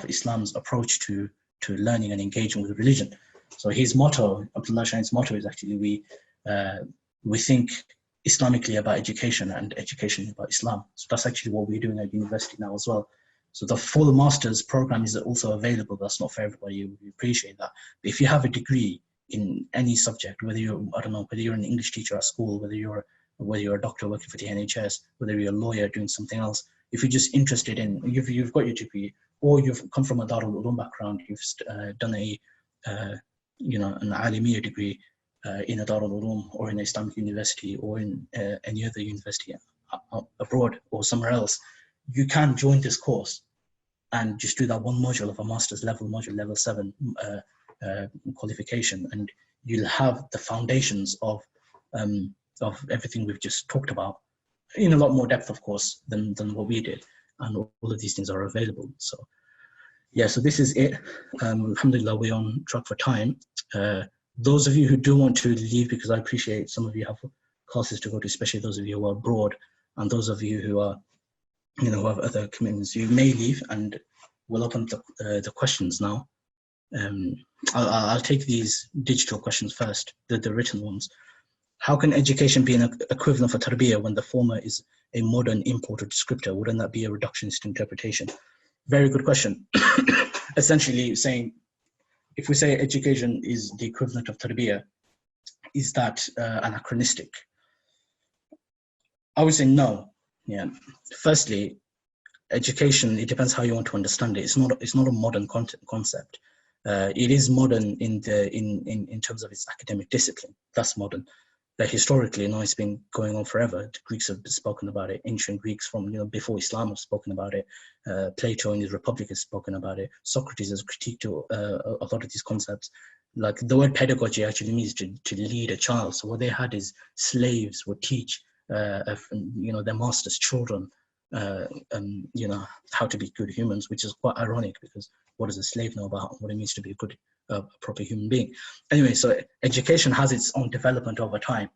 Islam's approach to learning and engaging with religion. So his motto, Abdullah Shahin's motto, is actually we think Islamically about education and education about Islam. So that's actually what we're doing at university now as well. So the full master's program is also available. That's not for everybody. We appreciate that. But if you have a degree in any subject, whether you're an English teacher at school, whether you're a doctor working for the NHS, whether you're a lawyer doing something else, if you're just interested in, you've got your degree, or you've come from a Darul Ulum background, you've done an Alimiyyah degree in a Darul Ulum or in an Islamic university or in any other university abroad or somewhere else, you can join this course and just do that one module of a master's level module, level 7 qualification, and you'll have the foundations of everything we've just talked about in a lot more depth, of course, than what we did. And all of these things are available. So yeah, so this is it. Alhamdulillah, we're on track for time. Those of you who do want to leave, because I appreciate some of you have classes to go to, especially those of you who are abroad, and those of you who are, who have other commitments, you may leave, and we'll open the questions now. I'll take these digital questions first, the written ones. How can education be an equivalent for tarbiyah when the former is a modern imported descriptor? Wouldn't that be a reductionist interpretation? Very good question. Essentially saying, if we say education is the equivalent of tarbiyah, is that anachronistic? I would say no. Yeah. Firstly, education, it depends how you want to understand it. It's not a modern concept. It is modern in terms of its academic discipline. That's modern. But historically, it's been going on forever. The Greeks have spoken about it. Ancient Greeks from before Islam have spoken about it. Plato in his Republic has spoken about it. Socrates has critiqued a lot of these concepts. Like the word pedagogy actually means to lead a child. So what they had is slaves would teach their masters' children how to be good humans, which is quite ironic, because what does a slave know about what it means to be a a proper human being. Anyway, so education has its own development over time,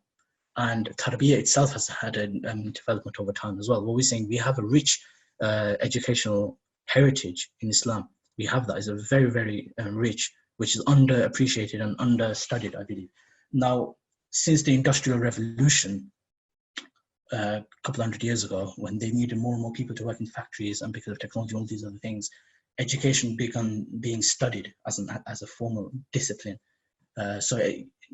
and Tarbiyah itself has had a development over time as well. What we're saying, we have a rich educational heritage in Islam. We have that. It's a very, very rich, which is underappreciated and understudied, I believe. Now, since the Industrial Revolution, a couple hundred years ago, when they needed more and more people to work in factories, and because of technology and all these other things, education began being studied as a formal discipline. So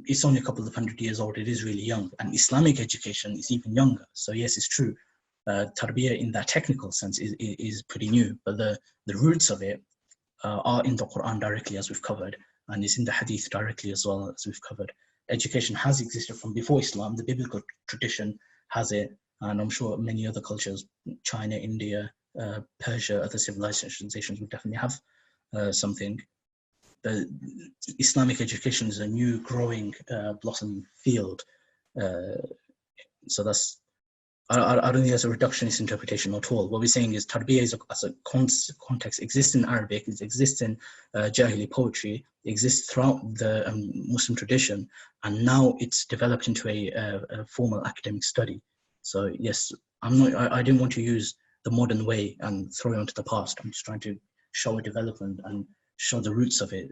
it's only a couple of hundred years old. It is really young, and Islamic education is even younger. So yes, it's true. Tarbiyah in that technical sense is pretty new, but the roots of it are in the Qur'an directly, as we've covered, and it's in the Ḥadīth directly as well, as we've covered. Education has existed from before Islam. The biblical tradition has it, and I'm sure many other cultures, China, India, Persia, other civilizations would definitely have something. The Islamic education is a new, growing, blossoming field. So that's, I don't think that's a reductionist interpretation at all. What we're saying is Tarbiyah as a context exists in Arabic, it exists in Jahili poetry, it exists throughout the Muslim tradition, and now it's developed into a formal academic study. So yes, I didn't want to use the modern way and throw it onto the past. I'm just trying to show a development and show the roots of it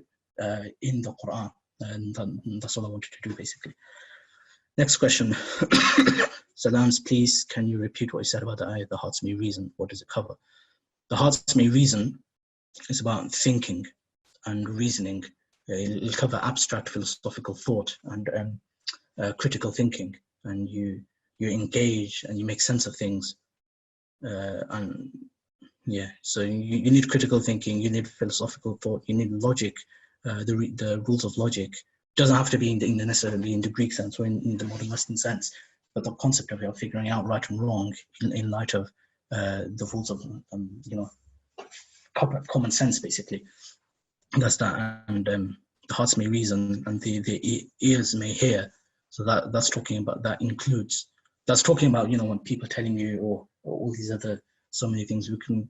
in the Qur'an, and that's all I wanted to do basically. Next question. Salams, please, can you repeat what you said about the ayat, the hearts may reason? What does it cover? The hearts may reason is about thinking and reasoning. It'll cover abstract philosophical thought and critical thinking, and you engage and you make sense of things. And yeah, so you need critical thinking, you need philosophical thought, you need logic, the rules of logic. It doesn't have to be necessarily in the Greek sense or in the modern Western sense, but the concept of figuring out right and wrong in light of the rules of common sense, basically. That's that. And the hearts may reason and the ears may hear. So that's talking about, that includes, that's talking about, when people telling you or all these other, so many things. We can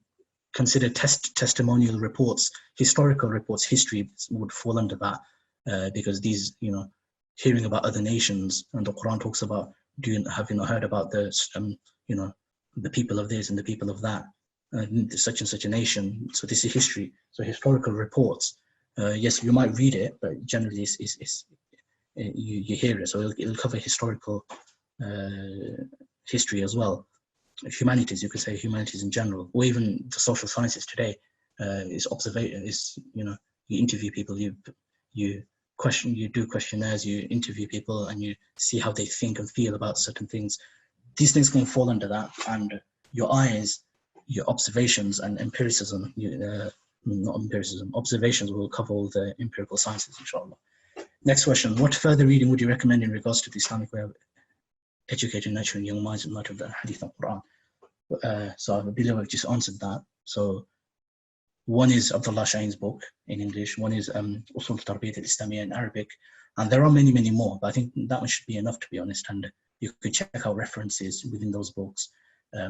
consider testimonial reports, historical reports, history would fall under that, because these, hearing about other nations, and the Qur'an talks about, have you not heard about the people of this and the people of that, such and such a nation. So this is history. So historical reports, yes, you might read it, but generally you hear it. So it'll cover historical history as well. Humanities, you could say humanities in general, or even the social sciences today, is observation. Is you interview people, you do questionnaires, you interview people, and you see how they think and feel about certain things. These things can fall under that, and your eyes, your observations and empiricism, not empiricism, observations will cover all the empirical sciences, inshallah. Next question: what further reading would you recommend in regards to the Islamic way of educating, nurturing young minds in light of the Ḥadīth and Qur'an? So I believe I've just answered that. So one is Abdullah Shahin's book in English, one is Usul Tarbiyah al-Islamiyya in Arabic, and there are many, many more, but I think that one should be enough, to be honest, and you could check out references within those books.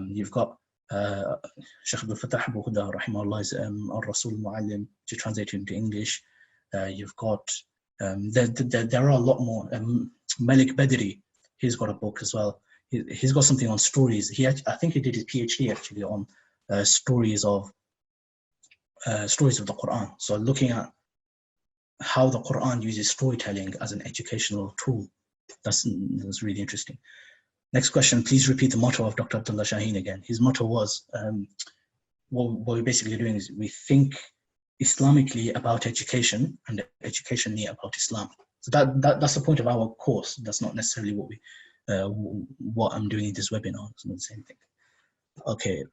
You've got Shaykh Abdul Fattah Abu Huda, rahimahullah, al-Rasul al-Muallim, to translate into English. You've got, there are a lot more. Malik Badri, he's got a book as well. He's got something on stories. I think he did his PhD actually on stories of the Qur'an. So looking at how the Qur'an uses storytelling as an educational tool. That's really interesting. Next question, please repeat the motto of Dr. Abdullah Shahin again. His motto was, what we're basically doing is we think Islamically about education and educationally about Islam. So that's the point of our course. That's not necessarily what I'm doing in this webinar. It's not the same thing. Okay.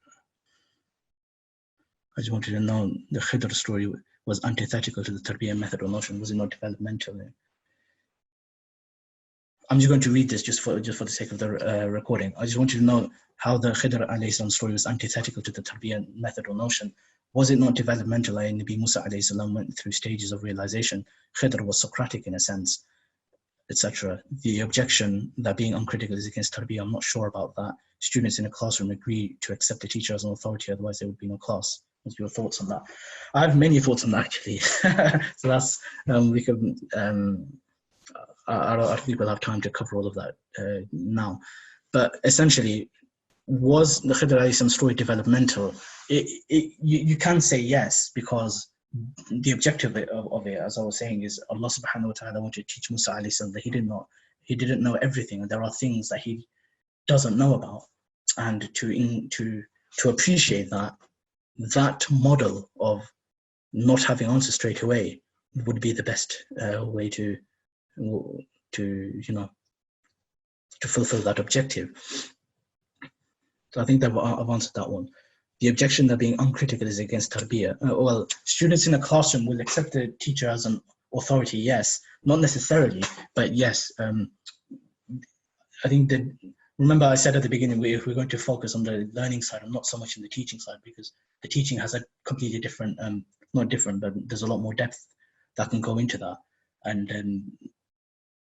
I just wanted to know, the Khidr story was antithetical to the Tarbiyah method or notion. Was it not developmental? I'm just going to read this just for the sake of the recording. I just want you to know how the Khidr alayhi salam story was antithetical to the Tarbiyah method or notion. Was it not developmental? Nabi Mūsā alayhi salam went through stages of realization. Khidr was Socratic in a sense, etc. The objection that being uncritical is against Tarbiyah, I'm not sure about that. Students in a classroom agree to accept the teacher as an authority, otherwise there would be no class. What's your thoughts on that? I have many thoughts on that actually. So that's we can. I don't think we'll have time to cover all of that now. But essentially, was the Khidr alayhi salam story developmental? You can say yes, because the objective of it, as I was saying, is Allah subhanahu wa ta'ala wanted to teach Mūsā alayhi salam that he didn't know everything, and there are things that he doesn't know about, and to appreciate that model of not having answers straight away would be the best way to fulfill that objective. So I think that I've answered that one. The objection that being uncritical is against Tarbiyah. Well, students in a classroom will accept the teacher as an authority, yes. Not necessarily, but yes. I think that, remember I said at the beginning, we're going to focus on the learning side and not so much on the teaching side, because the teaching has a completely different, not different, but there's a lot more depth that can go into that. And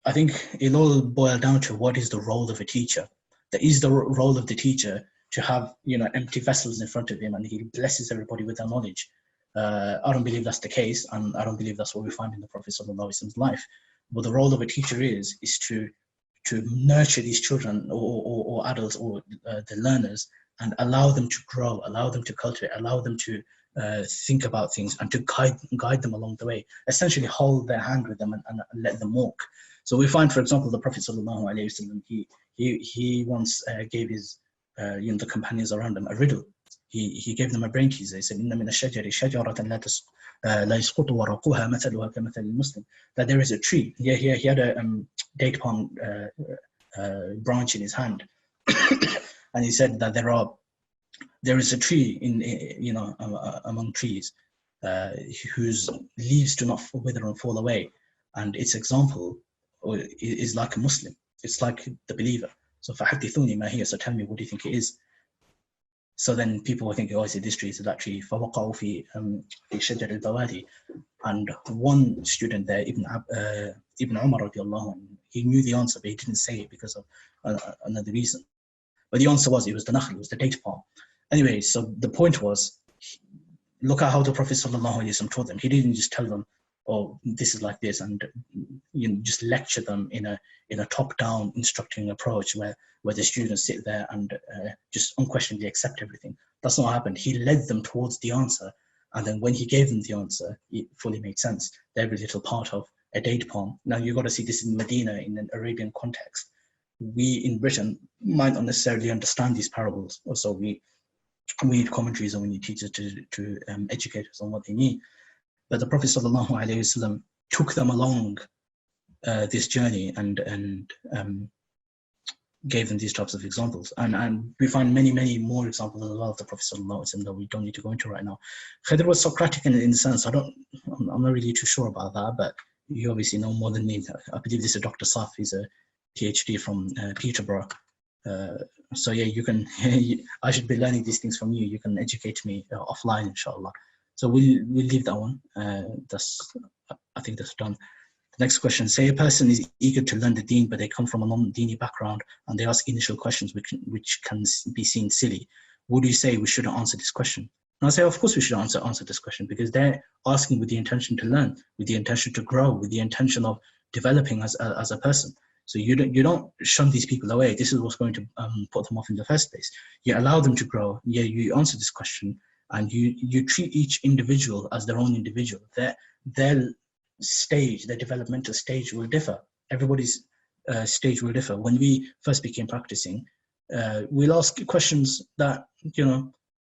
I think it'll all boil down to what is the role of a teacher. That is the role of the teacher to have, empty vessels in front of him and he blesses everybody with their knowledge. I don't believe that's the case, and I don't believe that's what we find in the Prophet sallallahu alaihi wasallam's life. But the role of a teacher is to nurture these children or adults or the learners, and allow them to grow, allow them to cultivate, allow them to think about things, and to guide them along the way. Essentially hold their hand with them and let them walk. So we find, for example, the Prophet sallallahu alaihi wasallam, he once gave his the companions around him a riddle. He gave them a brain teaser. He said, "Inna min ash-shajari shajaratan la yasqutu waraqaha mathaluha kamathal al-muslim." That there is a tree. Yeah, he had a date palm branch in his hand, and he said that there is a tree among trees whose leaves do not wither and fall away, and its example is like a Muslim. It's like the believer. So فَحَدِّثُونِي مَا هِيَ, so tell me, what do you think it is? So then people will think, oh, is it this tree, is it that tree? فَوَقَعُوا فِي شَجَرِ الْبَوَادِي. And one student there, Ibn Umar radiallahu anhu, he knew the answer, but he didn't say it because of another reason. But the answer was, it was the nakhl, it was the date palm. Anyway, so the point was, look at how the Prophet sallallahu alaihi wasallam taught them. He didn't just tell them, oh, this is like this, and just lecture them in a top-down instructing approach where the students sit there and just unquestionably accept everything. That's not what happened. He led them towards the answer, and then when he gave them the answer, it fully made sense. Every little part of a date palm. Now you've got to see this in Medina, in an Arabian context. We in Britain might not necessarily understand these parables, so we need commentaries and we need teachers to educate us on what they mean. But the Prophet sallallahu alaihi wasallam took them along this journey and gave them these types of examples. And we find many more examples as well of the Prophet sallallahu alaihi wasallam that we don't need to go into right now. Khidr was Socratic in the sense, I'm not really too sure about that, but you obviously know more than me. I believe this is Dr. Saf. He's a PhD from Peterborough. So yeah, you can. I should be learning these things from you. You can educate me offline, inshallah. So we'll leave that one. I think that's done. The next question: say a person is eager to learn the deen, but they come from a non-deeni background and they ask initial questions which can be seen silly. Would you say we shouldn't answer this question? And I say, of course we should answer this question, because they're asking with the intention to learn, with the intention to grow, with the intention of developing as a person. So you don't shun these people away. This is what's going to put them off in the first place. You allow them to grow. Yeah, you answer this question, and you treat each individual as their own individual. Their stage, their developmental stage will differ. Everybody's stage will differ. When we first became practicing, we'll ask questions that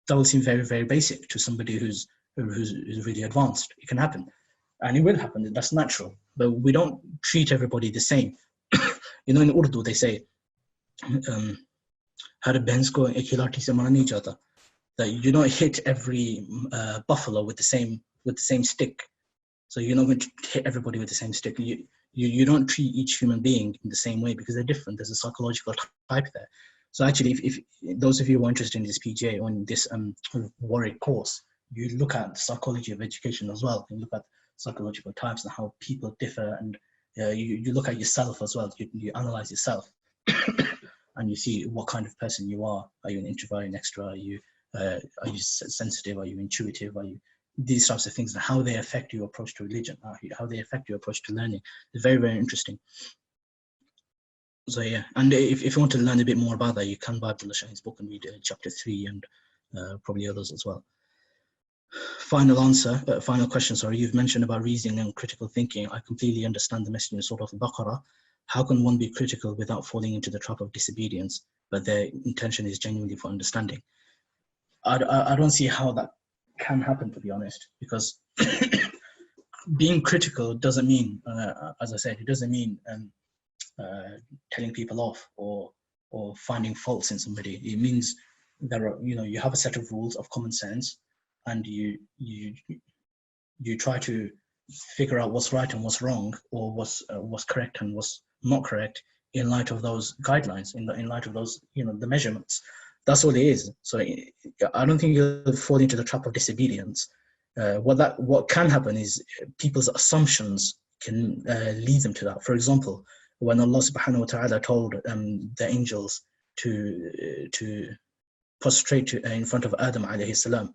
that will seem very, very basic to somebody who's really advanced. It can happen, and it will happen. That's natural. But we don't treat everybody the same. In Urdu they say, that you don't hit every buffalo with the same stick. So you're not going to hit everybody with the same stick. You don't treat each human being in the same way, because they're different. There's a psychological type there. So actually, if those of you who are interested in this PGA or in this Warwick course, you look at the psychology of education as well. You look at psychological types and how people differ, and you look at yourself as well. You analyze yourself, and you see what kind of person you are. Are you an introvert, an extrovert? Are you Are you sensitive? Are you intuitive? Are you these types of things, and how they affect your approach to religion, how they affect your approach to learning. It's very, very interesting. So yeah, and if you want to learn a bit more about that, you can buy Abdullah Shahin's book and read chapter 3 and probably others as well. Final question, sorry. You've mentioned about reasoning and critical thinking. I completely understand the message in Surah Al-Baqarah. How can one be critical without falling into the trap of disobedience, but their intention is genuinely for understanding? I don't see how that can happen, to be honest, because being critical doesn't mean, as I said, it doesn't mean telling people off or finding faults in somebody. It means there are, you have a set of rules of common sense, and you try to figure out what's right and what's wrong, or what's correct and what's not correct in light of those guidelines, in light of those, the measurements. That's all it is. So I don't think you'll fall into the trap of disobedience. What can happen is people's assumptions can lead them to that. For example, when Allah subhanahu wa ta'ala told the angels to prostrate in front of Adam alayhi salam,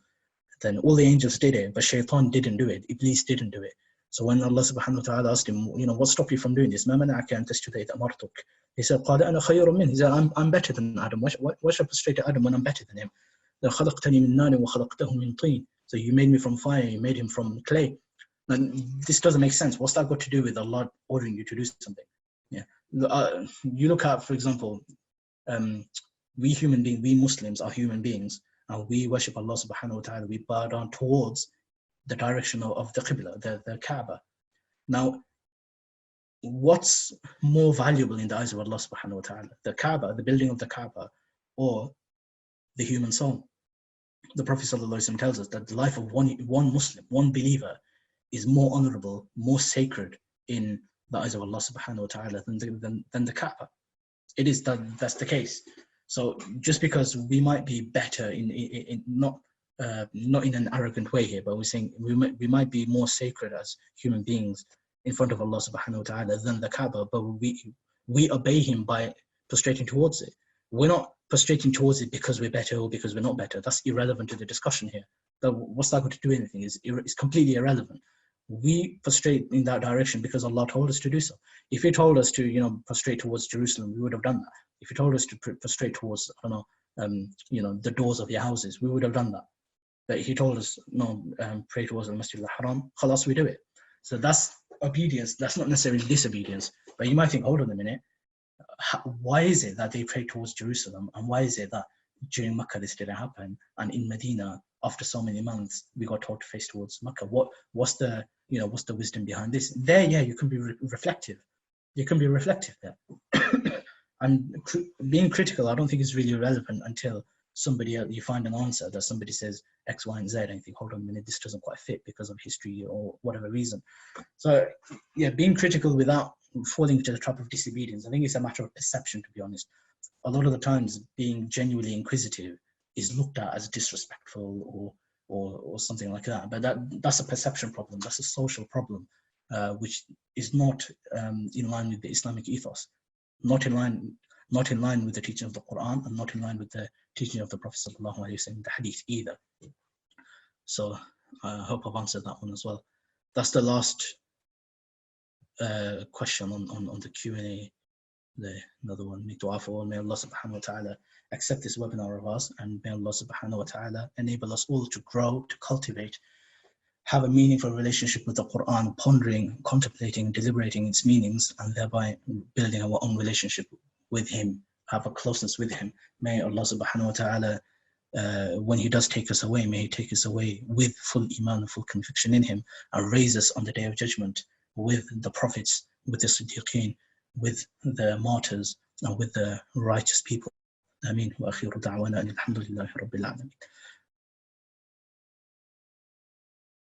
then all the angels did it, but Shaitan didn't do it. Iblis didn't do it. So when Allah subhanahu wa ta'ala asked him, what stopped you from doing this? مَا مَنَعَكَ أَن تَسْجُدَ إِذْ أَمَرْتُكَ? He said, قَالَ أَنَا خَيْرٌ مِنْهُ. He said, I'm better than Adam. Why should I prostrate to Adam when I'm better than him? خَلَقْتَنِي مِنْ نَارٍ وَخَلَقْتَهُ مِنْ طِينٍ. So you made me from fire, you made him from clay. And this doesn't make sense. What's that got to do with Allah ordering you to do something? Yeah. You look at, for example, we human beings, we Muslims are human beings, and we worship Allah subhanahu wa ta'ala. We bow down towards the direction of the Qibla, the Kaaba. Now, what's more valuable in the eyes of Allah subhanahu wa ta'ala? The Kaaba, the building of the Kaaba, or the human soul? The Prophet ﷺ tells us that the life of one Muslim, one believer, is more honorable, more sacred in the eyes of Allah subhanahu wa ta'ala than the Kaaba. It is that's the case. So just because we might be better in not in an arrogant way here, but we're saying we might be more sacred as human beings in front of Allah subhanahu wa ta'ala than the Kaaba, but we obey him by prostrating towards it. We're not prostrating towards it because we're better or because we're not better. That's irrelevant to the discussion here. What's that going to do anything? It's completely irrelevant. We prostrate in that direction because Allah told us to do so. If He told us to, prostrate towards Jerusalem, we would have done that. If He told us to prostrate towards, the doors of your houses, we would have done that. But He told us, no, pray towards the Masjid al-Haram, khalas, we do it. So that's obedience. That's not necessarily disobedience. But you might think, hold on a minute. Why is it that they pray towards Jerusalem, and why is it that during Makkah this didn't happen, and in Medina after so many months we got told to face towards Makkah? What's the wisdom behind this? There, yeah, you can be reflective. You can be reflective there. And being critical, I don't think is really relevant until you find an answer that somebody says X, Y, and Z, and you think, hold on a minute, this doesn't quite fit because of history or whatever reason. So yeah, being critical without falling into the trap of disobedience, I think it's a matter of perception, to be honest. A lot of the times being genuinely inquisitive is looked at as disrespectful or something like that, but that's a perception problem. That's a social problem, which is not in line with the Islamic ethos, not in line with the teaching of the Qur'an, and not in line with the teaching of the Prophet sallallahu alaihi wasallam, the Hadith either. So I hope I've answered that one as well. That's the last question on the Q&A. Another one. Make dua for all. May Allah subhanahu wa ta'ala accept this webinar of ours, and may Allah subhanahu wa ta'ala enable us all to grow, to cultivate, have a meaningful relationship with the Qur'an, pondering, contemplating, deliberating its meanings, and thereby building our own relationship with Him, have a closeness with Him. May Allah subhanahu wa ta'ala, when He does take us away, may He take us away with full iman and full conviction in Him, and raise us on the Day of Judgment with the Prophets, with the Siddiqeen, with the martyrs, and with the righteous people. Ameen. Wa akhiru da'wana alhamdulillahi rabbil alamin.